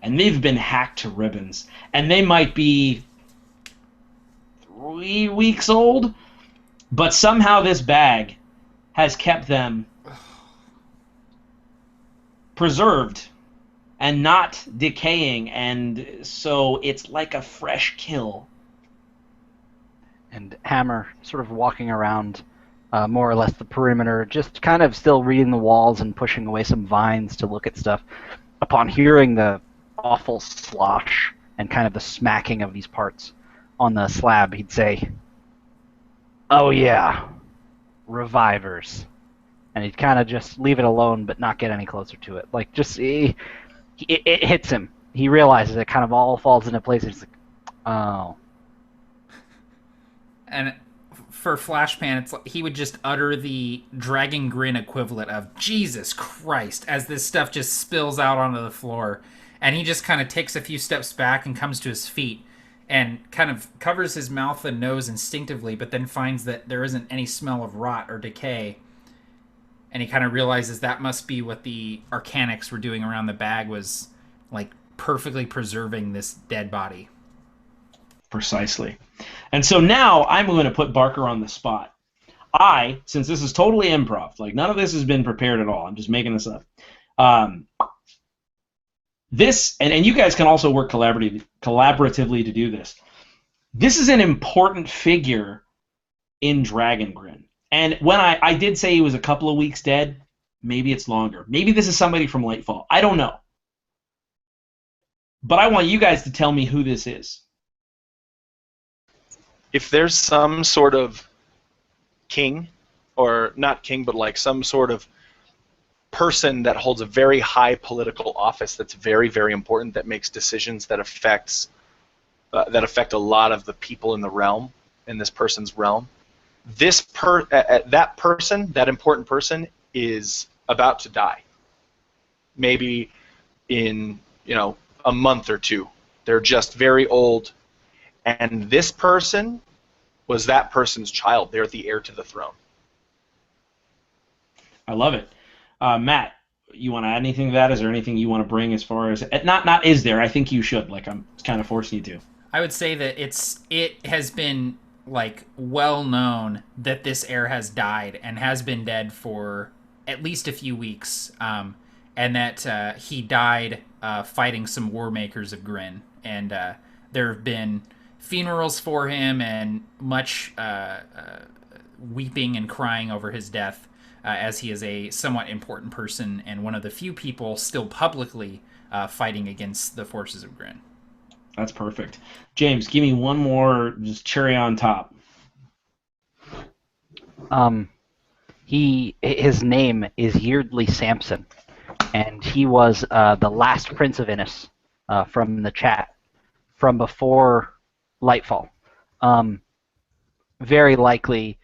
And they've been hacked to ribbons. And they might be 3 weeks old, but somehow this bag has kept them preserved and not decaying, and so it's like a fresh kill. And Hammer sort of walking around more or less the perimeter, just kind of still reading the walls and pushing away some vines to look at stuff. Upon hearing the awful slosh and kind of the smacking of these parts on the slab, he'd say, "Oh yeah, revivers." And he'd kind of just leave it alone but not get any closer to it. Like, just, it hits him. He realizes it kind of all falls into place. He's like, oh. And for Flashpan, it's like he would just utter the dragon grin equivalent of Jesus Christ as this stuff just spills out onto the floor. And he just kind of takes a few steps back and comes to his feet and kind of covers his mouth and nose instinctively, but then finds that there isn't any smell of rot or decay. And he kind of realizes that must be what the Arcanics were doing around the bag, was like perfectly preserving this dead body. Precisely. And so now I'm going to put Barker on the spot. Since this is totally improv, like none of this has been prepared at all, I'm just making this up. This, and you guys can also work collaboratively to do this. This is an important figure in Dragongrin. And when I did say he was a couple of weeks dead, maybe it's longer. Maybe this is somebody from Lightfall. I don't know. But I want you guys to tell me who this is. If there's some sort of king, or not king, but like some sort of person that holds a very high political office that's very, very important, that makes decisions that affect a lot of the people in the realm, in this person's realm, that important person is about to die. Maybe in a month or two. They're just very old, and this person was that person's child. They're the heir to the throne. I love it. Matt, you want to add anything to that? Is there anything you want to bring as far as... Not is there. I think you should. Like, I'm kind of forcing you to. I would say that it has been, like, well known that this heir has died and has been dead for at least a few weeks, and that he died fighting some war makers of Grin. And there have been funerals for him and much weeping and crying over his death, as he is a somewhat important person and one of the few people still publicly fighting against the forces of Grin. That's perfect. James, give me one more just cherry on top. His name is Yeardley Sampson, and he was the last Prince of Innis from the chat, from before Lightfall. Very likely,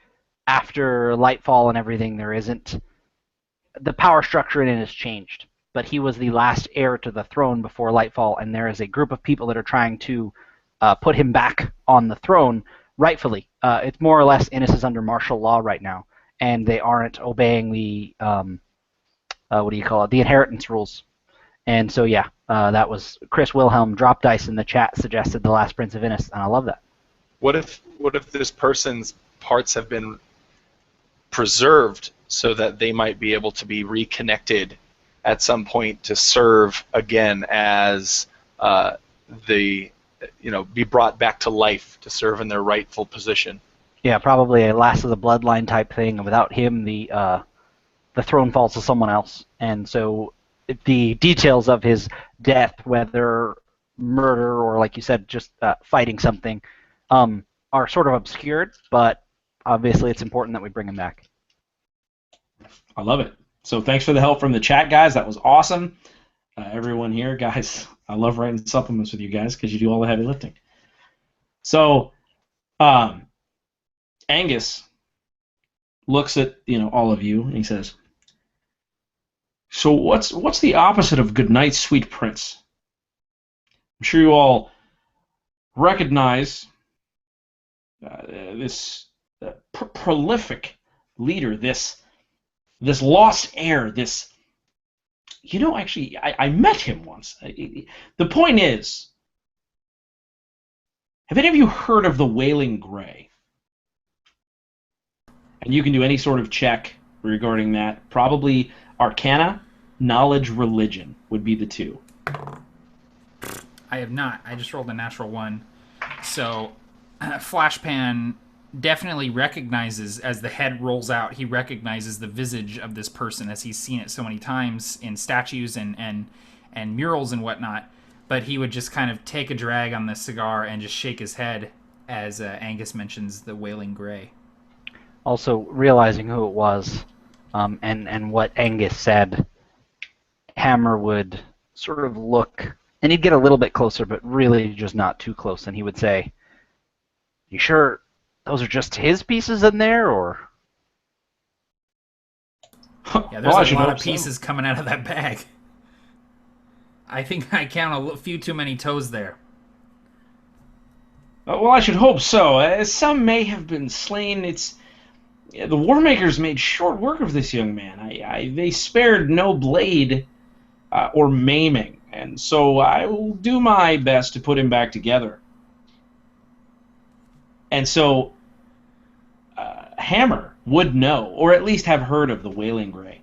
after Lightfall and everything, the power structure in it has changed. But he was the last heir to the throne before Lightfall, and there is a group of people that are trying to put him back on the throne rightfully. It's more or less Innis is under martial law right now, and they aren't obeying the the inheritance rules. And so yeah, that was Chris Wilhelm drop dice in the chat suggested the last Prince of Innis, and I love that. What if this person's parts have been preserved so that they might be able to be reconnected at some point to serve again as be brought back to life to serve in their rightful position? Yeah, probably a last of the bloodline type thing. And without him, the throne falls to someone else. And so the details of his death, whether murder or, like you said, just fighting something, are sort of obscured. But obviously, it's important that we bring him back. I love it. So thanks for the help from the chat, guys. That was awesome. Everyone here, guys, I love writing supplements with you guys because you do all the heavy lifting. So Angus looks at all of you and he says, "So what's the opposite of good night, sweet prince?" I'm sure you all recognize this prolific leader, this lost heir, actually, I met him once. The point is, have any of you heard of the Wailing Grey? And you can do any sort of check regarding that. Probably Arcana, Knowledge, Religion would be the two. I have not. I just rolled a natural one. So, Flashpan definitely recognizes, as the head rolls out, he recognizes the visage of this person as he's seen it so many times in statues and murals and whatnot. But he would just kind of take a drag on the cigar and just shake his head as Angus mentions the Wailing Grey. Also, realizing who it was and what Angus said, Hammer would sort of look, and he'd get a little bit closer, but really just not too close, and he would say, "You sure those are just his pieces in there, or?" Yeah, there's a lot of pieces coming out of that bag. I think I count a few too many toes there. Well, I should hope so. Some may have been slain. The Warmakers made short work of this young man. They spared no blade or maiming, and so I will do my best to put him back together. And so Hammer would know, or at least have heard of the Wailing Grey.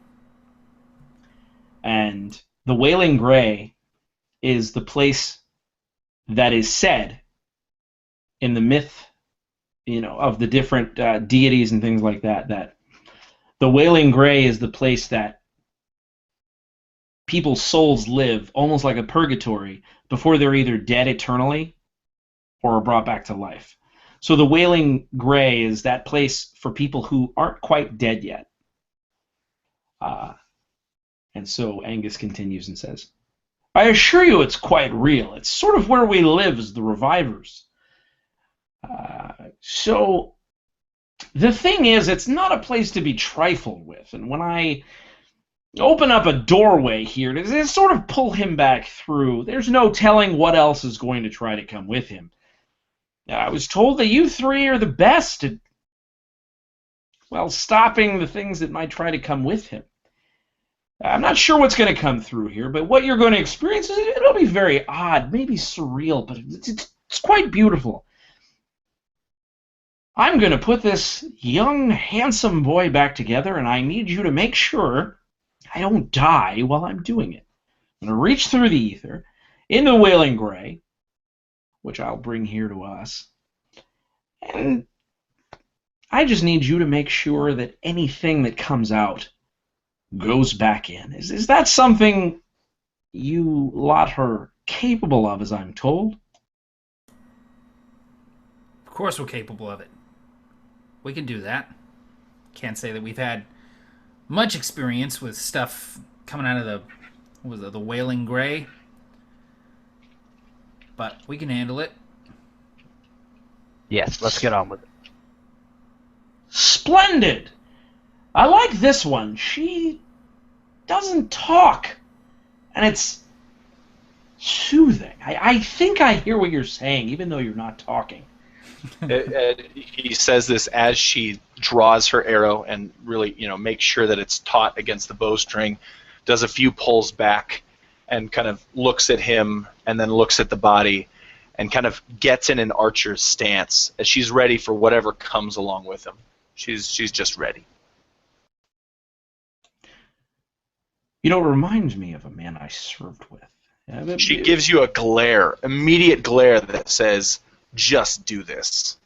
And the Wailing Grey is the place that is said in the myth, of the different deities and things like that, that the Wailing Grey is the place that people's souls live, almost like a purgatory, before they're either dead eternally or are brought back to life. So the Wailing Grey is that place for people who aren't quite dead yet. And so Angus continues and says, I assure you it's quite real. It's sort of where we live as the revivers. So the thing is, it's not a place to be trifled with. And when I open up a doorway here to sort of pull him back through, there's no telling what else is going to try to come with him. I was told that you three are the best at, well, stopping the things that might try to come with him. I'm not sure what's going to come through here, but what you're going to experience, it'll be very odd, maybe surreal, but it's quite beautiful. I'm going to put this young, handsome boy back together, and I need you to make sure I don't die while I'm doing it. I'm going to reach through the ether into the Wailing Grey, which I'll bring here to us, and I just need you to make sure that anything that comes out goes back in. Is that something you lot are capable of, as I'm told? Of course we're capable of it. We can do that. Can't say that we've had much experience with stuff coming out of the Wailing Grey, but we can handle it. Yes, let's get on with it. Splendid! I like this one. She doesn't talk, and it's soothing. I think I hear what you're saying, even though you're not talking. He says this as she draws her arrow and really, makes sure that it's taut against the bowstring, does a few pulls back, and kind of looks at him and then looks at the body and kind of gets in an archer's stance as she's ready for whatever comes along with him. She's just ready. It reminds me of a man I served with. She gives you a glare, immediate glare that says, just do this.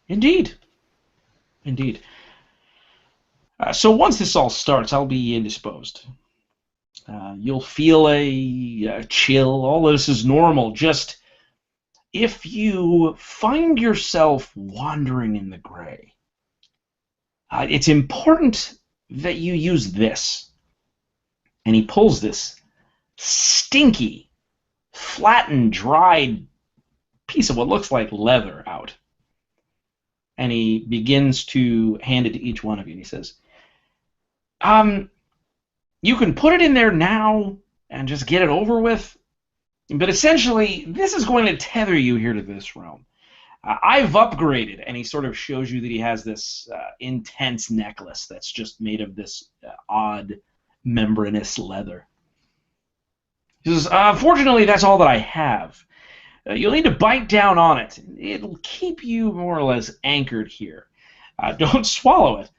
Indeed. So once this all starts, I'll be indisposed. You'll feel a chill. All of this is normal. Just if you find yourself wandering in the gray, it's important that you use this. And he pulls this stinky, flattened, dried piece of what looks like leather out. And he begins to hand it to each one of you. And he says, you can put it in there now and just get it over with. But essentially, this is going to tether you here to this realm. I've upgraded. And he sort of shows you that he has this intense necklace that's just made of this odd membranous leather. He says, unfortunately, that's all that I have. You'll need to bite down on it. It'll keep you more or less anchored here. Don't swallow it,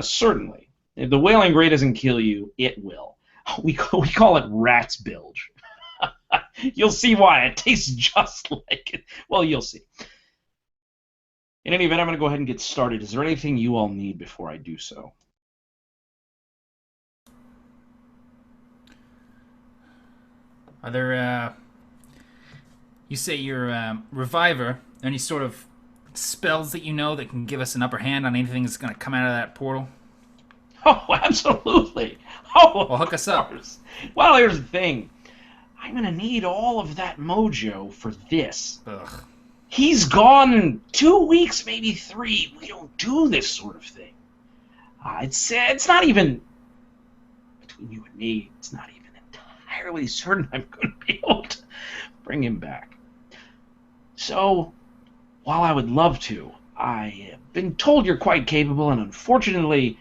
certainly. If the Wailing Grey doesn't kill you, it will. We call it rat's bilge. You'll see why. It tastes just like it. Well, you'll see. In any event, I'm going to go ahead and get started. Is there anything you all need before I do so? Are there, you say you're a reviver, any sort of spells that you know that can give us an upper hand on anything that's going to come out of that portal? Oh, absolutely. Oh, well, hook us up. Well, here's the thing. I'm going to need all of that mojo for this. Ugh. He's gone in 2 weeks, maybe 3. We don't do this sort of thing. It's not even, between you and me, it's not even entirely certain I'm going to be able to bring him back. So, while I would love to, I have been told you're quite capable, and unfortunately,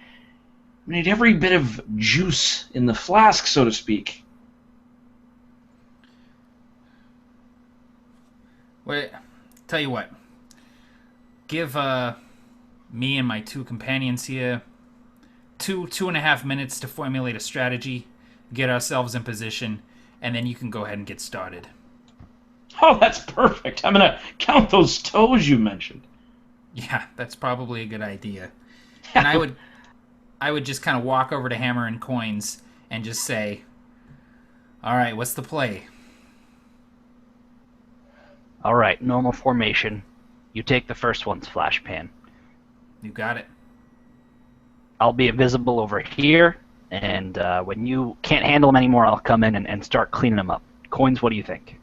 we need every bit of juice in the flask, so to speak. Wait, tell you what. Give me and my two companions here 2.5 minutes to formulate a strategy, get ourselves in position, and then you can go ahead and get started. Oh, that's perfect. I'm going to count those toes you mentioned. Yeah, that's probably a good idea. And I would just kind of walk over to Hammer and Coins and just say, all right, what's the play? All right, normal formation. You take the first one's flash pan. You got it. I'll be invisible over here, and when you can't handle them anymore, I'll come in and start cleaning them up. Coins, what do you think?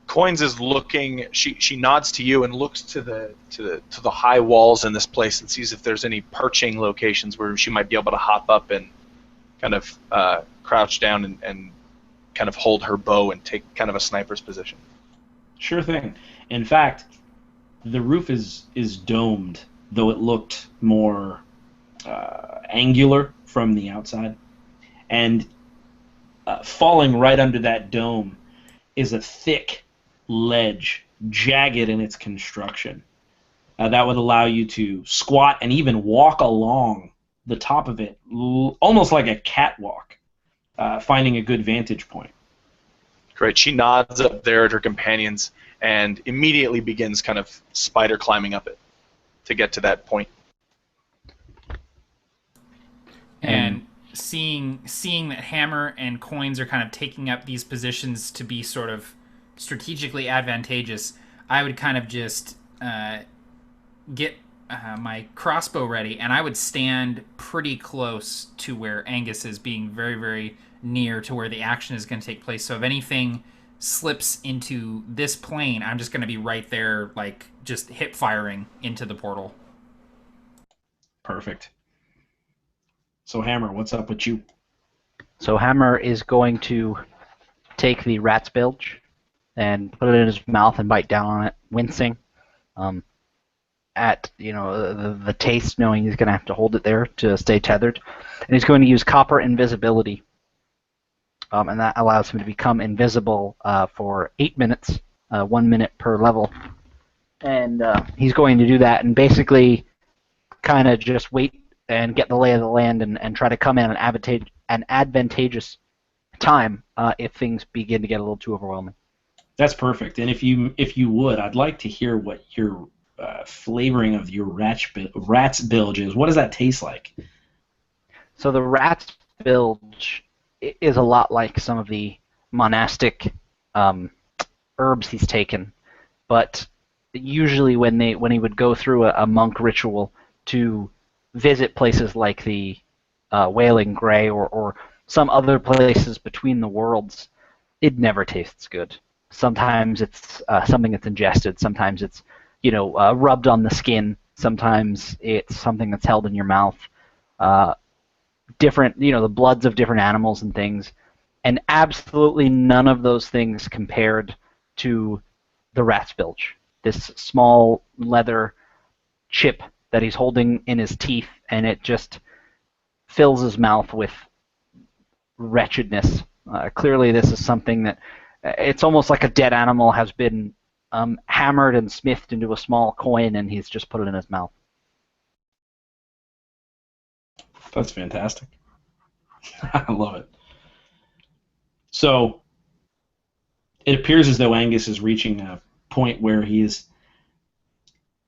Coins is looking. She nods to you and looks to the high walls in this place and sees if there's any perching locations where she might be able to hop up and kind of crouch down and kind of hold her bow and take kind of a sniper's position. Sure thing. In fact, the roof is domed, though it looked more angular from the outside. And falling right under that dome is a thick ledge, jagged in its construction. That would allow you to squat and even walk along the top of it, almost like a catwalk, finding a good vantage point. Great. She nods up there at her companions and immediately begins kind of spider climbing up it to get to that point. And seeing that Hammer and Coins are kind of taking up these positions to be sort of strategically advantageous, I would kind of just get my crossbow ready, and I would stand pretty close to where Angus is, being very, very near to where the action is going to take place. So if anything slips into this plane, I'm just going to be right there, like just hip firing into the portal. Perfect. So Hammer, what's up with you? So Hammer is going to take the rat's bilge and put it in his mouth and bite down on it, wincing at the taste, knowing he's going to have to hold it there to stay tethered. And he's going to use copper invisibility, and that allows him to become invisible for 8 minutes, 1 minute per level. And he's going to do that and basically kind of just wait and get the lay of the land and try to come in an advantageous time if things begin to get a little too overwhelming. That's perfect. And if you would, I'd like to hear what your flavoring of your rat's bilge is. What does that taste like? So the rat's bilge is a lot like some of the monastic herbs he's taken, but usually when he would go through a monk ritual to visit places like the Wailing Grey or some other places between the worlds, it never tastes good. Sometimes it's something that's ingested. Sometimes it's rubbed on the skin. Sometimes it's something that's held in your mouth. Different, the bloods of different animals and things, and absolutely none of those things compared to the rat's bilge. This small leather chip that he's holding in his teeth, and it just fills his mouth with wretchedness. Clearly, this is something that it's almost like a dead animal has been hammered and smithed into a small coin, and he's just put it in his mouth. That's fantastic. I love it. So, it appears as though Angus is reaching a point where he is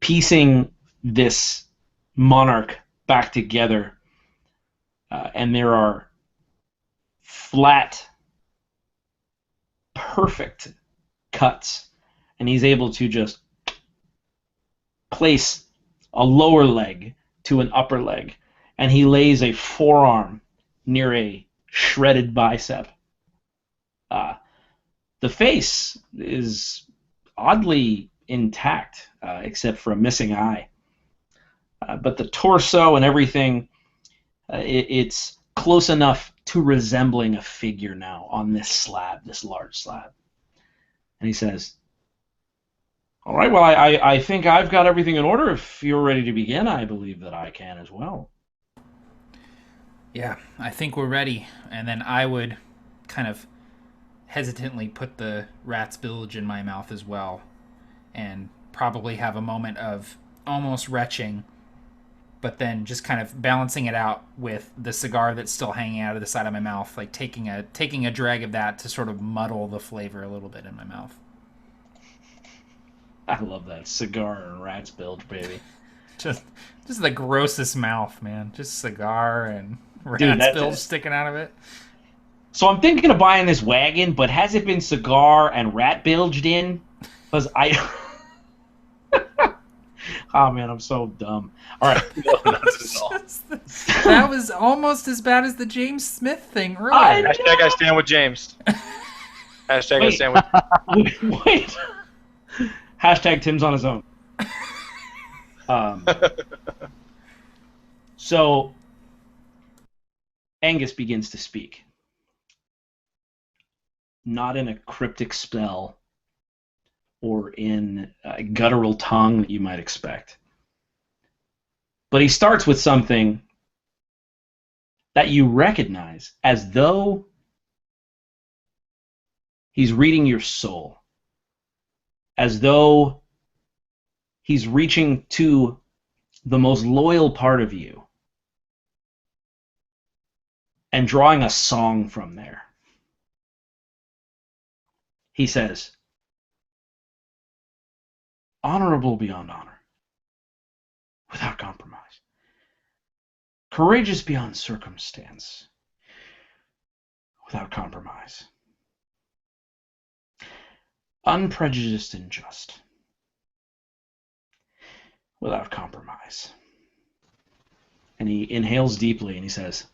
piecing this monarch back together, and there are flat, perfect cuts, and he's able to just place a lower leg to an upper leg, and he lays a forearm near a shredded bicep. The face is oddly intact, except for a missing eye. But the torso and everything, it's close enough to resembling a figure now on this slab, this large slab. And he says, all right, well, I think I've got everything in order. If you're ready to begin, I believe that I can as well. Yeah, I think we're ready. And then I would kind of hesitantly put the rat's bilge in my mouth as well, and probably have a moment of almost retching, but then just kind of balancing it out with the cigar that's still hanging out of the side of my mouth, like taking a drag of that to sort of muddle the flavor a little bit in my mouth. I love that. Cigar and rat's bilge, baby. Just the grossest mouth, man. Just cigar and Dude, rat's bilge sticking out of it. So I'm thinking of buying this wagon, but has it been cigar and rat bilged in? Because I... Oh, man, I'm so dumb. All right. That was almost as bad as the James Smith thing earlier. Hashtag I stand with James. Hashtag I stand with... Wait. Hashtag Tim's on his own. So Angus begins to speak. Not in a cryptic spell or in a guttural tongue that you might expect. But he starts with something that you recognize as though he's reading your soul, as though he's reaching to the most loyal part of you and drawing a song from there. He says, honorable beyond honor, without compromise, courageous beyond circumstance, without compromise, unprejudiced and just, without compromise. And he inhales deeply and he says,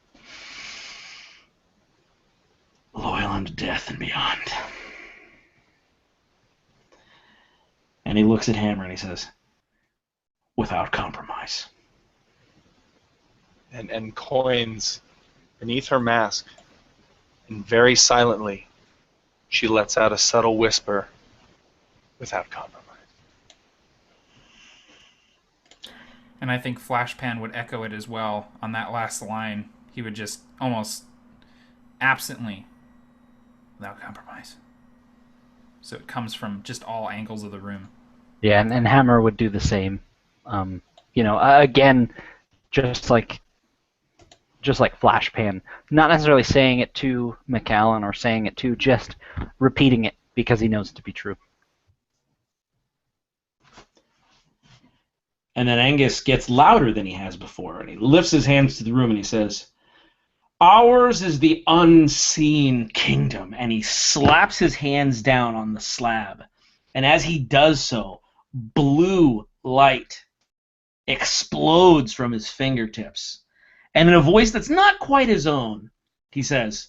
loyal unto death and beyond. And he looks at Hammer and he says, without compromise. And Coins, beneath her mask, and very silently, she lets out a subtle whisper, without compromise. And I think Flashpan would echo it as well on that last line. He would just almost absently, without compromise. So it comes from just all angles of the room. Yeah, and Hammer would do the same. Again, just like Flashpan, not necessarily saying it to McAllen or saying it to, just repeating it because he knows it to be true. And then Angus gets louder than he has before, and he lifts his hands to the room and he says, ours is the unseen kingdom. And he slaps his hands down on the slab. And as he does so, blue light explodes from his fingertips. And in a voice that's not quite his own, he says,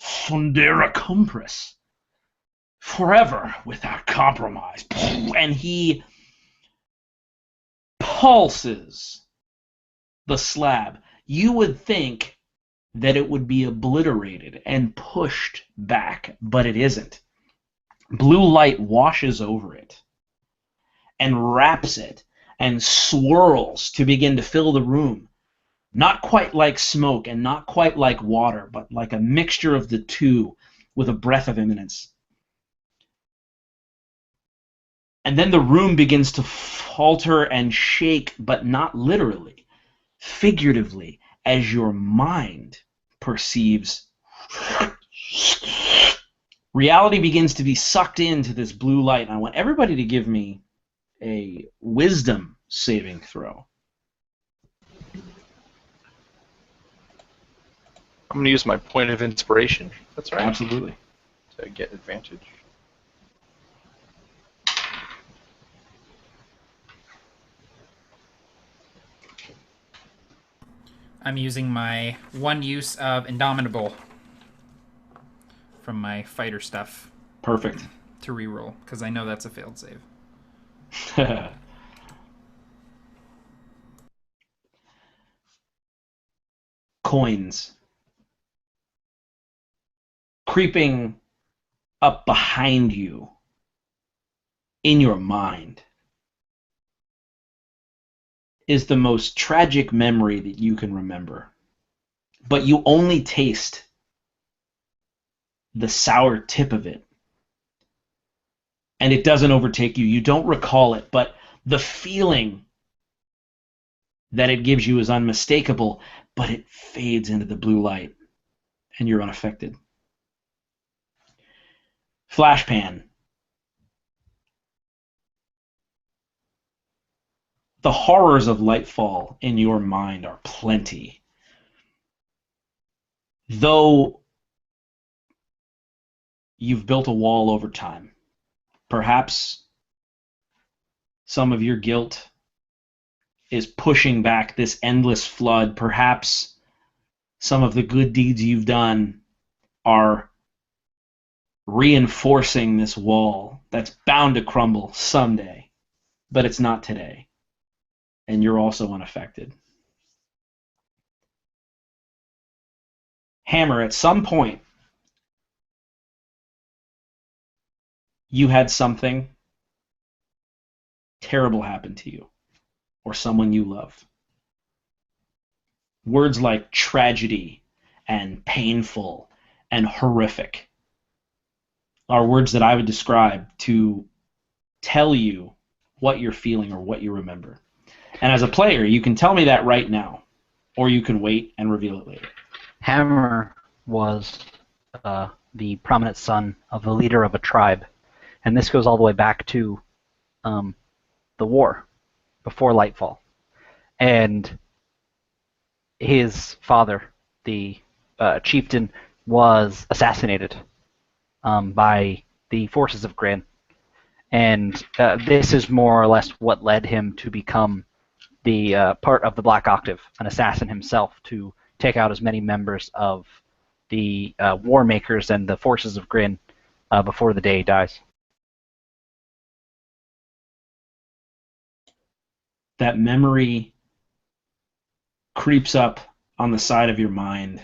Fundera Cumpris, forever without compromise. And he pulses the slab. You would think that it would be obliterated and pushed back, but it isn't. Blue light washes over it and wraps it and swirls to begin to fill the room. Not quite like smoke and not quite like water, but like a mixture of the two with a breath of imminence. And then the room begins to falter and shake, but not literally, figuratively, as your mind perceives. Reality begins to be sucked into this blue light, and I want everybody to give me a wisdom saving throw. I'm going to use my point of inspiration. That's right. Absolutely. To get advantage. I'm using my one use of Indomitable from my fighter stuff Perfect. to reroll, because I know that's a failed save. Coins, creeping up behind you in your mind is the most tragic memory that you can remember. But you only taste the sour tip of it. And it doesn't overtake you. You don't recall it, but the feeling that it gives you is unmistakable, but it fades into the blue light, and you're unaffected. Flashpan. The horrors of Lightfall in your mind are plenty. Though you've built a wall over time, perhaps some of your guilt is pushing back this endless flood. Perhaps some of the good deeds you've done are reinforcing this wall that's bound to crumble someday, but it's not today. And you're also unaffected. Hammer, at some point, you had something terrible happen to you or someone you love. Words like tragedy and painful and horrific are words that I would describe to tell you what you're feeling or what you remember. And as a player, you can tell me that right now, or you can wait and reveal it later. Hammer was the prominent son of the leader of a tribe, and this goes all the way back to the war before Lightfall. And his father, the chieftain, was assassinated by the forces of Grin. And this is more or less what led him to become the part of the Black Octave, an assassin himself, to take out as many members of the war makers and the forces of Grin before the day he dies. That memory creeps up on the side of your mind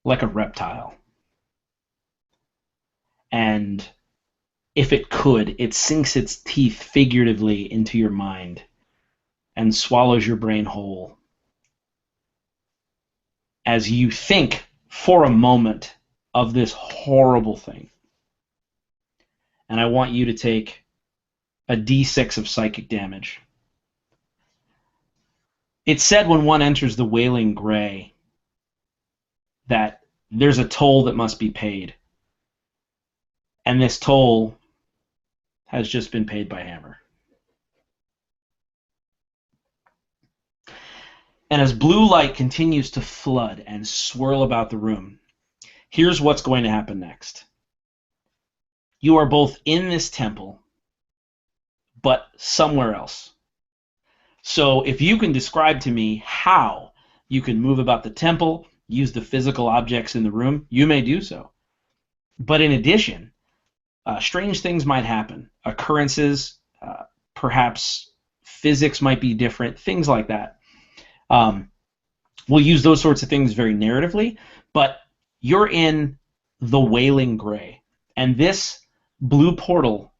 like a reptile. And if it could, it sinks its teeth figuratively into your mind and swallows your brain whole as you think for a moment of this horrible thing. And I want you to take a d6 of psychic damage. It's said when one enters the Wailing Gray that there's a toll that must be paid. And this toll has just been paid by Hammer. And as blue light continues to flood and swirl about the room, here's what's going to happen next. You are both in this temple, but somewhere else. So if you can describe to me how you can move about the temple, use the physical objects in the room, you may do so. But in addition, strange things might happen. Occurrences, perhaps physics might be different, things like that. We'll use those sorts of things very narratively, but you're in the Wailing Gray, and this blue portal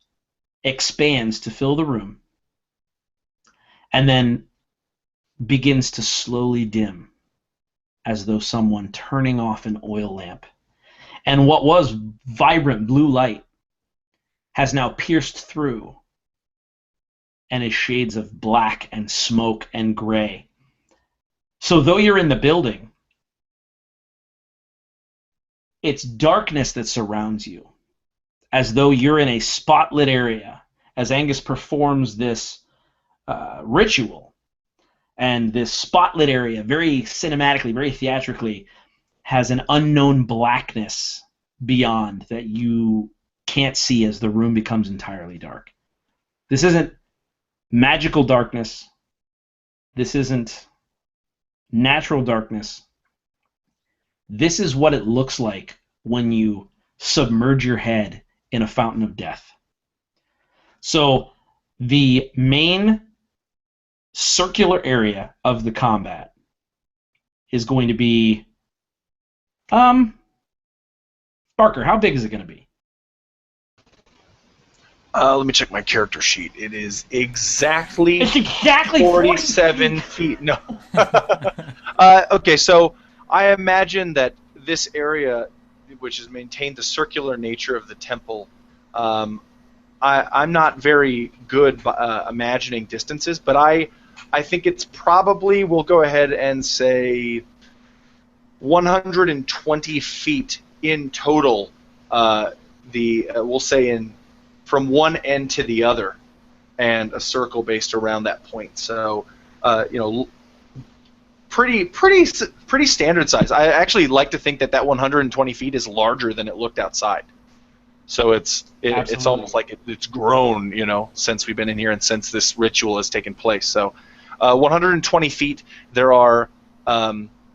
expands to fill the room and then begins to slowly dim as though someone turning off an oil lamp. And what was vibrant blue light has now pierced through and is shades of black and smoke and gray. So though you're in the building, it's darkness that surrounds you, as though you're in a spotlit area, as Angus performs this ritual. And this spotlit area, very cinematically, very theatrically, has an unknown blackness beyond that you can't see as the room becomes entirely dark. This isn't magical darkness. This isn't natural darkness. This is what it looks like when you submerge your head in a fountain of death. So the main circular area of the combat is going to be Barker, how big is it going to be? Let me check my character sheet. It is exactly It's exactly 47 feet. No. Okay, so I imagine that this area, which has maintained the circular nature of the temple, I'm not very good imagining distances, but I think it's probably, we'll go ahead and say 120 feet in total. We'll say from one end to the other, and a circle based around that point. So, pretty standard size. I actually like to think that 120 feet is larger than it looked outside. So it's almost like it's grown, since we've been in here and since this ritual has taken place. So, 120 feet. There are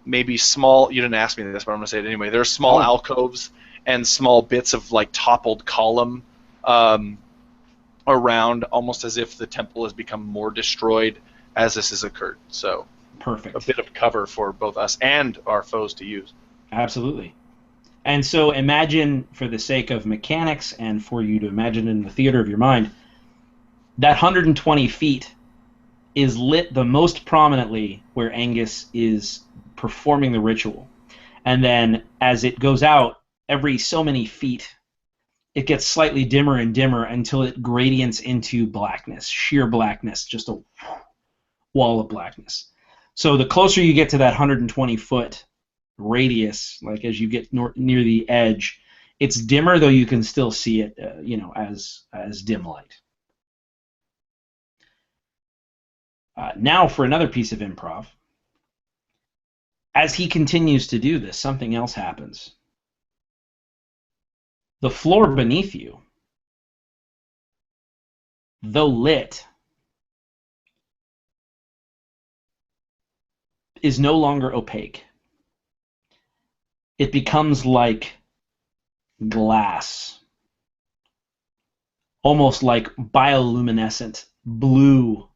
maybe small. You didn't ask me this, but I'm going to say it anyway. There are small alcoves and small bits of like toppled column around, almost as if the temple has become more destroyed as this has occurred. So, perfect. A bit of cover for both us and our foes to use. Absolutely. And so imagine, for the sake of mechanics and for you to imagine in the theater of your mind, that 120 feet is lit the most prominently where Angus is performing the ritual. And then as it goes out, every so many feet, it gets slightly dimmer and dimmer until it gradients into blackness, sheer blackness, just a wall of blackness. So the closer you get to that 120-foot radius, like as you get near the edge, it's dimmer, though you can still see it, as dim light. Now for another piece of improv. As he continues to do this, something else happens. The floor beneath you, though lit, is no longer opaque. It becomes like glass, almost like bioluminescent blue.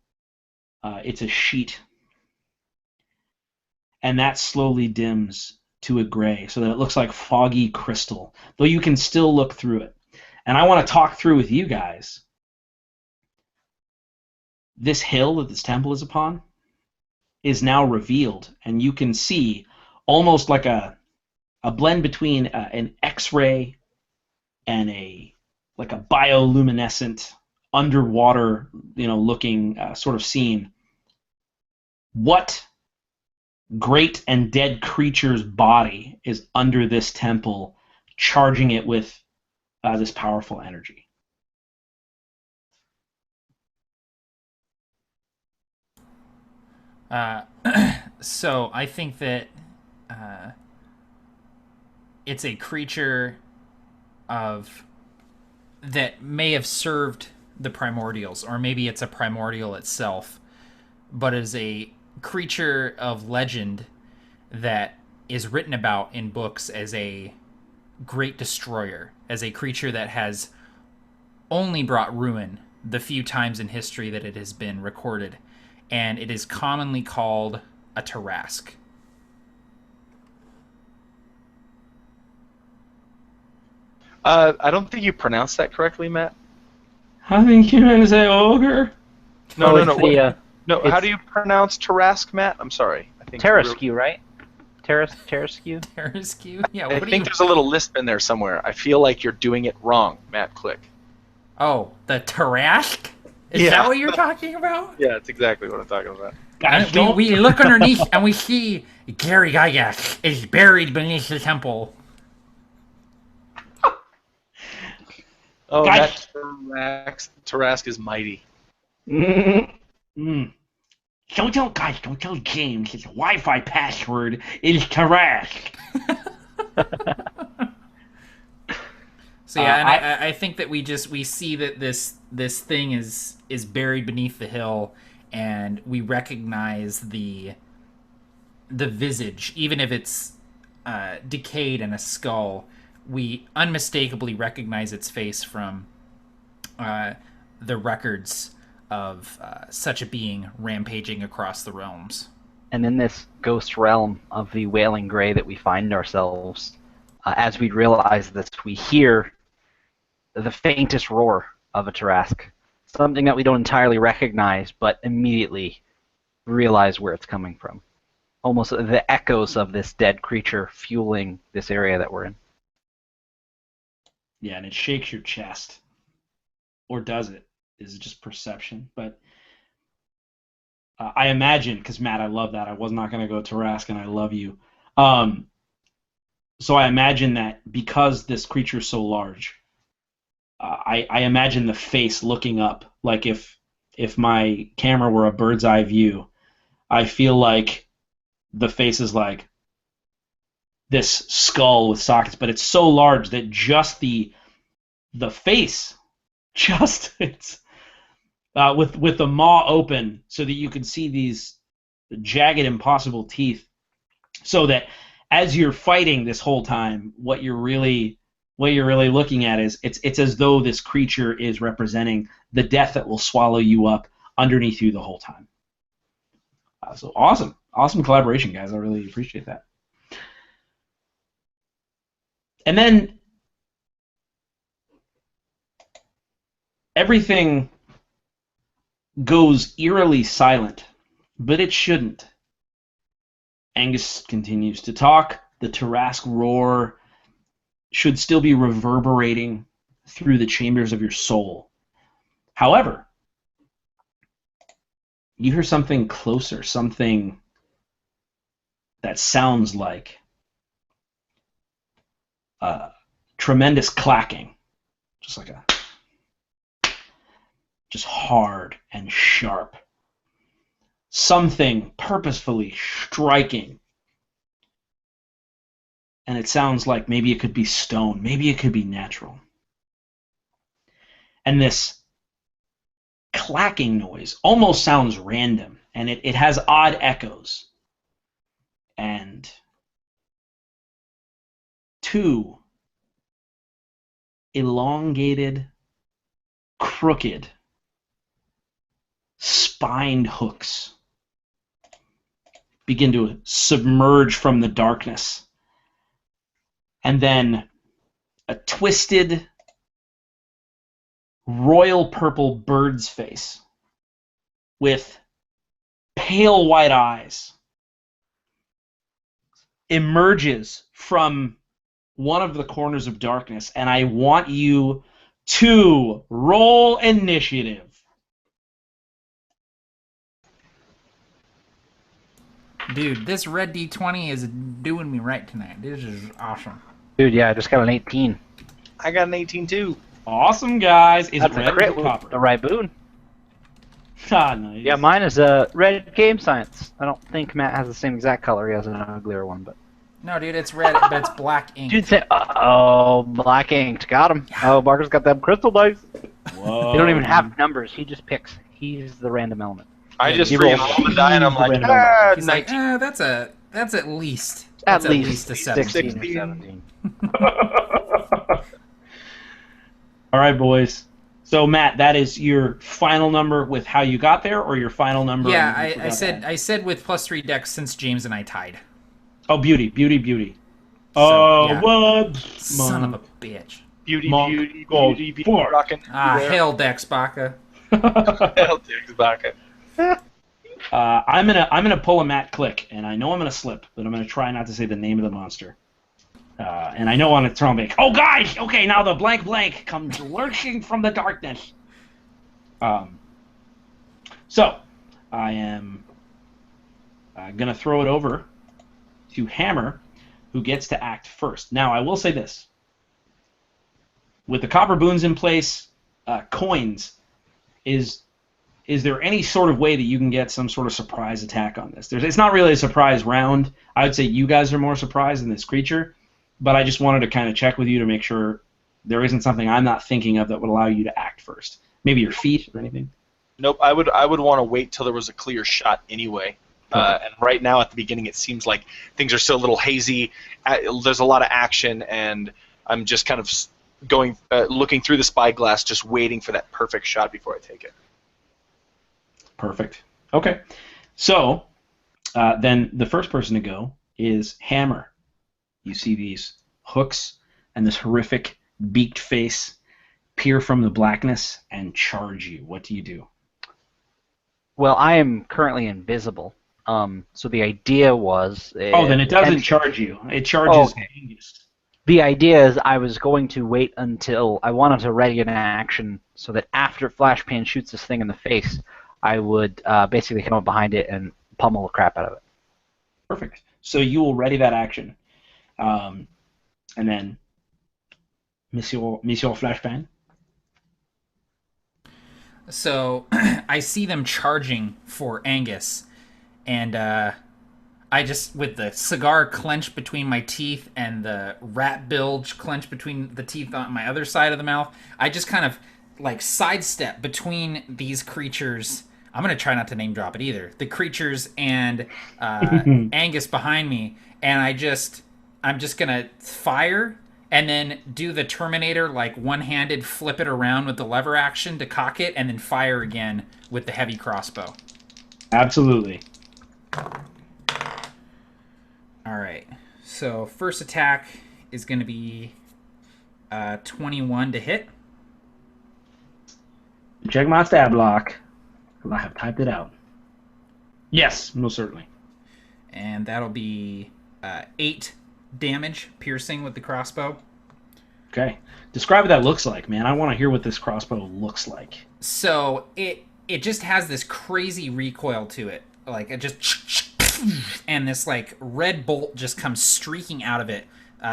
It's a sheet. And that slowly dims to a gray so that it looks like foggy crystal, though you can still look through it. And I want to talk through with you guys this hill that this temple is upon is now revealed, and you can see almost like a blend between an X-ray and a bioluminescent underwater, looking sort of scene. What great and dead creature's body is under this temple, charging it with this powerful energy? So I think that it's a creature that may have served the primordials, or maybe it's a primordial itself, but is a creature of legend that is written about in books as a great destroyer, as a creature that has only brought ruin the few times in history that it has been recorded, and it is commonly called a Tarrasque. I don't think you pronounced that correctly, Matt. I think you're going to say ogre. No. No, how do you pronounce Tarrasque, Matt? I'm sorry. I think Tarrasque, right? Tarrasque? Tarrasque? Yeah, I think there's a little lisp in there somewhere. I feel like you're doing it wrong, Matt Click. Oh, the Tarrasque? Is that what you're talking about? Yeah, that's exactly what I'm talking about. Guys, we look underneath and we see Gary Gygax is buried beneath the temple. Oh, Guys. that Tarrasque is mighty. Don't tell James his Wi-Fi password is Tarrasque. So yeah, I think that we see that this thing is buried beneath the hill, and we recognize the visage, even if it's decayed and a skull. We unmistakably recognize its face from the records of such a being rampaging across the realms. And in this ghost realm of the Wailing Grey that we find ourselves, as we realize this, we hear the faintest roar of a Tarask. Something that we don't entirely recognize, but immediately realize where it's coming from. Almost the echoes of this dead creature fueling this area that we're in. Yeah, and it shakes your chest. Or does it? Is it just perception? But I imagine, because Matt, I love that. I was not going to go Tarask, and I love you. So I imagine that because this creature is so large, I imagine the face looking up, like if my camera were a bird's eye view, I feel like the face is like this skull with sockets, but it's so large that just the face, just it's with the maw open, so that you can see these jagged, impossible teeth, so that as you're fighting this whole time, what you're really looking at is it's as though this creature is representing the death that will swallow you up underneath you the whole time. So awesome collaboration, guys. I really appreciate that. And then everything goes eerily silent, but it shouldn't. Angus continues to talk. The Tarask roar should still be reverberating through the chambers of your soul. However, you hear something closer, something that sounds like tremendous clacking, just hard and sharp. Something purposefully striking. And it sounds like maybe it could be stone, maybe it could be natural. And this clacking noise almost sounds random, and it has odd echoes. And two elongated, crooked, spined hooks begin to submerge from the darkness. And then a twisted, royal purple bird's face with pale white eyes emerges from one of the corners of darkness, and I want you to roll initiative. Dude, this red D20 is doing me right tonight. This is awesome. Dude, yeah, I just got an 18. I got an 18 too. Awesome, guys. Is That's it red a crit or with copper? the right boon. Ah, nice. Yeah, mine is a red game science. I don't think Matt has the same exact color. He has an uglier one, but. No, dude, it's red, but it's black ink. Dude, say, oh, black inked. Got him. Oh, Barker's got them crystal dice. Whoa. They don't even have numbers. He just picks. He's the random element. I just you freaking roll. roll the die, and I'm like, He's like, 19. that's at least. At That's least a 16 17. or 17. All right, boys. So, Matt, that is your final number with how you got there, or your final number? Yeah, and you I forgot that? said with +3 decks since James and I tied. Oh, beauty. So, Oh, yeah. what? Son of a bitch. Beauty, Monk beauty, goes beauty, beauty, forth. rockin'. Hail Dex Baka. Hell, Diggs back. I'm gonna pull a Matt click, and I know I'm gonna slip, but I'm gonna try not to say the name of the monster. And I know on a turn back. Oh, guys! Okay, now the blank comes lurching from the darkness. So I am gonna throw it over to Hammer, who gets to act first. Now I will say this: with the copper boons in place, coins is there any sort of way that you can get some sort of surprise attack on this? It's not really a surprise round. I would say you guys are more surprised than this creature, but I just wanted to kind of check with you to make sure there isn't something I'm not thinking of that would allow you to act first. Maybe your feet or anything. Nope, I would want to wait till there was a clear shot anyway. And right now at the beginning it seems like things are still a little hazy. There's a lot of action, and I'm just kind of going, looking through the spyglass, just waiting for that perfect shot before I take it. Perfect. Okay. So then the first person to go is Hammer. You see these hooks and this horrific beaked face peer from the blackness and charge you. What do you do? Well, I am currently invisible. So the idea was... then it doesn't charge you. It charges Angus. The idea is I was going to wait until I wanted to ready an action so that after Flashpan shoots this thing in the face, I would basically come up behind it and pummel the crap out of it. Perfect. So you will ready that action. And then, Monsieur Flashpan? So I see them charging for Angus, and I just, with the cigar clenched between my teeth and the rat bilge clenched between the teeth on my other side of the mouth, I just kind of like sidestep between these creatures. I'm going to try not to name drop it either. The creatures and Angus behind me, and I'm just going to fire and then do the Terminator, like one-handed flip it around with the lever action to cock it, and then fire again with the heavy crossbow. Absolutely. All right. So first attack is going to be 21 to hit. Check my stab block. I have typed it out. Yes, most certainly. And that'll be 8 damage, piercing with the crossbow. Okay. Describe what that looks like, man. I want to hear what this crossbow looks like. So it just has this crazy recoil to it. Like, it just... And this, like, red bolt just comes streaking out of it,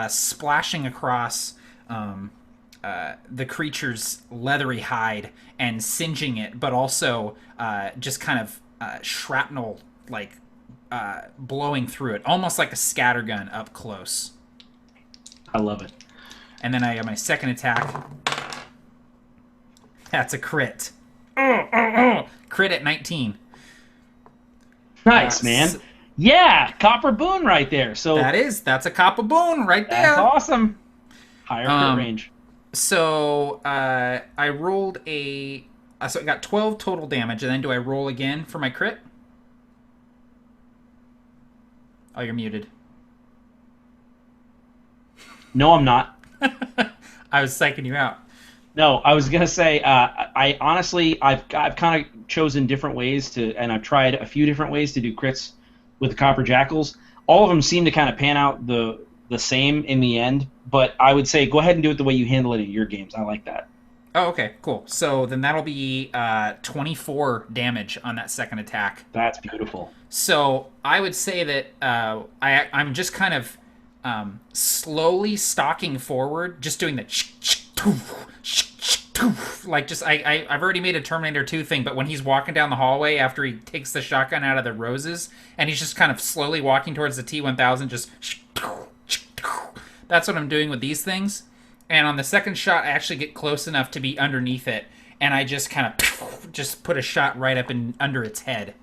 splashing across the creature's leathery hide and singeing it, but also just kind of shrapnel, like, blowing through it, almost like a scattergun up close. I love it. And then I have my second attack. That's a crit. Crit at 19. Nice, man. Yeah, copper boon right there. So that's a copper boon right there. That's awesome. Higher crit range. So I rolled so I got 12 total damage, and then do I roll again for my crit? Oh, you're muted. No, I'm not. I was psyching you out. No, I was gonna say, I honestly, I've kind of chosen different ways and I've tried a few different ways to do crits with the Copper Jackals. All of them seem to kind of pan out the same in the end, but I would say go ahead and do it the way you handle it in your games. I like that. Oh, okay, cool. So then that'll be 24 damage on that second attack. That's beautiful. So I would say that I'm just kind of slowly stalking forward, just doing the like just I've already made a Terminator 2 thing, but when he's walking down the hallway after he takes the shotgun out of the roses, and he's just kind of slowly walking towards the T-1000, just that's what I'm doing with these things. And on the second shot, I actually get close enough to be underneath it, and I just kind of just put a shot right up under its head.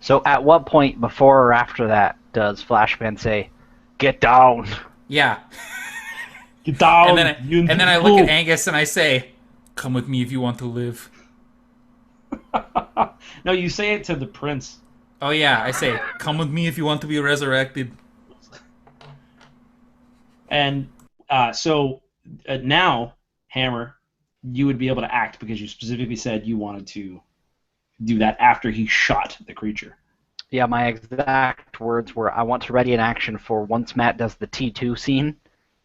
So at what point before or after that does Flashman say, "Get down"? Yeah. Get down. And then I look at Angus and I say, "Come with me if you want to live." No, you say it to the prince. Oh yeah, I say, "Come with me if you want to be resurrected." And so now, Hammer, you would be able to act because you specifically said you wanted to do that after he shot the creature. Yeah, my exact words were, I want to ready an action for once Matt does the T2 scene.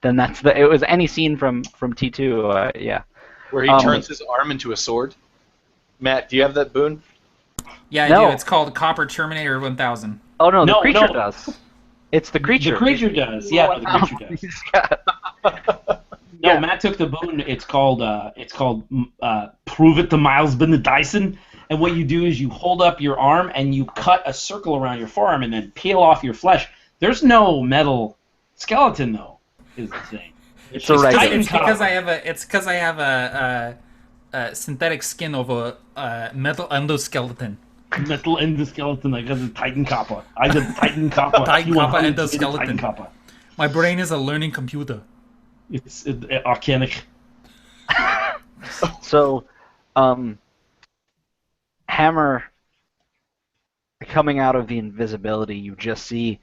Then it was any scene from T2, yeah. Where he turns his arm into a sword. Matt, do you have that boon? Yeah, I do. It's called Copper Terminator 1000. Oh, no, the creature does. It's the creature. The creature does. Yeah, the creature does. No, yeah. Matt took the boon. It's called Prove It to Miles Bennett Dyson. And what you do is you hold up your arm and you cut a circle around your forearm and then peel off your flesh. There's no metal skeleton though, is the thing. It's because I have a synthetic skin of a metal endoskeleton. Metal endoskeleton. I got the Titan Copper. I got Titan Copper. Titan Copper endoskeleton. My brain is a learning computer. It's arcanic. So, Hammer coming out of the invisibility, you just see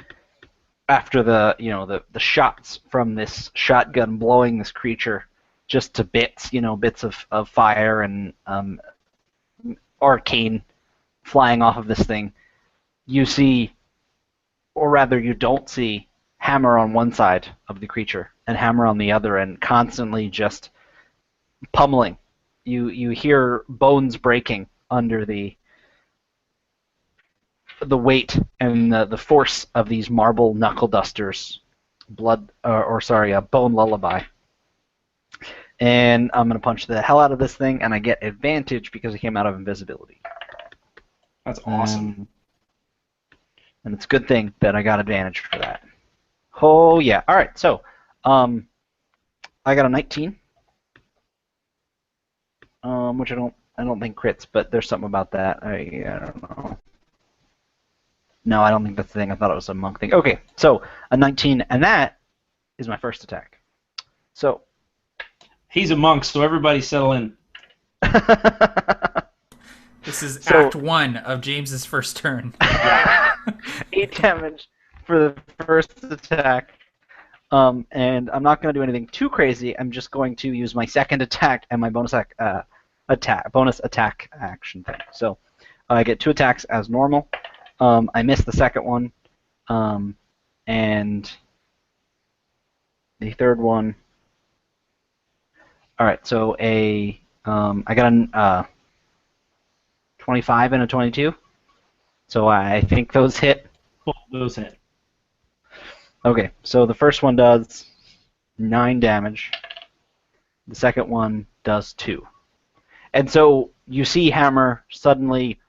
after the shots from this shotgun blowing this creature just to bits, bits of fire and arcane flying off of this thing, you see, or rather you don't see, Hammer on one side of the creature and Hammer on the other, and constantly just pummeling. You hear bones breaking under the weight and the force of these marble knuckle dusters, bone lullaby. And I'm going to punch the hell out of this thing, and I get advantage because it came out of invisibility. That's awesome. And it's a good thing that I got advantage for that. Oh, yeah. All right, so I got a 19, which I don't think crits, but there's something about that. I don't know. No, I don't think that's the thing. I thought it was a monk thing. Okay, so a 19, and that is my first attack. So he's a monk, so everybody settle in. This is Act 1 of James's first turn. 8 damage for the first attack. And I'm not going to do anything too crazy. I'm just going to use my second attack and my bonus attack action thing. So I get 2 attacks as normal. I missed the second one, and the third one. All right, so I got a 25 and a 22. So I think those hit. Those hit. Okay, so the first one does 9 damage. The second one does 2. And so you see Hammer suddenly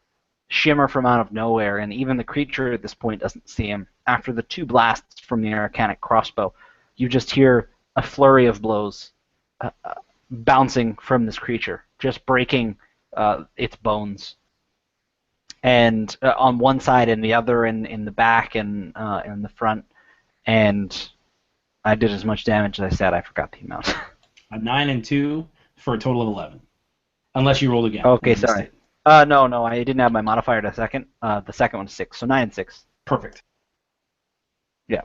shimmer from out of nowhere, and even the creature at this point doesn't see him. After the 2 blasts from the arcanic crossbow, you just hear a flurry of blows bouncing from this creature, just breaking its bones. And on one side and the other, in the back and in the front. And I did as much damage as I said. I forgot the amount. A 9 and 2 for a total of 11. Unless you rolled again. Okay, sorry. No, I didn't have my modifier to second. The second one's 6, so 9 and 6. Perfect. Yeah.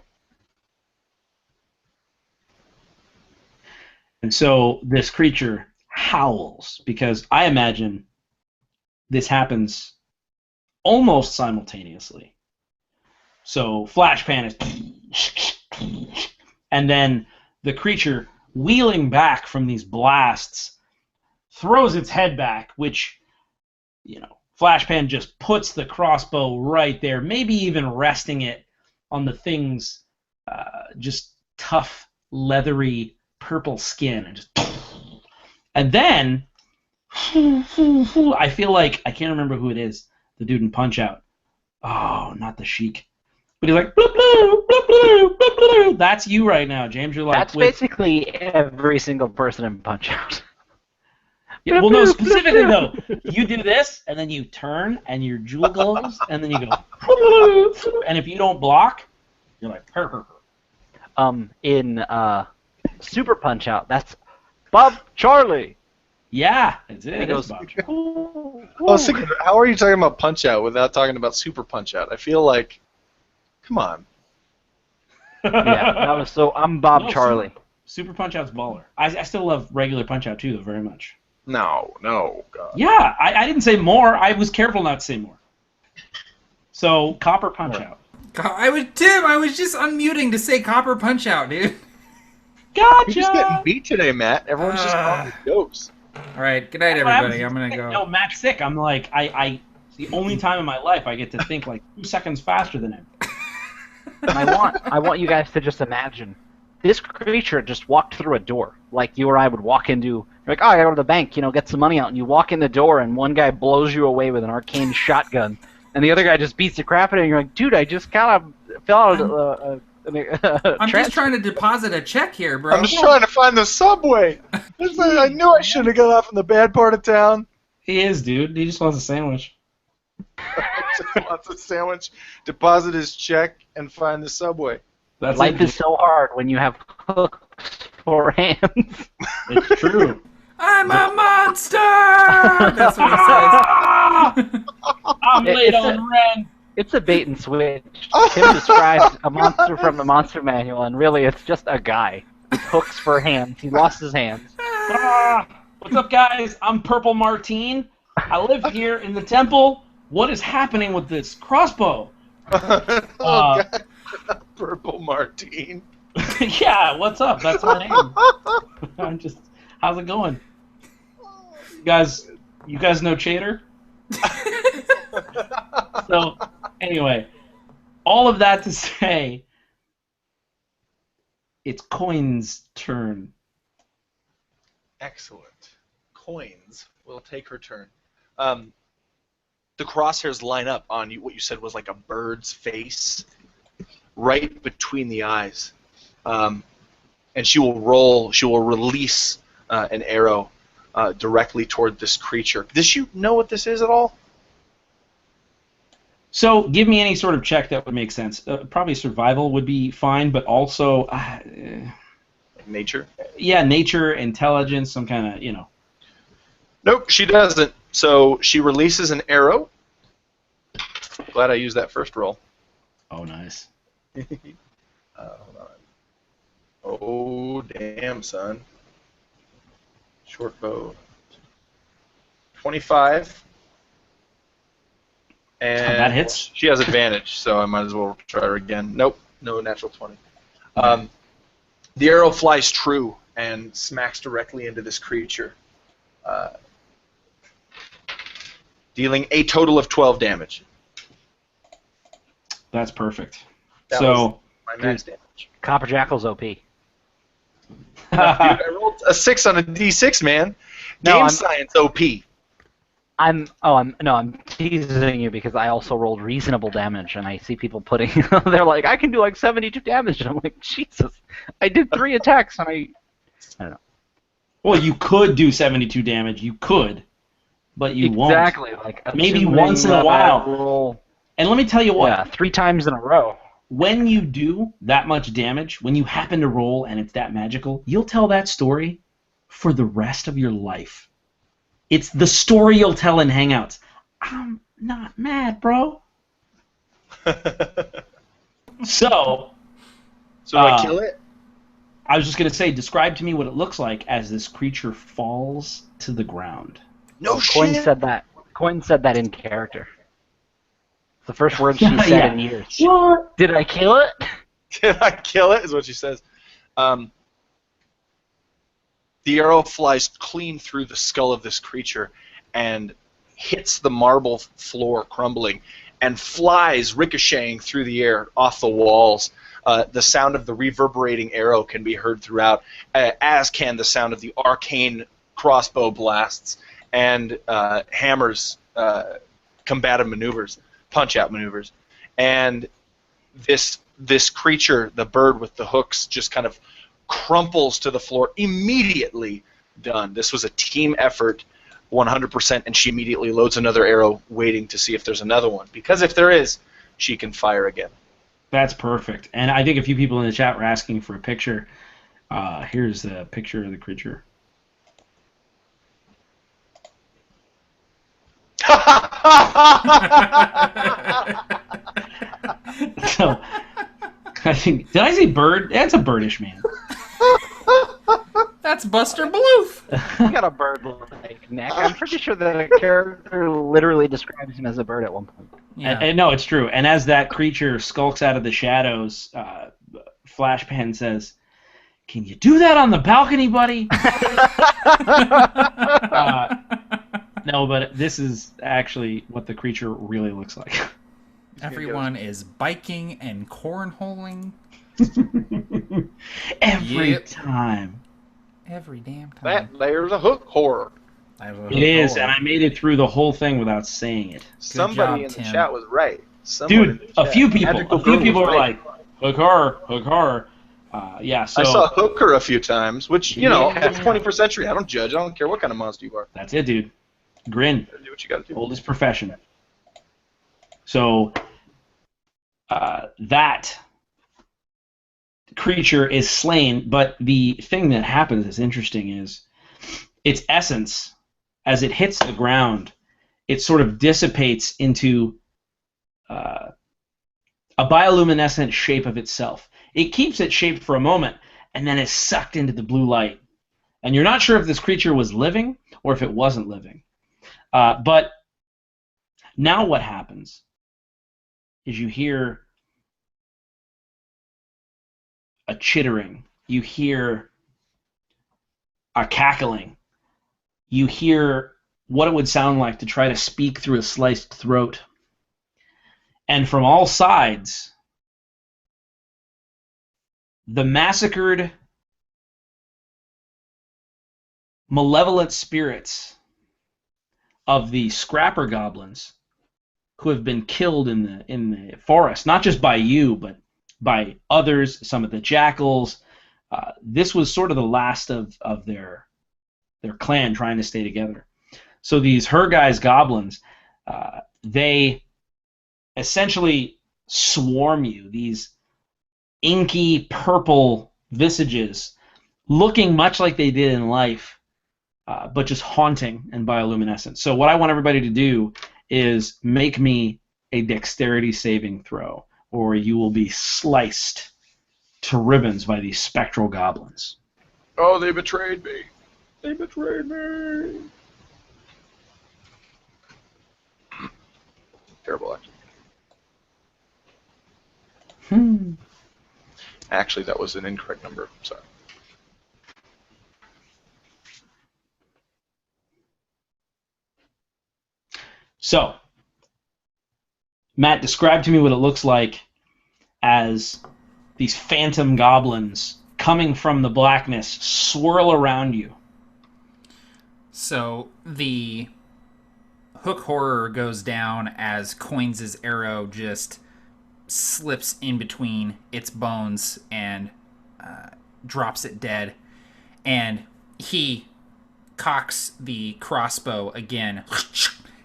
And so this creature howls, because I imagine this happens almost simultaneously. So flash pan is, and then the creature, wheeling back from these blasts, throws its head back, which, Flashpan just puts the crossbow right there, maybe even resting it on the thing's just tough, leathery, purple skin. And then, I feel like, I can't remember who it is, the dude in Punch-Out. Oh, not the Sheik. But he's like, bloop, bloop, bloop, bloop, bloop, bloop. That's you right now, James. You're like, that's basically every single person in Punch-Out. Yeah, well, no, specifically, though. You do this, and then you turn, and your jewel glows, and then you go, and if you don't block, you're like, her, her, her. In Super Punch-Out, that's Bob Charlie. Yeah, it goes, Bob. I was thinking, how are you talking about Punch-Out without talking about Super Punch-Out? I feel like, come on. Yeah, I'm Bob Charlie. Super Punch-Out's baller. I still love regular Punch-Out, too, though, very much. No, God. Yeah, I didn't say more. I was careful not to say more. So, Copper Punch-Out. I was just unmuting to say Copper Punch-Out, dude. Gotcha! You're just getting beat today, Matt. Everyone's just calling jokes. All right, good night, everybody. I'm gonna go. No, Matt's sick. I'm like, it's the only time in my life I get to think like 2 seconds faster than him. And I want you guys to just imagine this creature just walked through a door, like you or I would walk into. You're like, oh, I gotta go to the bank, get some money out, and you walk in the door, and one guy blows you away with an arcane shotgun, and the other guy just beats the crap out of you, and you're like, dude, I just kind of fell out I'm just trying to deposit a check here, bro. I'm just trying to find the subway. I knew I should have got off in the bad part of town. He is, dude. He just wants a sandwich. Just wants a sandwich, deposit his check, and find the subway. Life is so hard when you have hooks for hands. It's true. I'm a monster! That's what he says. I'm late on rent. It's a bait and switch. Tim described a monster from the monster manual, and really it's just a guy with hooks for hands. He lost his hands. What's up, guys? I'm Purple Martine. I live here in the temple. What is happening with this crossbow? God. Purple Martine. Yeah, what's up? That's my name. I'm just. How's it going? You guys know Chater? So, anyway, all of that to say, it's Coin's turn. Excellent. Coins will take her turn. The crosshairs line up on what you said was like a bird's face, right between the eyes, and she will release an arrow directly toward this creature. Does you know what this is at all? So, give me any sort of check that would make sense. Probably survival would be fine, but also Nature? Yeah, nature, intelligence, some kind of, Nope, she doesn't. So she releases an arrow. Glad I used that first roll. Oh, nice. Hold on. Oh, damn, son. Short bow. 25. And that hits. She has advantage, so I might as well try her again. Nope, no natural 20. The arrow flies true and smacks directly into this creature, dealing a total of 12 damage. That's perfect. That was my max damage. Copper Jackals OP. Dude, I rolled a 6 on a D6, man. Game science OP. I'm teasing you because I also rolled reasonable damage, and I see people putting, they're like, I can do like 72 damage, and I'm like, Jesus, I did 3 attacks, and I don't know. Well, you could do 72 damage. You could, but you won't. Exactly. Like maybe once in a while. Roll, and let me tell you what. Yeah, 3 times in a row. When you do that much damage, when you happen to roll and it's that magical, you'll tell that story for the rest of your life. It's the story you'll tell in Hangouts. I'm not mad, bro. So do I kill it? I was just going to say, describe to me what it looks like as this creature falls to the ground. No Coin shit. said that. Coin said that in character. It's the first word she said in years. What? Did I kill it? Did I kill it? Is what she says. The arrow flies clean through the skull of this creature and hits the marble floor, crumbling, and flies ricocheting through the air off the walls. The sound of the reverberating arrow can be heard throughout, as can the sound of the arcane crossbow blasts and hammers, combative maneuvers, punch-out maneuvers. And this creature, the bird with the hooks, just kind of crumples to the floor, immediately done. This was a team effort, 100%, and she immediately loads another arrow, waiting to see if there's another one. Because if there is, she can fire again. That's perfect. And I think a few people in the chat were asking for a picture. Here's the picture of the creature. So, I think, did I say bird? That's a birdish man. That's Buster Bluth. He got a bird-like neck. I'm pretty sure that a character literally describes him as a bird at one point. Yeah. And no, it's true. And as that creature skulks out of the shadows, Flashpan says, "Can you do that on the balcony, buddy?" No, but this is actually what the creature really looks like. Everyone is biking and cornholing Every time. every damn time. That there's a hook horror. It is, and I made it through the whole thing without saying it. Somebody job, in the Tim. chat was right. Somebody in Dude, the a chat. few people Magical were Girl was like, hook her. Yeah, so I saw hooker a few times, which, Yeah. that's 21st century. I don't judge. I don't care what kind of monster you are. that's it, dude. Grin. Do what you got to do. Oldest profession. So that creature is slain, but the thing that happens is interesting is its essence, as it hits the ground, it sort of dissipates into a bioluminescent shape of itself. It keeps its shape for a moment and then is sucked into the blue light. And you're not sure if this creature was living or if it wasn't living. But now what happens is you hear a chittering. You hear a cackling. You hear what it would sound like to try to speak through a sliced throat. And from all sides, the massacred, malevolent spirits of the scrapper goblins who have been killed in the forest, not just by you, but by others, some of the jackals. This was sort of the last of their clan trying to stay together. So these Her-Guys goblins, they essentially swarm you, these inky purple visages, looking much like they did in life, but just haunting and bioluminescent. So what I want everybody to do is make me a dexterity saving throw, or you will be sliced to ribbons by these spectral goblins. Oh, they betrayed me. They betrayed me. Terrible action. Actually, that was an incorrect number. Sorry. So, Matt, describe to me what it looks like as these phantom goblins coming from the blackness swirl around you. So the hook horror goes down as Coins' arrow just slips in between its bones and drops it dead. And he cocks the crossbow again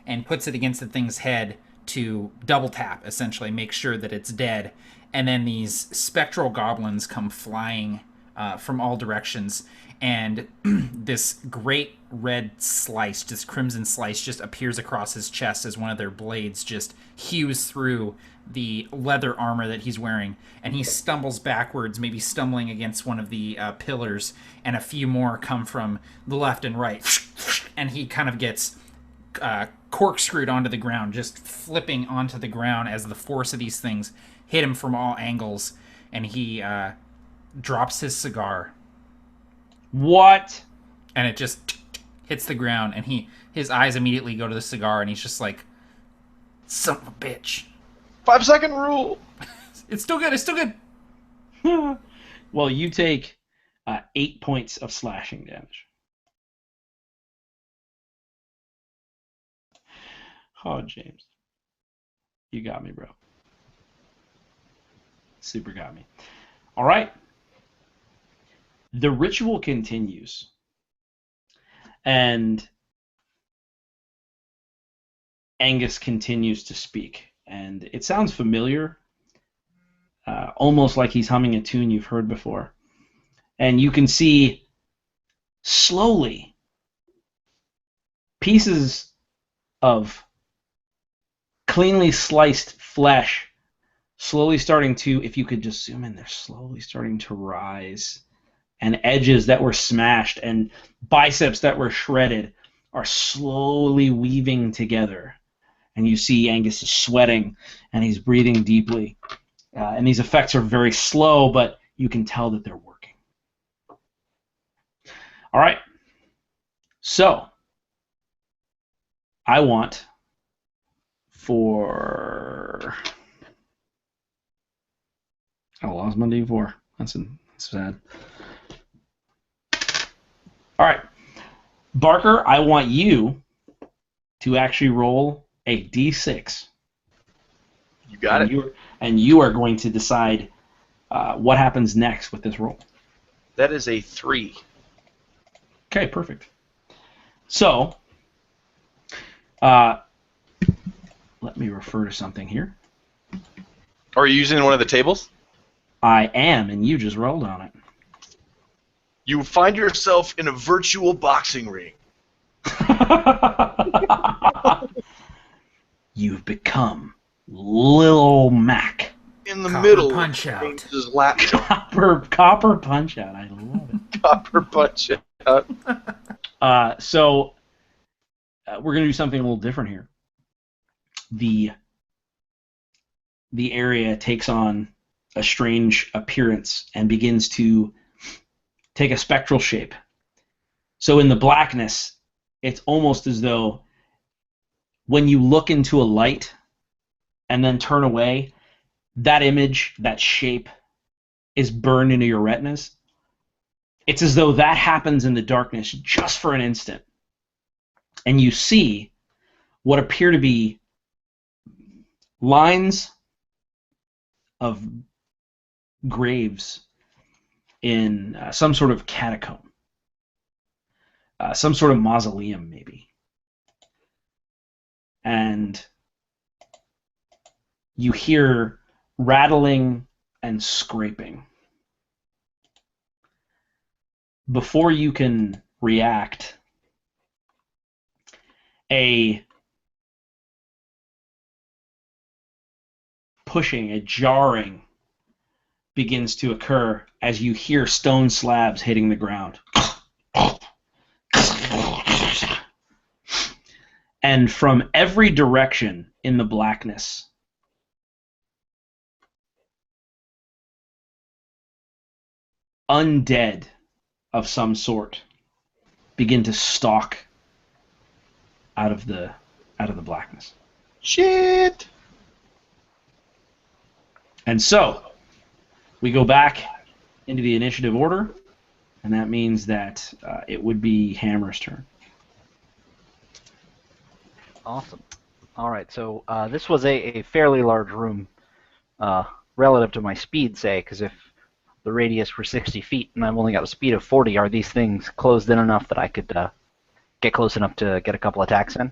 and puts it against the thing's head to double tap, essentially, make sure that it's dead. And then these spectral goblins come flying from all directions, and this great red slice, this crimson slice, just appears across his chest as one of their blades just hews through the leather armor that he's wearing, and he stumbles backwards, maybe stumbling against one of the pillars, and a few more come from the left and right, and he kind of gets corkscrewed onto the ground, just flipping onto the ground as the force of these things hit him from all angles, and he drops his cigar. What? And it just hits the ground, and his eyes immediately go to the cigar, and he's just like, son of a bitch. 5-second rule. It's still good. It's still good. Well, you take 8 points of slashing damage. Oh, James. You got me, bro. Super got me. All right. The ritual continues. And Angus continues to speak. And it sounds familiar, almost like he's humming a tune you've heard before. And you can see slowly pieces of cleanly sliced flesh slowly starting to, if you could just zoom in, they're slowly starting to rise. And edges that were smashed and biceps that were shredded are slowly weaving together. And you see Angus is sweating, and he's breathing deeply. And these effects are very slow, but you can tell that they're working. All right. So, I want for... I lost my D4. That's sad. All right. Barker, I want you to actually roll a D6. You got it. And you are going to decide what happens next with this roll. That is a 3. Okay, perfect. So, let me refer to something here. Are you using one of the tables? I am, and you just rolled on it. You find yourself in a virtual boxing ring. You've become Lil Mac. In the Copper middle Punch of Out. James's laptop. Copper Punch Out. I love it. Copper Punch Out. So we're going to do something a little different here. The area takes on a strange appearance and begins to take a spectral shape. So in the blackness, it's almost as though when you look into a light and then turn away, that image, that shape, is burned into your retinas. It's as though that happens in the darkness just for an instant. And you see what appear to be lines of graves in some sort of catacomb. Some sort of mausoleum, maybe. And you hear rattling and scraping. Before you can react, a pushing, a jarring begins to occur as you hear stone slabs hitting the ground. And from every direction in the blackness, undead of some sort begin to stalk out of the blackness. Shit! And so we go back into the initiative order, and that means that it would be Hammer's turn. Awesome. All right, so this was a fairly large room relative to my speed, say, because if the radius were 60 feet and I've only got a speed of 40, are these things closed in enough that I could get close enough to get a couple attacks in?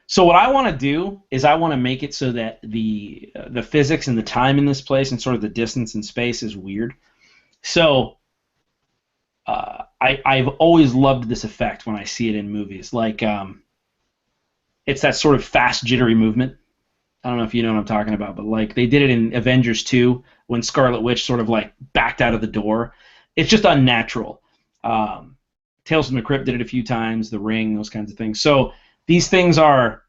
So what I want to do is I want to make it so that the physics and the time in this place and sort of the distance and space is weird. So I've always loved this effect when I see it in movies. Like it's that sort of fast, jittery movement. I don't know if you know what I'm talking about, but like they did it in Avengers 2 when Scarlet Witch sort of like backed out of the door. It's just unnatural. Tales from the Crypt did it a few times, The Ring, those kinds of things. So these things are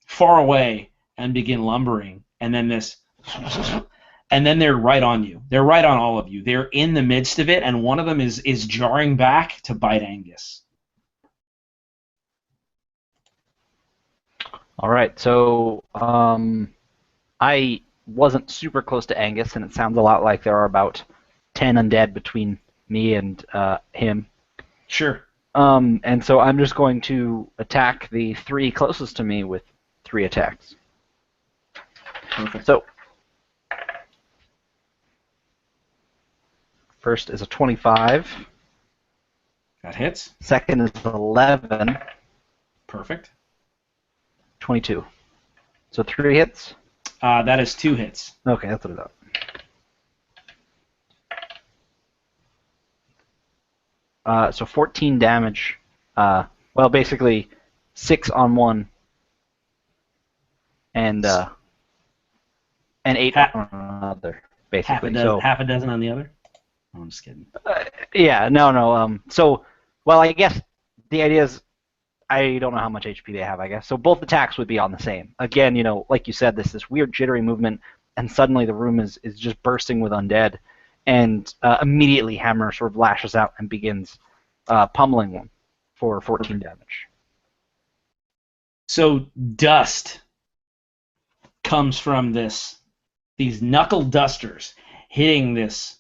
far away and begin lumbering, and then and then they're right on you. They're right on all of you. They're in the midst of it, and one of them is jarring back to bite Angus. All right, so I wasn't super close to Angus, and it sounds a lot like there are about 10 undead between me and him. Sure. And so I'm just going to attack the 3 closest to me with 3 attacks. Perfect. So first is a 25. That hits. Second is 11. Perfect. 22. So 3 hits? That is 2 hits. Okay, that's what I thought. So 14 damage. Well, basically 6 on one, and 8 on another. Basically, half a dozen on the other. Oh, I'm just kidding. Yeah, no. So, well, I guess the idea is I don't know how much HP they have. I guess so. Both attacks would be on the same. Again, like you said, this weird jittery movement, and suddenly the room is just bursting with undead. And immediately Hammer sort of lashes out and begins pummeling one for 14 damage. So dust comes from these knuckle dusters hitting this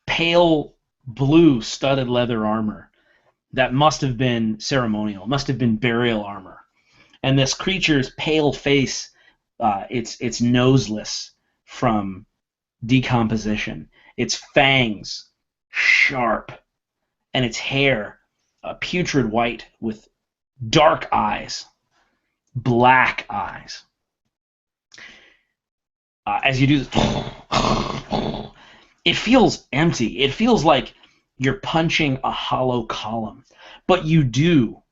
pale blue studded leather armor that must have been ceremonial, must have been burial armor. And this creature's pale face, it's noseless from decomposition. Its fangs sharp, and its hair putrid white with dark eyes, black eyes. As you do this, it feels empty. It feels like you're punching a hollow column. But you do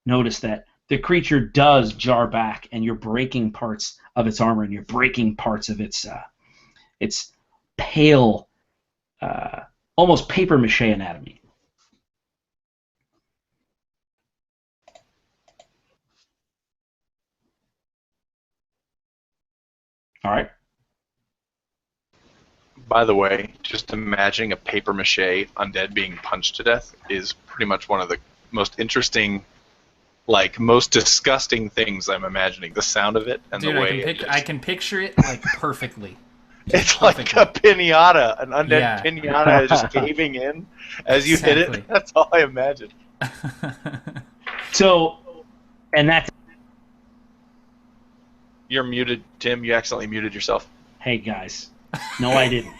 notice that the creature does jar back, and you're breaking parts of its armor, and you're breaking parts of its pale, almost paper mache anatomy. All right. By the way, just imagining a paper mache undead being punched to death is pretty much one of the most interesting, like, most disgusting things I'm imagining. The sound of it and Dude, the way I can picture it like perfectly. it's perfectly. like a pinata, an undead Yeah. pinata just caving in as you hit Exactly. it. That's all I imagine. So, and that's. You're muted, Tim. You accidentally muted yourself. Hey guys, no, I didn't.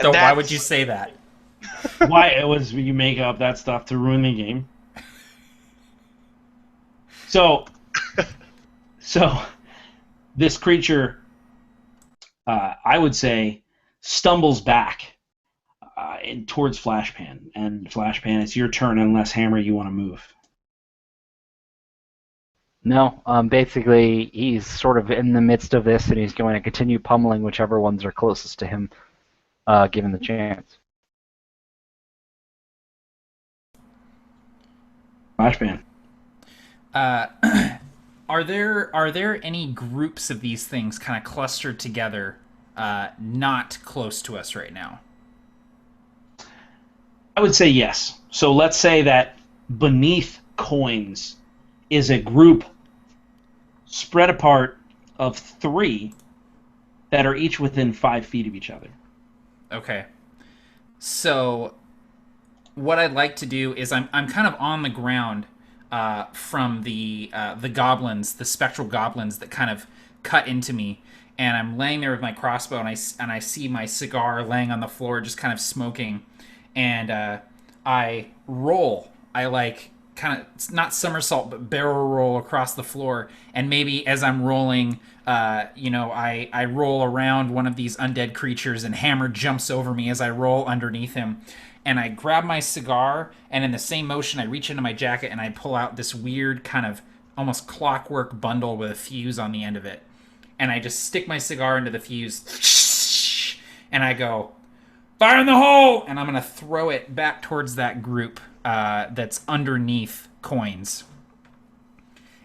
So why would you say that? Why it was you make up that stuff to ruin the game. So this creature, I would say, stumbles back towards Flashpan, and Flashpan, it's your turn unless Hammer you want to move. No, basically he's sort of in the midst of this, and he's going to continue pummeling whichever ones are closest to him, given the chance. Flashpan. Are there any groups of these things kind of clustered together, not close to us right now? I would say yes. So let's say that beneath coins is a group spread apart of 3 that are each within 5 feet of each other. Okay. So what I'd like to do is I'm kind of on the ground from the goblins, the spectral goblins that kind of cut into me, and I'm laying there with my crossbow, and I see my cigar laying on the floor, just kind of smoking, and I roll. I like kind of not somersault, but barrel roll across the floor, and maybe as I'm rolling, I roll around one of these undead creatures, and Hammer jumps over me as I roll underneath him. And I grab my cigar, and in the same motion, I reach into my jacket and I pull out this weird kind of almost clockwork bundle with a fuse on the end of it. And I just stick my cigar into the fuse, and I go, "Fire in the hole!" And I'm going to throw it back towards that group that's underneath coins.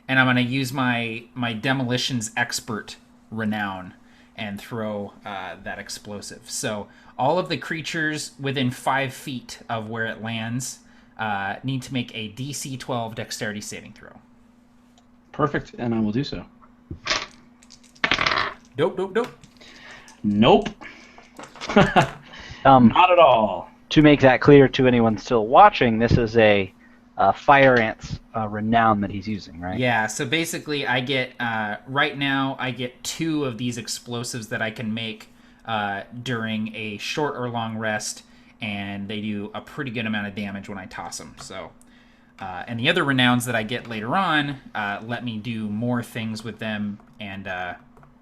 And I'm going to use my demolitions expert renown and throw that explosive. So all of the creatures within 5 feet of where it lands need to make a DC 12 dexterity saving throw. Perfect, and I will do so. Nope. Nope. Not at all. To make that clear to anyone still watching, this is a Fire Ant's renown that he's using, right? Yeah, so basically I get, right now, I get 2 of these explosives that I can make during a short or long rest, and they do a pretty good amount of damage when I toss them. So, and the other renowns that I get later on let me do more things with them and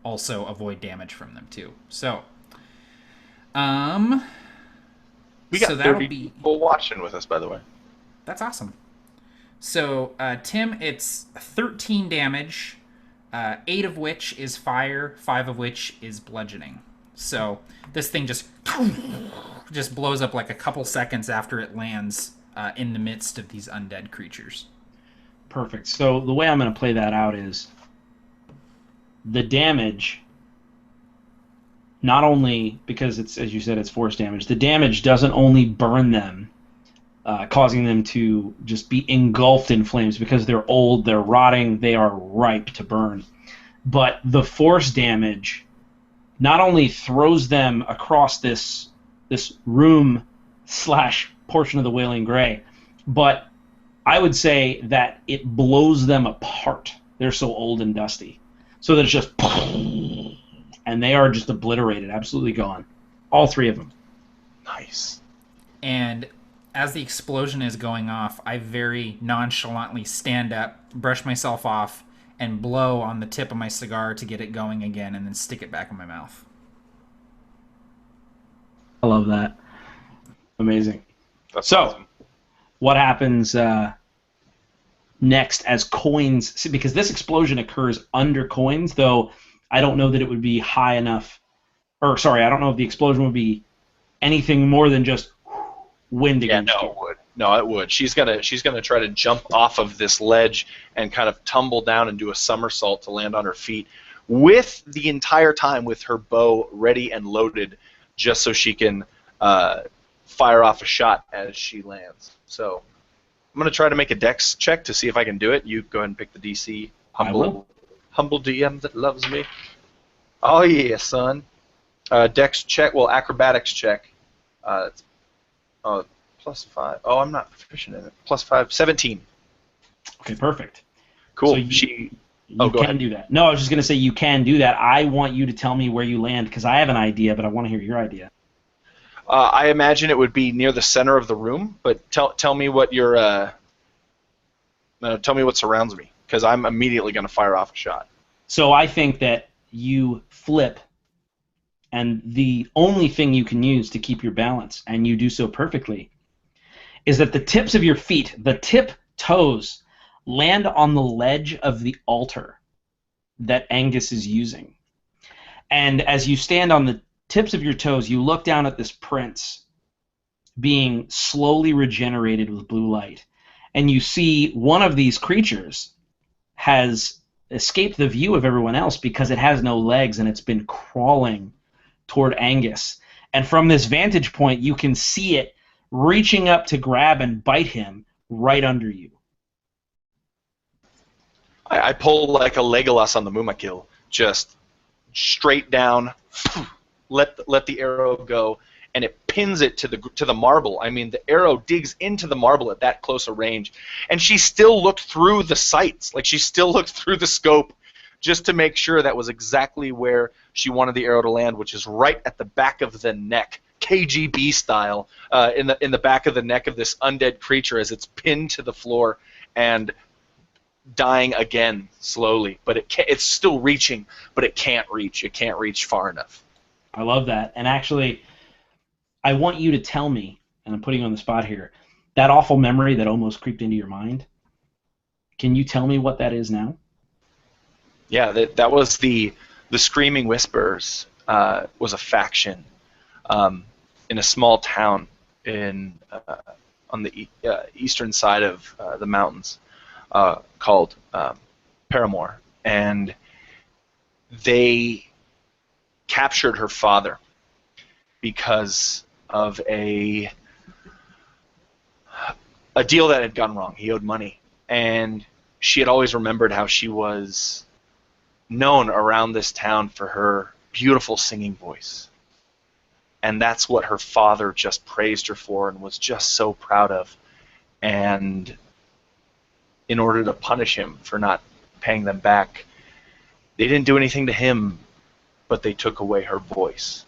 also avoid damage from them too. So, we got so 30 people watching with us, by the way. That's awesome. So, Tim, it's 13 damage, 8 of which is fire, 5 of which is bludgeoning. So this thing just blows up like a couple seconds after it lands in the midst of these undead creatures. Perfect. So the way I'm going to play that out is the damage, not only because it's, as you said, it's force damage, the damage doesn't only burn them, causing them to just be engulfed in flames because they're old, they're rotting, they are ripe to burn. But the force damage not only throws them across this room / portion of the Wailing Grey, but I would say that it blows them apart. They're so old and dusty. So that it's just, and they are just obliterated, absolutely gone. All 3 of them. Nice. And as the explosion is going off, I very nonchalantly stand up, brush myself off, and blow on the tip of my cigar to get it going again, and then stick it back in my mouth. I love that. Amazing. That's So, awesome. what happens next as coins, see, because this explosion occurs under coins, though I don't know that it would be high enough, or sorry, I don't know if the explosion would be anything more than just wind against no, you. it would. No, it would. She's gonna try to jump off of this ledge and kind of tumble down and do a somersault to land on her feet, with the entire time with her bow ready and loaded, just so she can fire off a shot as she lands. So I'm gonna try to make a dex check to see if I can do it. You go ahead and pick the DC. I will. Humble DM that loves me. Oh yeah, son. Dex check. Well, acrobatics check. +5. Oh, I'm not proficient in it. +5. 17. Okay, perfect. Cool. So you go can ahead. do that. No, I was just going to say you can do that. I want you to tell me where you land, because I have an idea, but I want to hear your idea. I imagine it would be near the center of the room, but tell me what your tell me what surrounds me, because I'm immediately going to fire off a shot. So I think that you flip, and the only thing you can use to keep your balance, and you do so perfectly, is that the tips of your feet, the tip toes, land on the ledge of the altar that Angus is using. And as you stand on the tips of your toes, you look down at this prince being slowly regenerated with blue light. And you see one of these creatures has escaped the view of everyone else because it has no legs, and it's been crawling toward Angus. And from this vantage point, you can see it reaching up to grab and bite him right under you. I pull like a Legolas on the Mumakil, just straight down, let the arrow go, and it pins it to the marble. I mean, the arrow digs into the marble at that close a range, and she still looked through the sights, like she still looked through the scope, just to make sure that was exactly where she wanted the arrow to land, which is right at the back of the neck, KGB style, in the back of the neck of this undead creature as it's pinned to the floor and dying again slowly. But it's still reaching, but it can't reach. It can't reach far enough. I love that. And actually, I want you to tell me, and I'm putting you on the spot here, that awful memory that almost creeped into your mind. Can you tell me what that is now? Yeah, that was the Screaming Whispers. Was a faction in a small town on the eastern side of the mountains called Paramore, and they captured her father because of a deal that had gone wrong. He owed money, and she had always remembered how she was known around this town for her beautiful singing voice. And that's what her father just praised her for and was just so proud of. And in order to punish him for not paying them back, they didn't do anything to him, but they took away her voice.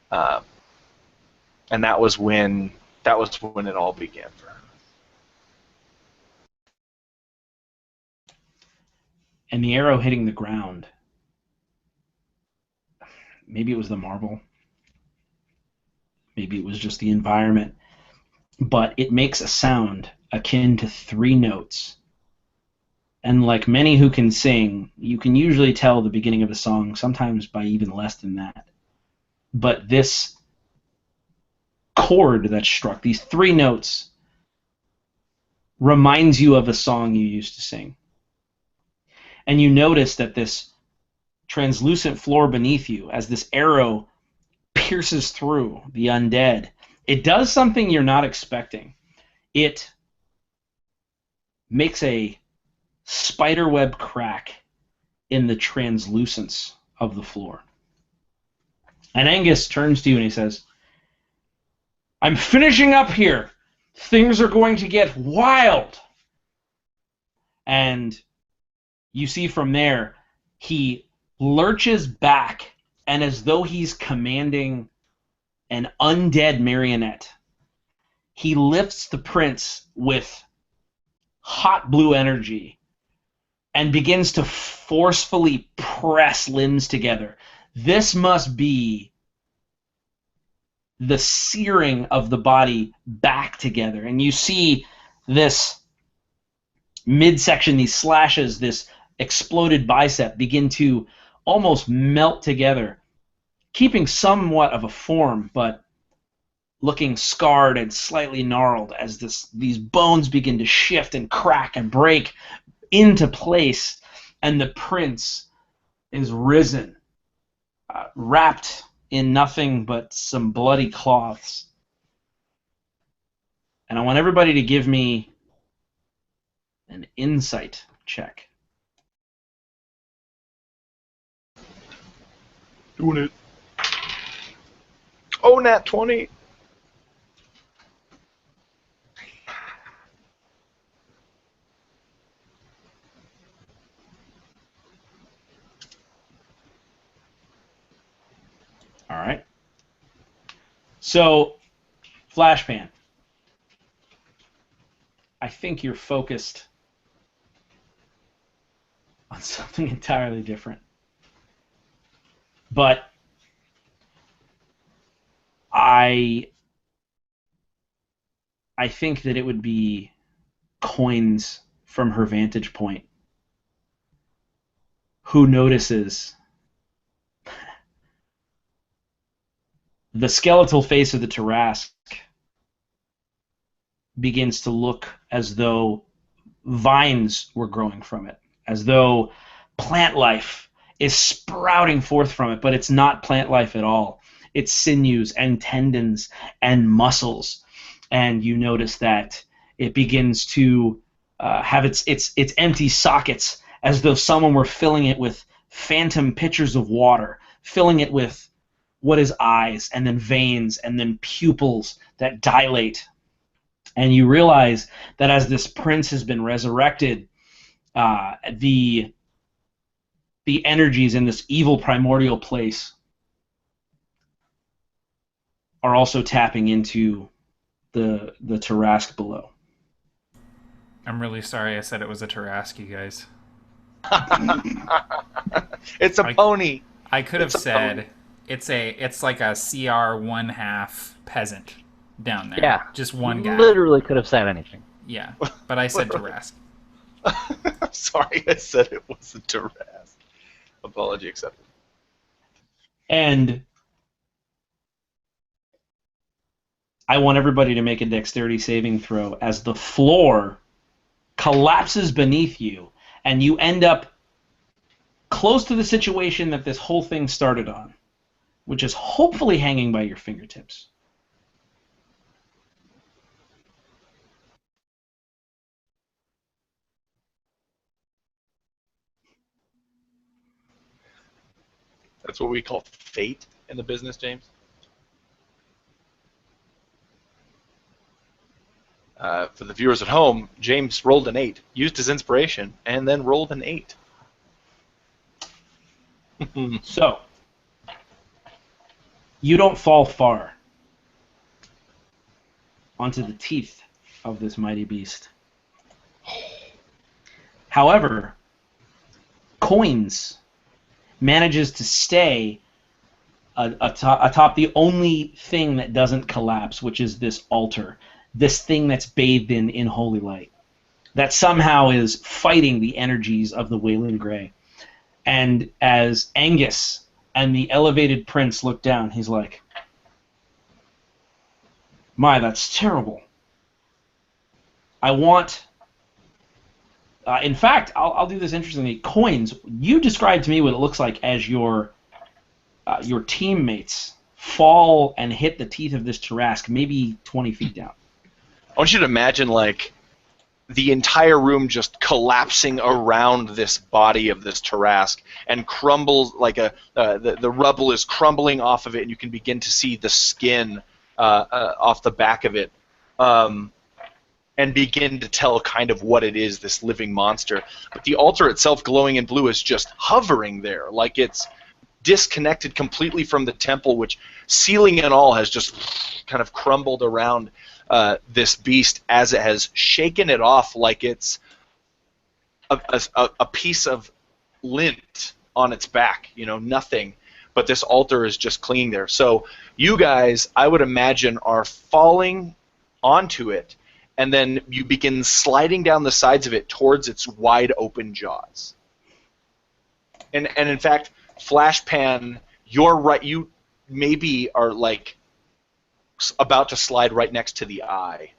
And that was when it all began for her. And the arrow hitting the ground, maybe it was the marble, maybe it was just the environment, but it makes a sound akin to 3 notes. And like many who can sing, you can usually tell the beginning of a song, sometimes by even less than that. But this chord that's struck, these 3 notes, reminds you of a song you used to sing. And you notice that this translucent floor beneath you, as this arrow pierces through the undead, it does something you're not expecting. It makes a spiderweb crack in the translucence of the floor. And Angus turns to you and he says, "I'm finishing up here. Things are going to get wild." And you see from there, he lurches back, and as though he's commanding an undead marionette, he lifts the prince with hot blue energy and begins to forcefully press limbs together. This must be the searing of the body back together. And you see this midsection, these slashes, this exploded bicep begin to almost melt together, keeping somewhat of a form, but looking scarred and slightly gnarled as these bones begin to shift and crack and break into place, and the prince is risen, wrapped in nothing but some bloody cloths. And I want everybody to give me an insight check. Doing it. Oh, nat 20. All right. So, Flashpan, I think you're focused on something entirely different. But I think that it would be Coins from her vantage point who notices the skeletal face of the Tarrasque begins to look as though vines were growing from it, as though plant life is sprouting forth from it, but it's not plant life at all. It's sinews and tendons and muscles, and you notice that it begins to have its empty sockets, as though someone were filling it with phantom pitchers of water, filling it with what is eyes, and then veins, and then pupils that dilate. And you realize that as this prince has been resurrected, the energies in this evil primordial place are also tapping into the Tarrasque below. I'm really sorry I said it was a Tarrasque, you guys. It's a pony. I could have said it's like a CR 1/2 peasant down there. Yeah. Just one guy. Literally could have said anything. Yeah, but I said Tarrasque. I'm sorry, I said it wasn't Tarrasque. Apology accepted. And I want everybody to make a dexterity saving throw as the floor collapses beneath you, and you end up close to the situation that this whole thing started on, which is hopefully hanging by your fingertips. That's what we call fate in the business, James. For the viewers at home, James rolled an 8, used his inspiration, and then rolled an 8. So, you don't fall far onto the teeth of this mighty beast. However, Coins manages to stay atop the only thing that doesn't collapse, which is this altar, this thing that's bathed in holy light, that somehow is fighting the energies of the Wailing Grey. And as Angus and the elevated prince look down, he's like, "My, that's terrible. I want..." in fact, I'll do this interestingly. Coins, you described to me what it looks like as your teammates fall and hit the teeth of this Tarrasque, maybe 20 feet down. I want you to imagine, like, the entire room just collapsing around this body of this Tarrasque and crumbles, like the rubble is crumbling off of it, and you can begin to see the skin off the back of it. And begin to tell kind of what it is, this living monster. But the altar itself, glowing in blue, is just hovering there, like it's disconnected completely from the temple, which, ceiling and all, has just kind of crumbled around this beast as it has shaken it off like it's a piece of lint on its back, you know, nothing. But this altar is just clinging there. So you guys, I would imagine, are falling onto it, and then you begin sliding down the sides of it towards its wide open jaws. And in fact, flash pan, you're right. You maybe are like about to slide right next to the eye.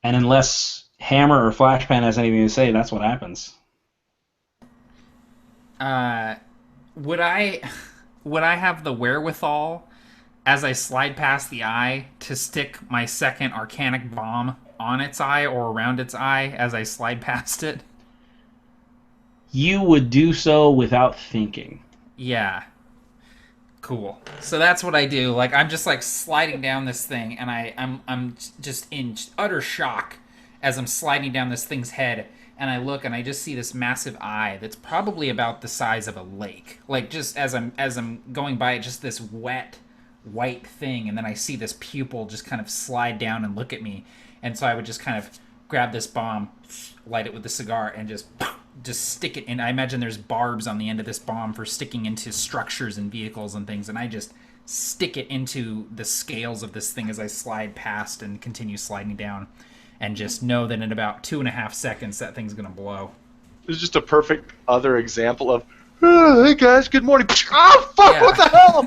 And unless Hammer or Flashpan has anything to say, that's what happens. Would I have the wherewithal, as I slide past the eye, to stick my second Arcanic Bomb on its eye or around its eye as I slide past it? You would do so without thinking. Yeah. Cool. So that's what I do. Like, I'm just like sliding down this thing, and I'm just in utter shock as I'm sliding down this thing's head, and I look and I just see this massive eye that's probably about the size of a lake. Like, just as I'm going by it, just this wet white thing, and then I see this pupil just kind of slide down and look at me, and so I would just kind of grab this bomb, light it with the cigar, and just stick it in. I imagine there's barbs on the end of this bomb for sticking into structures and vehicles and things, and I just stick it into the scales of this thing as I slide past and continue sliding down, and just know that in about 2.5 seconds that thing's gonna blow. This is just a perfect other example of, oh, hey guys, good morning. Oh fuck! Yeah. What the hell?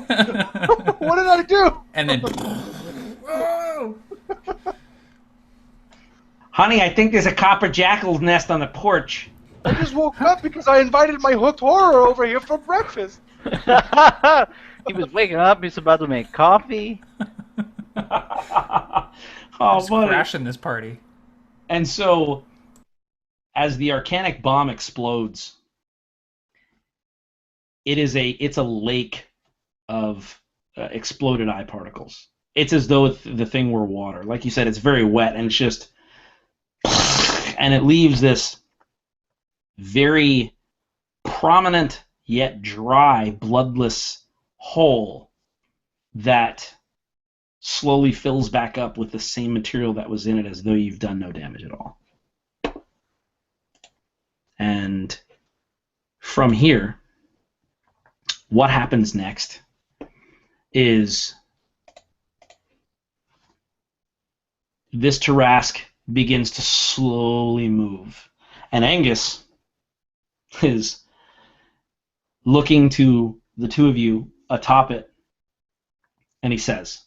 What did I do? And then, whoa! Honey, I think there's a Copper Jackal's nest on the porch. I just woke up because I invited my hooked horror over here for breakfast. He was waking up. He's about to make coffee. Oh, Just buddy. crashing this party. And so, as the Arcanic Bomb explodes, it's a lake of exploded eye particles. It's as though the thing were water. Like you said, it's very wet, and it's just... And it leaves this very prominent yet dry, bloodless hole that slowly fills back up with the same material that was in it, as though you've done no damage at all. And from here, what happens next is this Tarask begins to slowly move. And Angus is looking to the two of you atop it, and he says,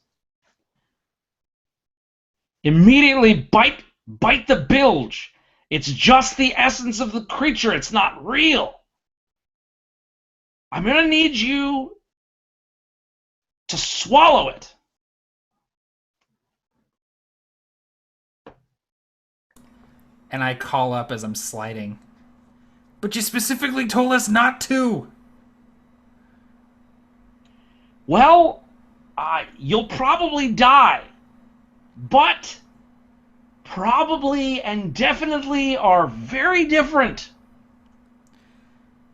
"Immediately bite the bilge. It's just the essence of the creature. It's not real. I'm going to need you to swallow it." And I call up as I'm sliding. But you specifically told us not to. Well, you'll probably die, but probably and definitely are very different.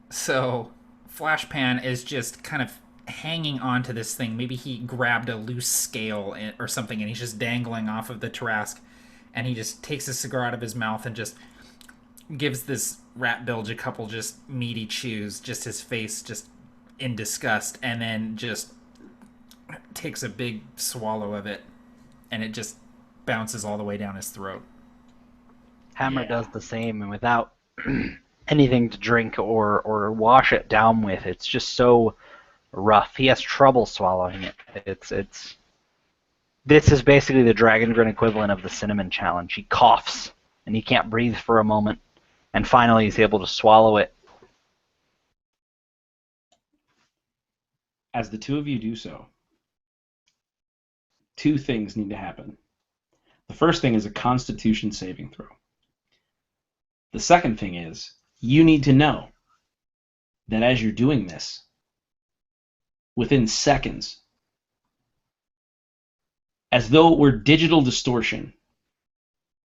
So, Flashpan is just kind of hanging onto this thing. Maybe he grabbed a loose scale or something, and he's just dangling off of the Tarask. And he just takes a cigar out of his mouth and just gives this rat bilge a couple just meaty chews, just his face just in disgust, and then just takes a big swallow of it, and it just bounces all the way down his throat. Hammer does the same, and without anything to drink or wash it down with, it's just so rough. He has trouble swallowing it. This is basically the Dragon Grin equivalent of the Cinnamon Challenge. He coughs, and he can't breathe for a moment, and finally he's able to swallow it. As the two of you do so, two things need to happen. The first thing is a Constitution saving throw. The second thing is, you need to know that as you're doing this, within seconds, as though it were digital distortion,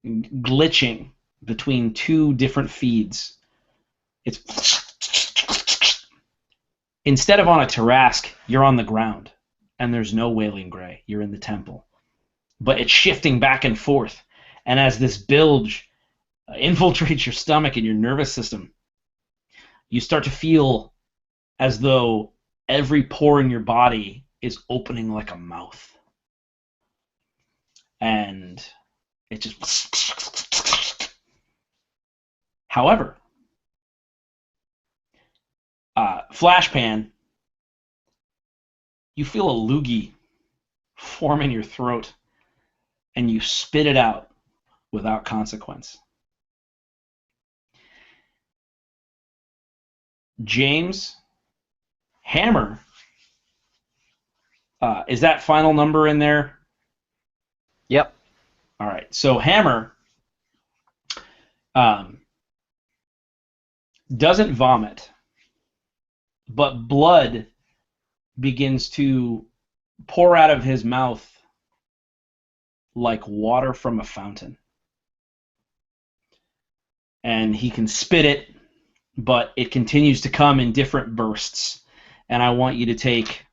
glitching between two different feeds, it's... Instead of on a Tarask, you're on the ground, and there's no Wailing Grey. You're in the temple. But it's shifting back and forth, and as this bilge infiltrates your stomach and your nervous system, you start to feel as though every pore in your body is opening like a mouth. And it just... However, Flashpan, you feel a loogie form in your throat, and you spit it out without consequence. James, Hammer, is that final number in there? Yep. All right. So Hammer doesn't vomit, but blood begins to pour out of his mouth like water from a fountain. And he can spit it, but it continues to come in different bursts. And I want you to take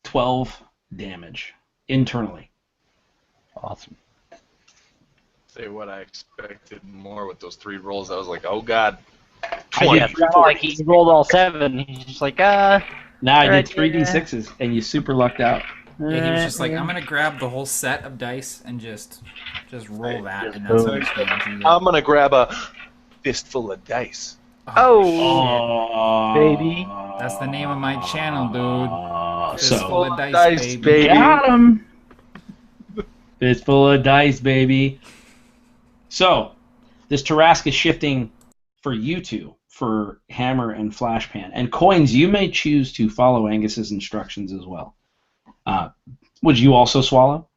12 damage internally. Awesome. Say what, I expected more with those 3 rolls. I was like, oh god. Yeah, it's kind of like he rolled all 7. He's just like, Nah, I Alright, did 3d6s, and you super lucked out. Yeah, he was just like, I'm gonna grab the whole set of dice and just roll that, and that's how much damage you get. I'm gonna grab a fistful of dice. oh, baby. That's the name of my channel, dude. So Fistful of dice, baby. baby. got him. Fistful of dice, baby. So this Tarask is shifting for you two, for Hammer and Flashpan. And Coins, you may choose to follow Angus's instructions as well. Would you also swallow?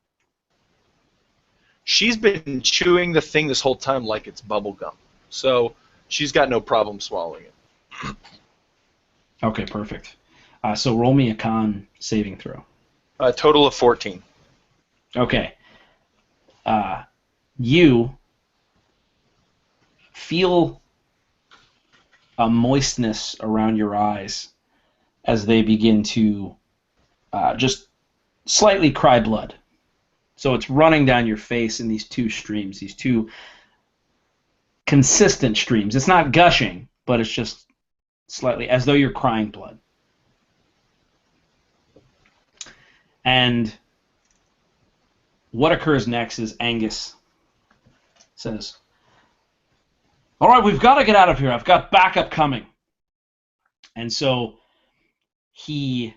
She's been chewing the thing this whole time like it's bubble gum. So she's got no problem swallowing it. Okay, perfect. So roll me a con saving throw. A total of 14. Okay. You feel a moistness around your eyes as they begin to just slightly cry blood. So it's running down your face in these 2 streams, these 2 consistent streams. It's not gushing, but it's just slightly, as though you're crying blood. And what occurs next is Angus says, all right, we've got to get out of here. I've got backup coming. And so he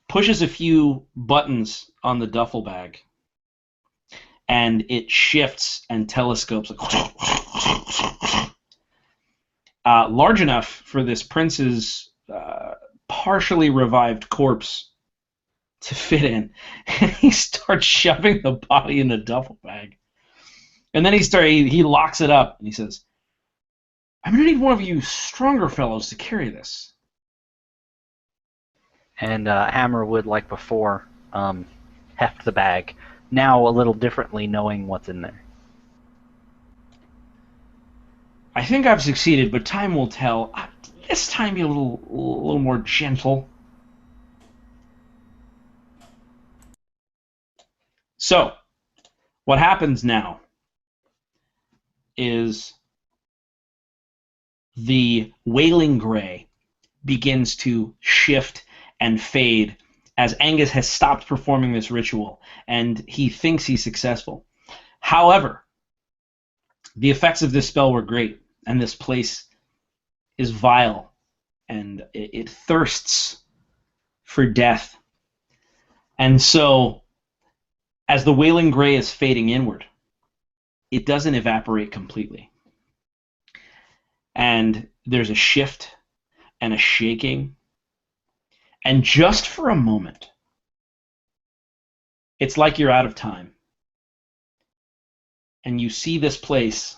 pushes a few buttons on the duffel bag, and it shifts and telescopes like large enough for this prince's partially revived corpse to fit in. And he starts shoving the body in the duffel bag. And then he locks it up, and he says, I'm going to need one of you stronger fellows to carry this. And Hammer would, like before, heft the bag. Now a little differently, knowing what's in there. I think I've succeeded, but time will tell. This time be a little more gentle. So, what happens now is the Wailing Gray begins to shift and fade as Angus has stopped performing this ritual, and he thinks he's successful. However, the effects of this spell were great, and this place is vile, and it thirsts for death. And so, as the Wailing Gray is fading inward, it doesn't evaporate completely. And there's a shift and a shaking. And just for a moment, it's like you're out of time. And you see this place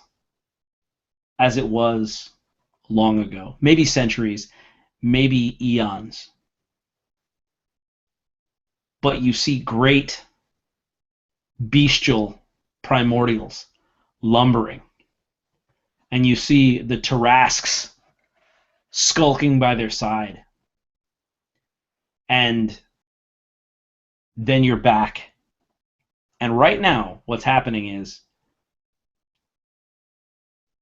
as it was long ago. Maybe centuries, maybe eons. But you see great bestial primordials lumbering. And you see the Tarasks skulking by their side. And then you're back. And right now, what's happening is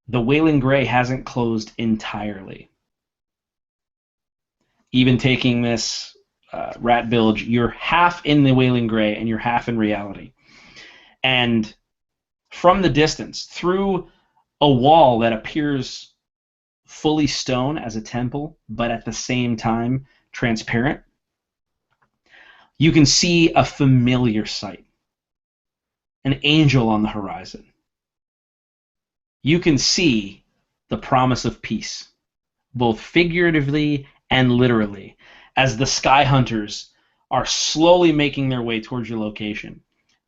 the Wailing Grey hasn't closed entirely. Even taking this rat bilge, you're half in the Wailing Grey and you're half in reality. And from the distance, through a wall that appears fully stone as a temple, but at the same time transparent, you can see a familiar sight. An angel on the horizon. You can see the promise of peace, both figuratively and literally, as the Sky Hunters are slowly making their way towards your location.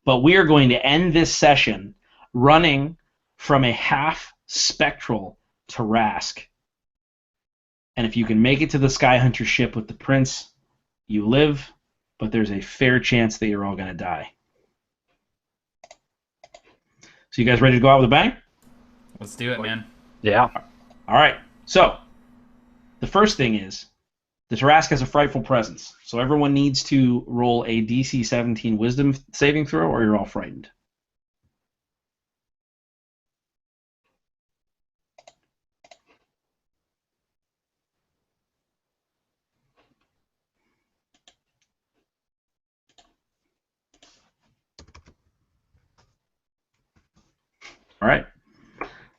But we are going to end this session running from a half spectral Tarask. And if you can make it to the Sky Hunter ship with the Prince, you live, but there's a fair chance that you're all going to die. So you guys ready to go out with a bang? Let's do it, man. Yeah. All right. So the first thing is the Tarask has a frightful presence. So everyone needs to roll a DC 17 Wisdom saving throw, or you're all frightened. All right.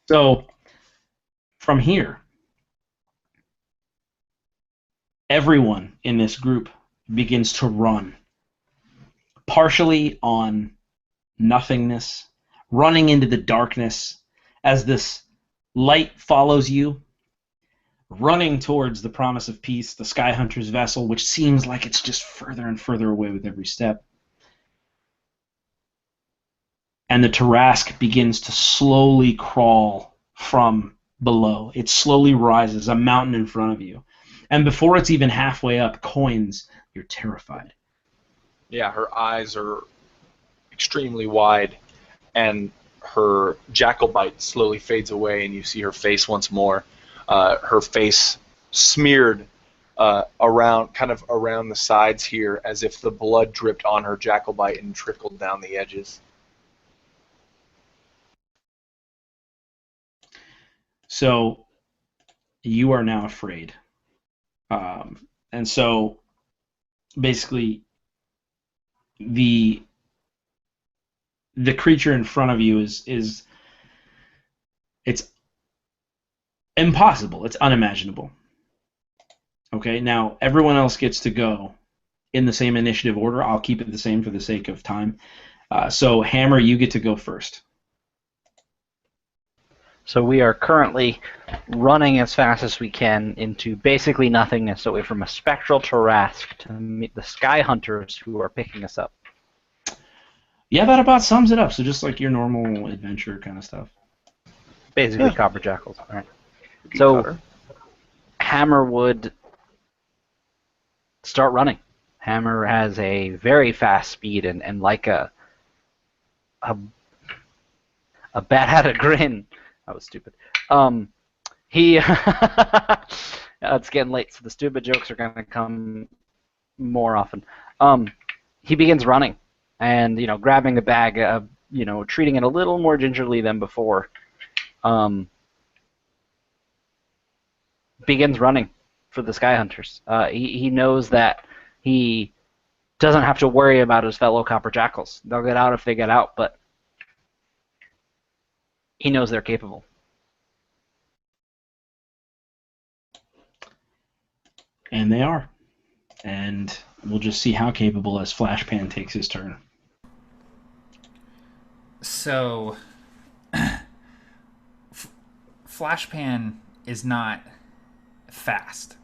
So from here, everyone in this group begins to run, partially on nothingness, running into the darkness as this light follows you, running towards the promise of peace, the Sky Hunter's vessel, which seems like it's just further and further away with every step. And the Tarask begins to slowly crawl from below. It slowly rises, a mountain in front of you. And before it's even halfway up, Coins, you're terrified. Yeah, her eyes are extremely wide, and her jackal bite slowly fades away, and you see her face once more. Her face smeared around the sides here, as if the blood dripped on her jackal bite and trickled down the edges. So you are now afraid. And so basically the creature in front of you is it's impossible. It's unimaginable. Okay, now everyone else gets to go in the same initiative order. I'll keep it the same for the sake of time. So Hammer, you get to go first. So we are currently running as fast as we can into basically nothingness, away from a spectral Tarask to meet the Sky Hunters who are picking us up. Yeah, that about sums it up. So just like your normal adventure kind of stuff. Basically, Copper Jackals. All right. So Hammer would start running. Hammer has a very fast speed and like a bat had a grin. That was stupid. He it's getting late, so the stupid jokes are gonna come more often. He begins running, and grabbing the bag, treating it a little more gingerly than before. Begins running for the Sky Hunters. He knows that he doesn't have to worry about his fellow Copper Jackals. They'll get out if they get out, but he knows they're capable. And they are. And we'll just see how capable as Flashpan takes his turn. So, Flashpan is not fast.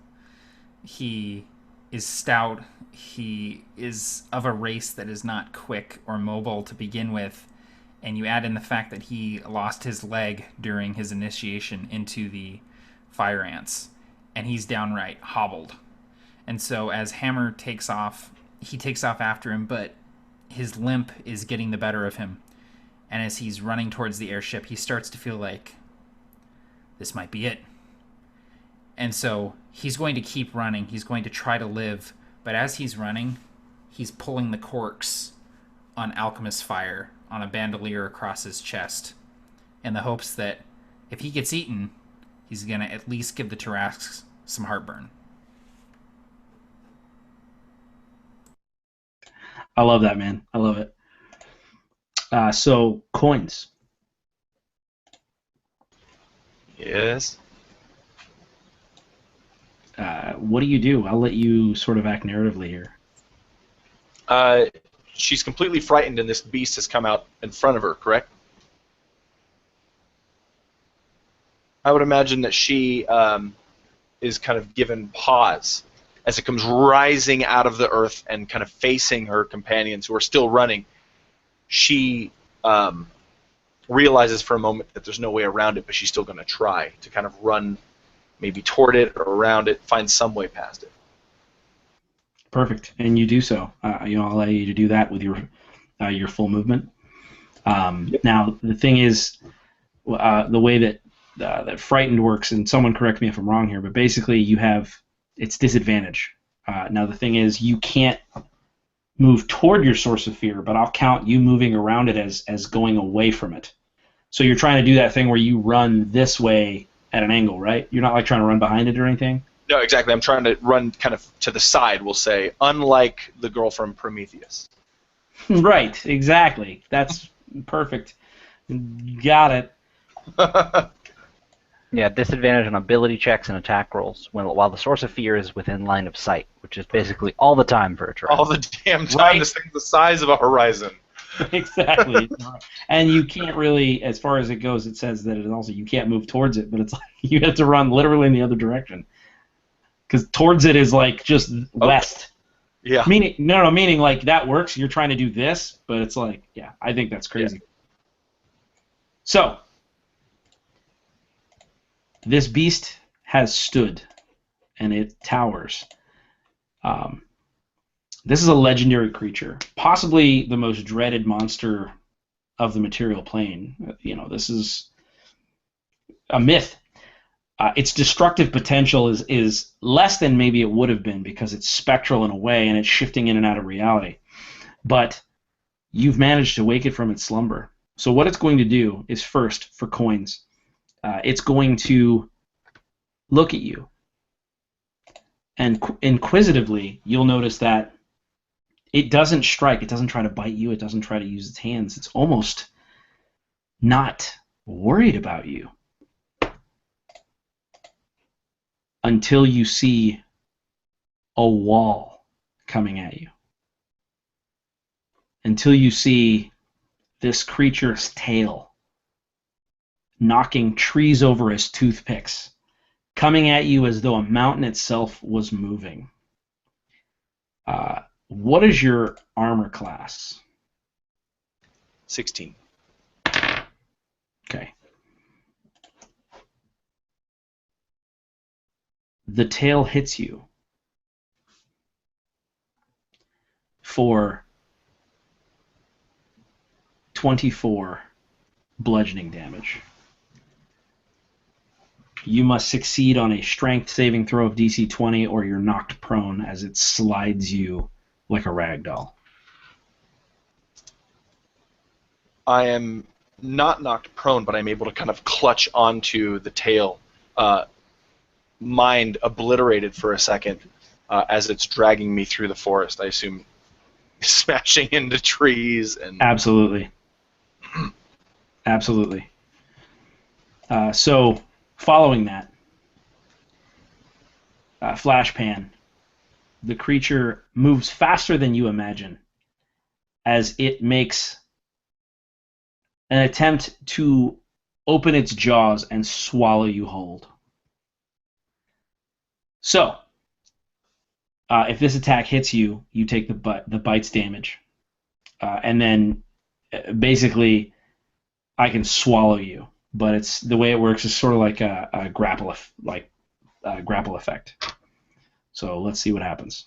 He is stout. He is of a race that is not quick or mobile to begin with. And you add in the fact that he lost his leg during his initiation into the fire ants, and he's downright hobbled. And so as Hammer takes off, he takes off after him, but his limp is getting the better of him. And as he's running towards the airship, he starts to feel like this might be it. And so he's going to keep running. He's going to try to live. But as he's running, he's pulling the corks on Alchemist's fire on a bandolier across his chest in the hopes that if he gets eaten, he's gonna at least give the Tarrasques some heartburn. I love that, man. I love it. So coins. Yes. What do you do? I'll let you sort of act narratively here. She's completely frightened, and this beast has come out in front of her, correct? I would imagine that she is kind of given pause as it comes rising out of the earth and kind of facing her companions who are still running. She realizes for a moment that there's no way around it, but she's still going to try to kind of run maybe toward it or around it, find some way past it. Perfect, and you do so. I'll allow you to do that with your full movement. Yep. Now, the thing is, the way that frightened works, and someone correct me if I'm wrong here, but basically it's disadvantage. Now, the thing is, you can't move toward your source of fear, but I'll count you moving around it as going away from it. So you're trying to do that thing where you run this way at an angle, right? You're not like trying to run behind it or anything? No, exactly. I'm trying to run kind of to the side, we'll say, unlike the girl from Prometheus. Right, exactly. That's perfect. Got it. Yeah, disadvantage on ability checks and attack rolls while the source of fear is within line of sight, which is basically all the time for a Tarrasque. All the damn time. Right. This thing's the size of a horizon. Exactly. And you can't really, as far as it goes, it says that you can't move towards it, but it's like you have to run literally in the other direction. Because towards it is like just west. Yeah. Meaning like that works. You're trying to do this, but it's like, yeah, I think that's crazy. Yeah. So, this beast has stood, and it towers. This is a legendary creature, possibly the most dreaded monster of the material plane. This is a myth. Its destructive potential is less than maybe it would have been because it's spectral in a way, and it's shifting in and out of reality. But you've managed to wake it from its slumber. So what it's going to do is, first, for coins, it's going to look at you. And inquisitively, you'll notice that it doesn't strike. It doesn't try to bite you. It doesn't try to use its hands. It's almost not worried about you until you see a wall coming at you. Until you see this creature's tail knocking trees over as toothpicks, coming at you as though a mountain itself was moving. What is your armor class? 16. Okay. The tail hits you for 24 bludgeoning damage. You must succeed on a strength saving throw of DC 20 or you're knocked prone as it slides you like a rag doll. I am not knocked prone, but I'm able to kind of clutch onto the tail, mind obliterated for a second as it's dragging me through the forest. I assume smashing into trees and... Absolutely. Absolutely. So, following that, flash pan, the creature moves faster than you imagine as it makes an attempt to open its jaws and swallow you whole. So, if this attack hits you, you take the bite's damage, and then basically I can swallow you. But it's the way it works is sort of like a grapple effect. So let's see what happens.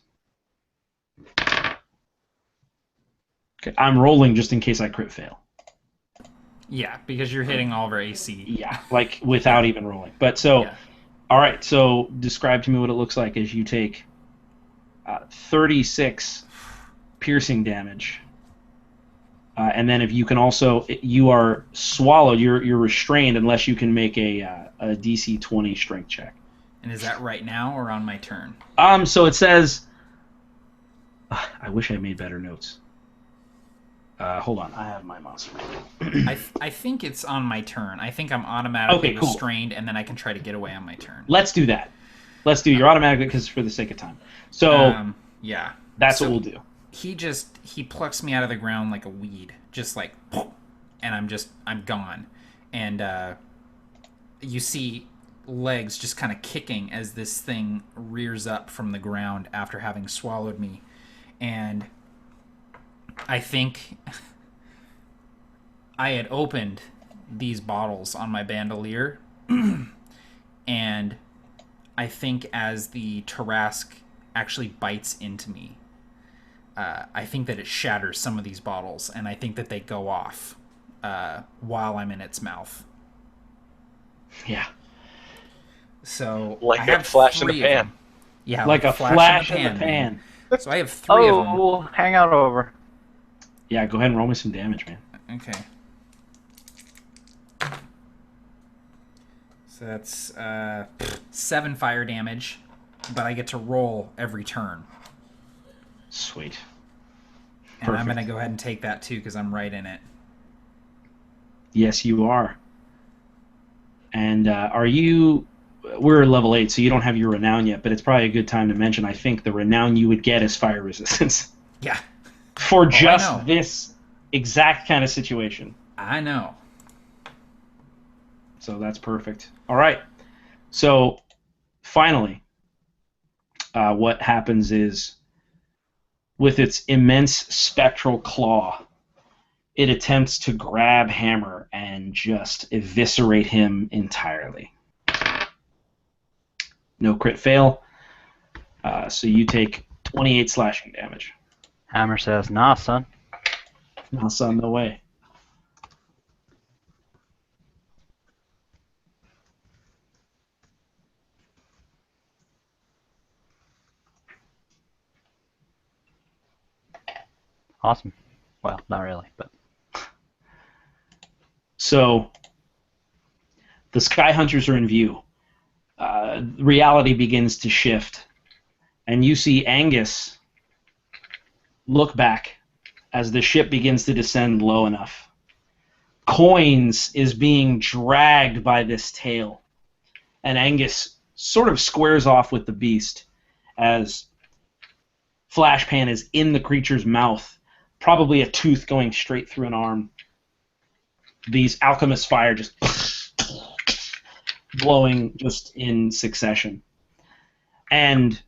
Okay, I'm rolling just in case I crit fail. Yeah, because you're hitting all of our AC. Yeah, like without even rolling. But so, yeah. All right. So describe to me what it looks like as you take 36 piercing damage And then if you can also, you are swallowed, you're restrained unless you can make a DC 20 strength check. And is that right now or on my turn? So it says, I wish I made better notes. Hold on, I have my monster manual. I think it's on my turn. I think I'm automatically Okay, cool. restrained, and then I can try to get away on my turn. Let's do that. Let's do your automatically because for the sake of time. So yeah, that's what we'll do. He plucks me out of the ground like a weed, just like, and I'm gone, and you see legs just kind of kicking as this thing rears up from the ground after having swallowed me, and I think I had opened these bottles on my bandolier, and I think as the Tarrasque actually bites into me, I think that it shatters some of these bottles, and I think that they go off while I'm in its mouth. Yeah. So Like I a have flash in the 3 of pan. them. Yeah, Like a flash in the pan. man. So I have 3 of them. we'll hang out over. Yeah, go ahead and roll me some damage, man. Okay. So that's 7 fire damage, but I get to roll every turn. Sweet. And I'm Perfect. going to go ahead and take that too because I'm right in it. Yes, you are. And are you... We're level 8, so you don't have your renown yet, but it's probably a good time to mention, I think, the renown you would get is fire resistance. Yeah. For I just know. this exact kind of situation. I know. So that's perfect. All right. So finally, what happens is, with its immense spectral claw, it attempts to grab Hammer and just eviscerate him entirely. No crit fail. So you take 28 slashing damage. Hammer says, "Nah, son." No, son, no way. Awesome. Well, not really, but So the Sky Hunters are in view. Reality begins to shift, and you see Angus look back as the ship begins to descend low enough. Coins is being dragged by this tail, and Angus sort of squares off with the beast as Flashpan is in the creature's mouth, probably a tooth going straight through an arm. These alchemist fire just blowing just in succession. And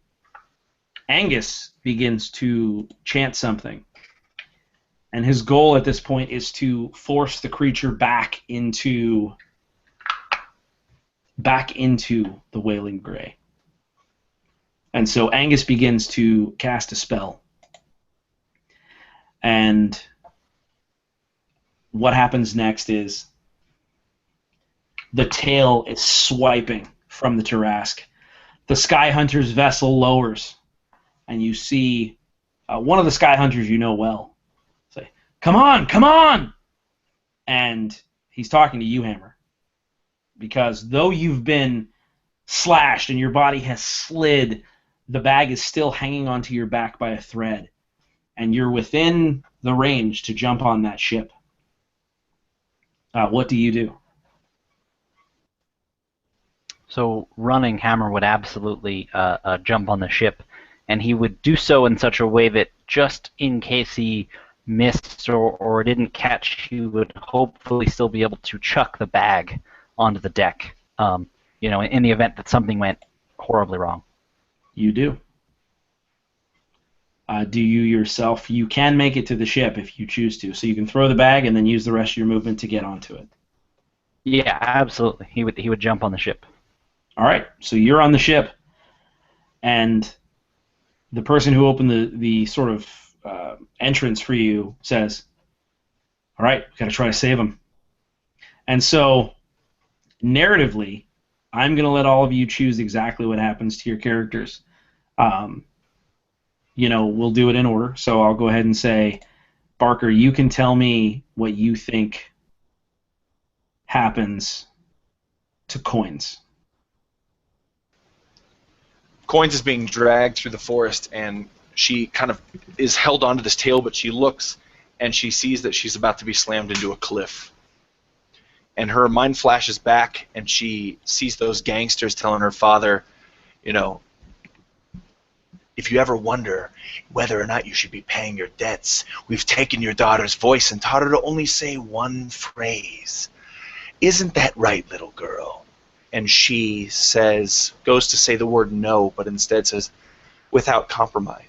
Angus begins to chant something. And his goal at this point is to force the creature back into the Wailing Grey. And so Angus begins to cast a spell. And what happens next is the tail is swiping from the Tarrasque. The Sky Hunter's vessel lowers, and you see one of the Sky Hunters you know well say, "Come on, come on!" And he's talking to you, Hammer, because though you've been slashed and your body has slid, the bag is still hanging onto your back by a thread, and you're within the range to jump on that ship. What do you do? so running, Hammer would absolutely jump on the ship, and he would do so in such a way that just in case he missed or didn't catch, he would hopefully still be able to chuck the bag onto the deck. In the event that something went horribly wrong. You do. Do you yourself? You can make it to the ship if you choose to. So you can throw the bag and then use the rest of your movement to get onto it. Yeah, absolutely. He would jump on the ship. All right. So you're on the ship, and the person who opened the sort of entrance for you says, "All right, we got to try to save him." And so, narratively, I'm going to let all of you choose exactly what happens to your characters. We'll do it in order. So I'll go ahead and say Barker, you can tell me what you think happens to Coins. Coins is being dragged through the forest, and she kind of is held onto this tail, but she looks and she sees that she's about to be slammed into a cliff. And her mind flashes back, and she sees those gangsters telling her father, you know, if you ever wonder whether or not you should be paying your debts, we've taken your daughter's voice and taught her to only say one phrase. Isn't that right, little girl? And she says, goes to say the word no, but instead says, without compromise.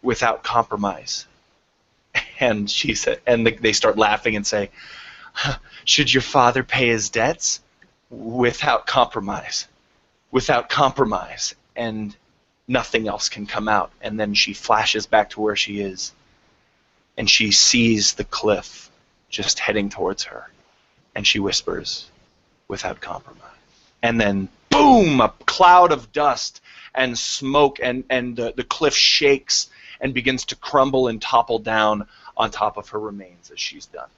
Without compromise. And she said, and they start laughing and say, should your father pay his debts? Without compromise. Without compromise. And nothing else can come out. And then she flashes back to where she is, and she sees the cliff just heading towards her. And she whispers, without compromise. And then, boom, a cloud of dust and smoke, and the cliff shakes and begins to crumble and topple down on top of her remains as she's done.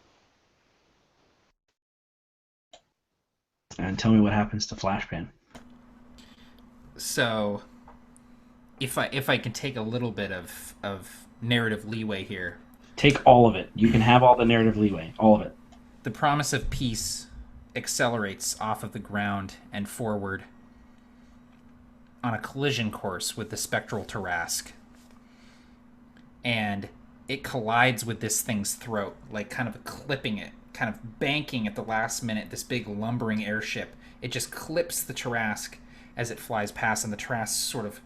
And tell me what happens to Flashpan. So, if I can take a little bit of narrative leeway here. Take all of it. You can have all the narrative leeway. All of it. The promise of peace accelerates off of the ground and forward on a collision course with the spectral Tarask. And it collides with this thing's throat, like kind of clipping it, kind of banking at the last minute, this big lumbering airship. It just clips the Tarask as it flies past, and the Tarask sort of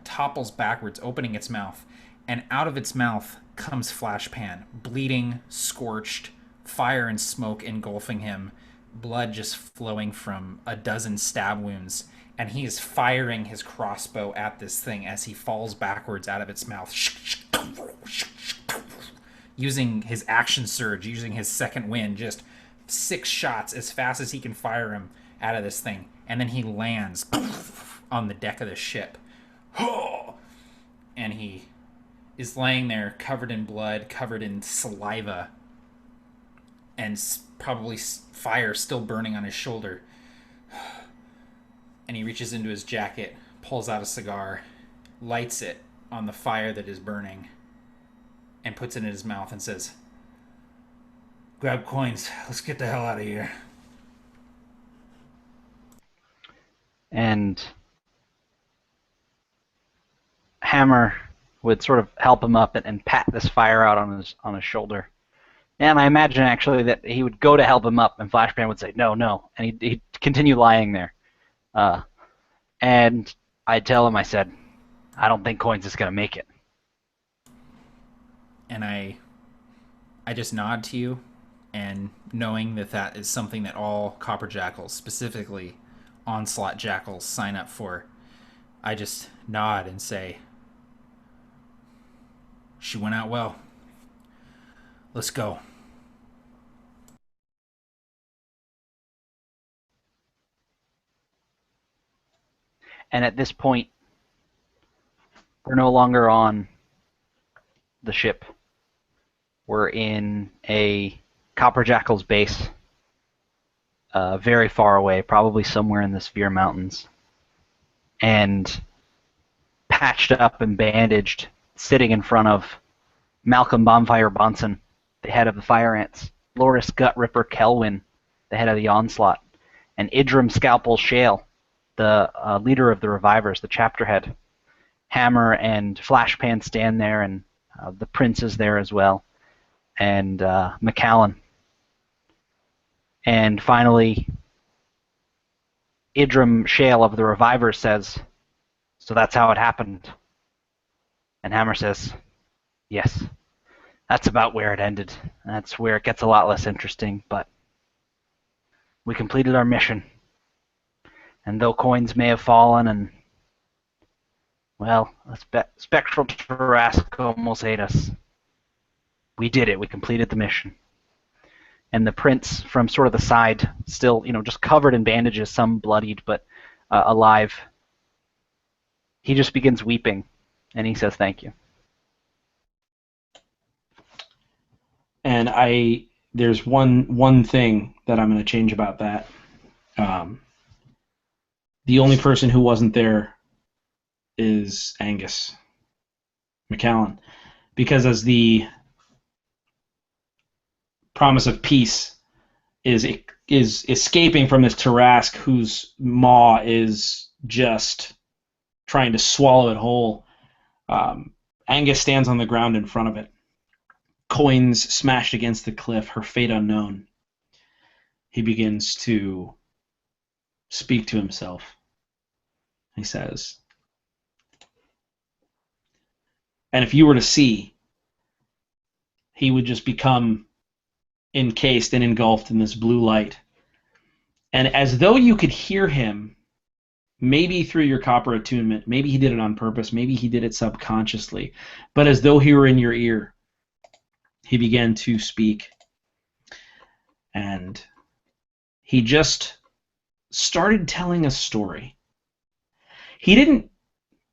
topples backwards, opening its mouth. And out of its mouth comes Flashpan, bleeding, scorched, fire and smoke engulfing him, blood just flowing from a dozen stab wounds, and he is firing his crossbow at this thing as he falls backwards out of its mouth, using his action surge, using his second wind, just 6 shots as fast as he can fire him out of this thing, and then he lands on the deck of the ship, and he is laying there covered in blood, covered in saliva, and probably fire still burning on his shoulder. And he reaches into his jacket, pulls out a cigar, lights it on the fire that is burning, and puts it in his mouth and says, "Grab Coins, let's get the hell out of here." And Hammer would sort of help him up and pat this fire out on his shoulder. And I imagine actually that he would go to help him up, and Flashpan would say, "No, no," and he'd continue lying there. And I'd tell him, I said, "I don't think Coins is going to make it." And I just nod to you, and knowing that that is something that all Copper Jackals, specifically Onslaught Jackals, sign up for, I just nod and say, "She went out well. Let's go." And at this point, we're no longer on the ship. We're in a Copper Jackals base, very far away, probably somewhere in the Sphere Mountains. And patched up and bandaged, sitting in front of Malcolm Bonfire Bonson, the head of the Fire Ants, Loris Gut Ripper Kelwin, the head of the Onslaught, and Idrim Scalpel Shale, the leader of the Revivers, the chapter head. Hammer and Flashpan stand there, and the Prince is there as well, and McAllen. And finally, Idrim Shale of the Revivers says, "So that's how it happened." And Hammer says, "Yes, that's about where it ended. That's where it gets a lot less interesting, but we completed our mission. And though Coins may have fallen and, well, Spectral Tarask almost ate us, we did it. We completed the mission." And the Prince, from sort of the side, still, just covered in bandages, some bloodied, but alive, he just begins weeping, and he says, "Thank you." And there's one thing that I'm going to change about that. The only person who wasn't there is Angus McAllen, because as the promise of peace is escaping from this Tarask whose maw is just trying to swallow it whole, Angus stands on the ground in front of it, coins smashed against the cliff, her fate unknown. He begins to speak to himself. He says, and if you were to see, he would just become encased and engulfed in this blue light. And as though you could hear him, maybe through your copper attunement, maybe he did it on purpose, maybe he did it subconsciously, but as though he were in your ear, he began to speak. And he just started telling a story. He didn't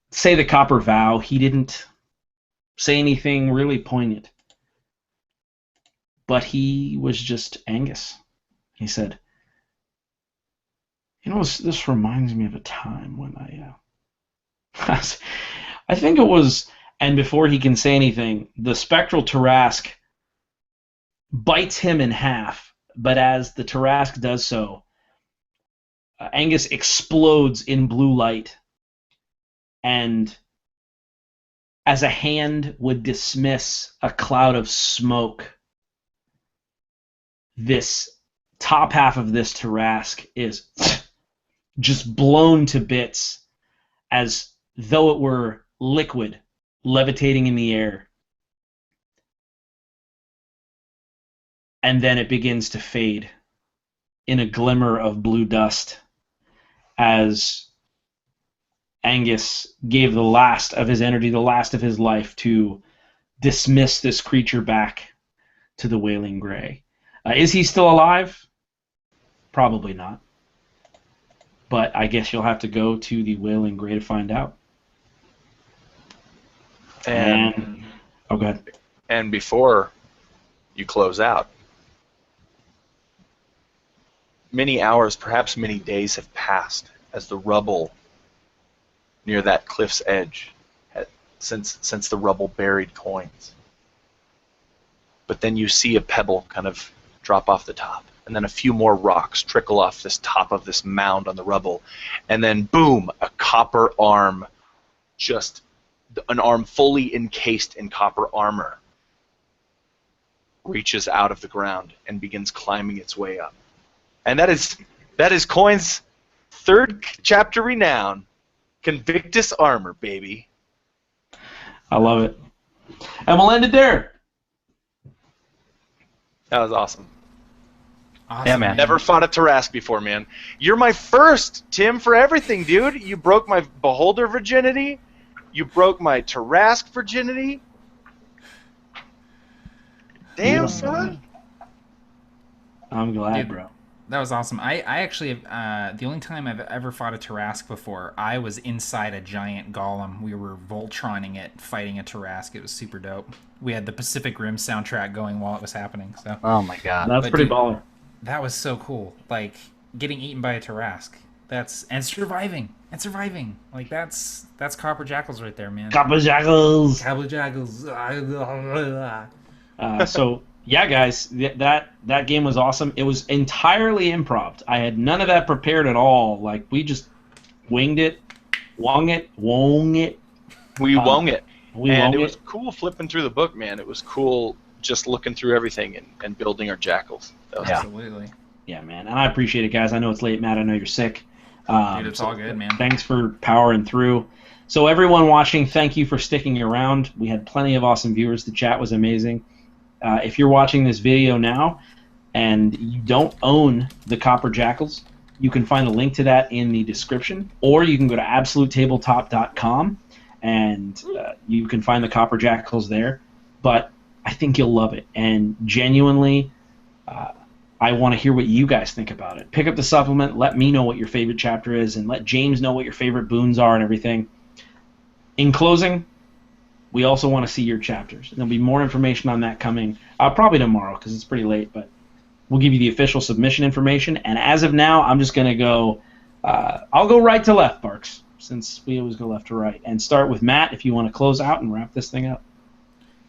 say the copper vow. He didn't say anything really poignant. But he was just Angus. He said, you know, this reminds me of a time when I think it was, and before he can say anything, the spectral Tarask bites him in half, but as the Tarask does so, Angus explodes in blue light, and as a hand would dismiss a cloud of smoke, this top half of this Tarask is just blown to bits as though it were liquid levitating in the air. And then it begins to fade in a glimmer of blue dust as Angus gave the last of his energy, the last of his life, to dismiss this creature back to the Wailing Grey. Is he still alive? Probably not. But I guess you'll have to go to the Wailing Grey to find out. And oh, go ahead. And before you close out, many hours, perhaps many days have passed as the rubble near that cliff's edge, since the rubble buried coins. But then you see a pebble kind of drop off the top, and then a few more rocks trickle off this top of this mound on the rubble, and then boom, a copper arm, just an arm fully encased in copper armor, reaches out of the ground and begins climbing its way up. And that is Coin's third chapter renown, Convictus Armor, baby. I love it. And we'll end it there. That was awesome. Yeah, man. Never fought a Tarask before, man. You're my first, Tim, for everything, dude. You broke my Beholder virginity. You broke my Tarask virginity. Damn, son. I'm glad, Dude, bro. That was awesome. I actually, the only time I've ever fought a Tarask before, I was inside a giant golem. We were Voltroning it, fighting a Tarask. It was super dope. We had the Pacific Rim soundtrack going while it was happening. So Oh my god. That's But pretty dude, baller. that was so cool. Like getting eaten by a Tarask. And surviving. Like that's Copper Jackals right there, man. Copper Jackals. Copper Jackals. So yeah, guys, that game was awesome. It was entirely improv. I had none of that prepared at all. Like we just winged it, wong it. We wung it. And it was cool flipping through the book, man. It was cool just looking through everything and building our jackals. That was Absolutely. Yeah, man. And I appreciate it, guys. I know it's late, Matt. I know you're sick. Dude, it's all good, man. Thanks for powering through. So everyone watching, thank you for sticking around. We had plenty of awesome viewers. The chat was amazing. If you're watching this video now and you don't own the Copper Jackals, you can find a link to that in the description, or you can go to absolutetabletop.com and you can find the Copper Jackals there. But I think you'll love it, and genuinely, I want to hear what you guys think about it. Pick up the supplement, let me know what your favorite chapter is, and let James know what your favorite boons are and everything. In closing, we also want to see your chapters. And there'll be more information on that coming probably tomorrow because it's pretty late, but we'll give you the official submission information. And as of now, I'm just going to go, I'll go right to left, Barks, since we always go left to right. And start with Matt if you want to close out and wrap this thing up.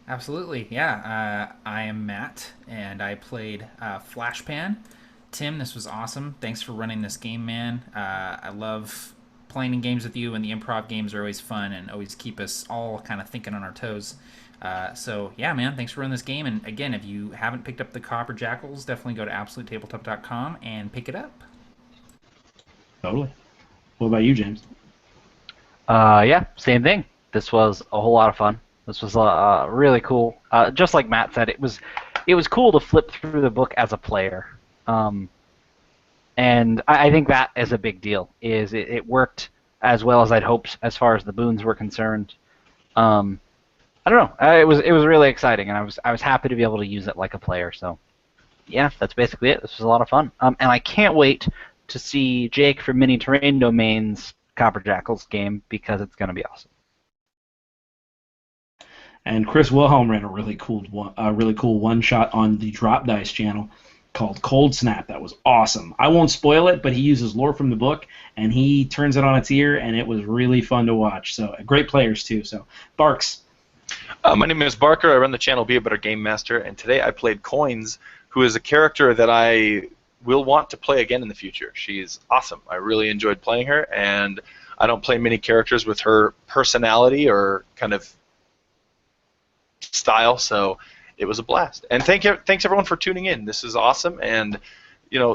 Absolutely, yeah. I am Matt, and I played Flashpan. Tim, this was awesome. Thanks for running this game, man. I love playing in games with you, and the improv games are always fun and always keep us all kind of thinking on our toes. So, yeah, man, thanks for running this game. And, again, if you haven't picked up the Copper Jackals, definitely go to AbsoluteTabletop.com and pick it up. Totally. What about you, James? Yeah, same thing. This was a whole lot of fun. This was really cool. Just like Matt said, it was cool to flip through the book as a player. And I think that is a big deal. It worked as well as I'd hoped as far as the boons were concerned. I don't know. It was really exciting, and I was happy to be able to use it like a player. So, yeah, that's basically it. This was a lot of fun. And I can't wait to see Jake from Mini Terrain Domain's Copper Jackals game because it's going to be awesome. And Chris Wilhelm ran a really cool one shot on the Drop Dice channel called Cold Snap. That was awesome. I won't spoil it, but he uses lore from the book and he turns it on its ear, and it was really fun to watch. So great players too. So Barks. My name is Barker. I run the channel Be a Better Game Master, and today I played Coins, who is a character that I will want to play again in the future. She's awesome. I really enjoyed playing her, and I don't play many characters with her personality or kind of style, so it was a blast. And thanks everyone for tuning in. This is awesome, and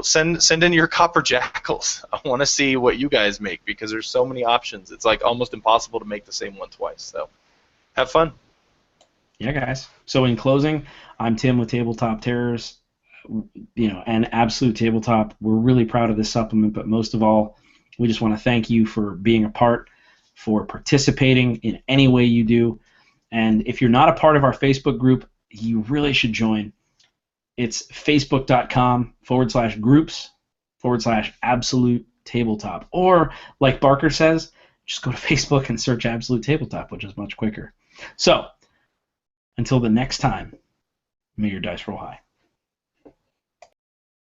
send in your Copper Jackals. I want to see what you guys make because there's so many options. It's like almost impossible to make the same one twice. So have fun. Yeah, guys. So in closing, I'm Tim with Tabletop Terrors, and Absolute Tabletop. We're really proud of this supplement, but most of all, we just want to thank you for being a part, for participating in any way you do. And if you're not a part of our Facebook group, you really should join. It's facebook.com/groups/Absolute Tabletop. Or, like Barker says, just go to Facebook and search Absolute Tabletop, which is much quicker. So, until the next time, may your dice roll high.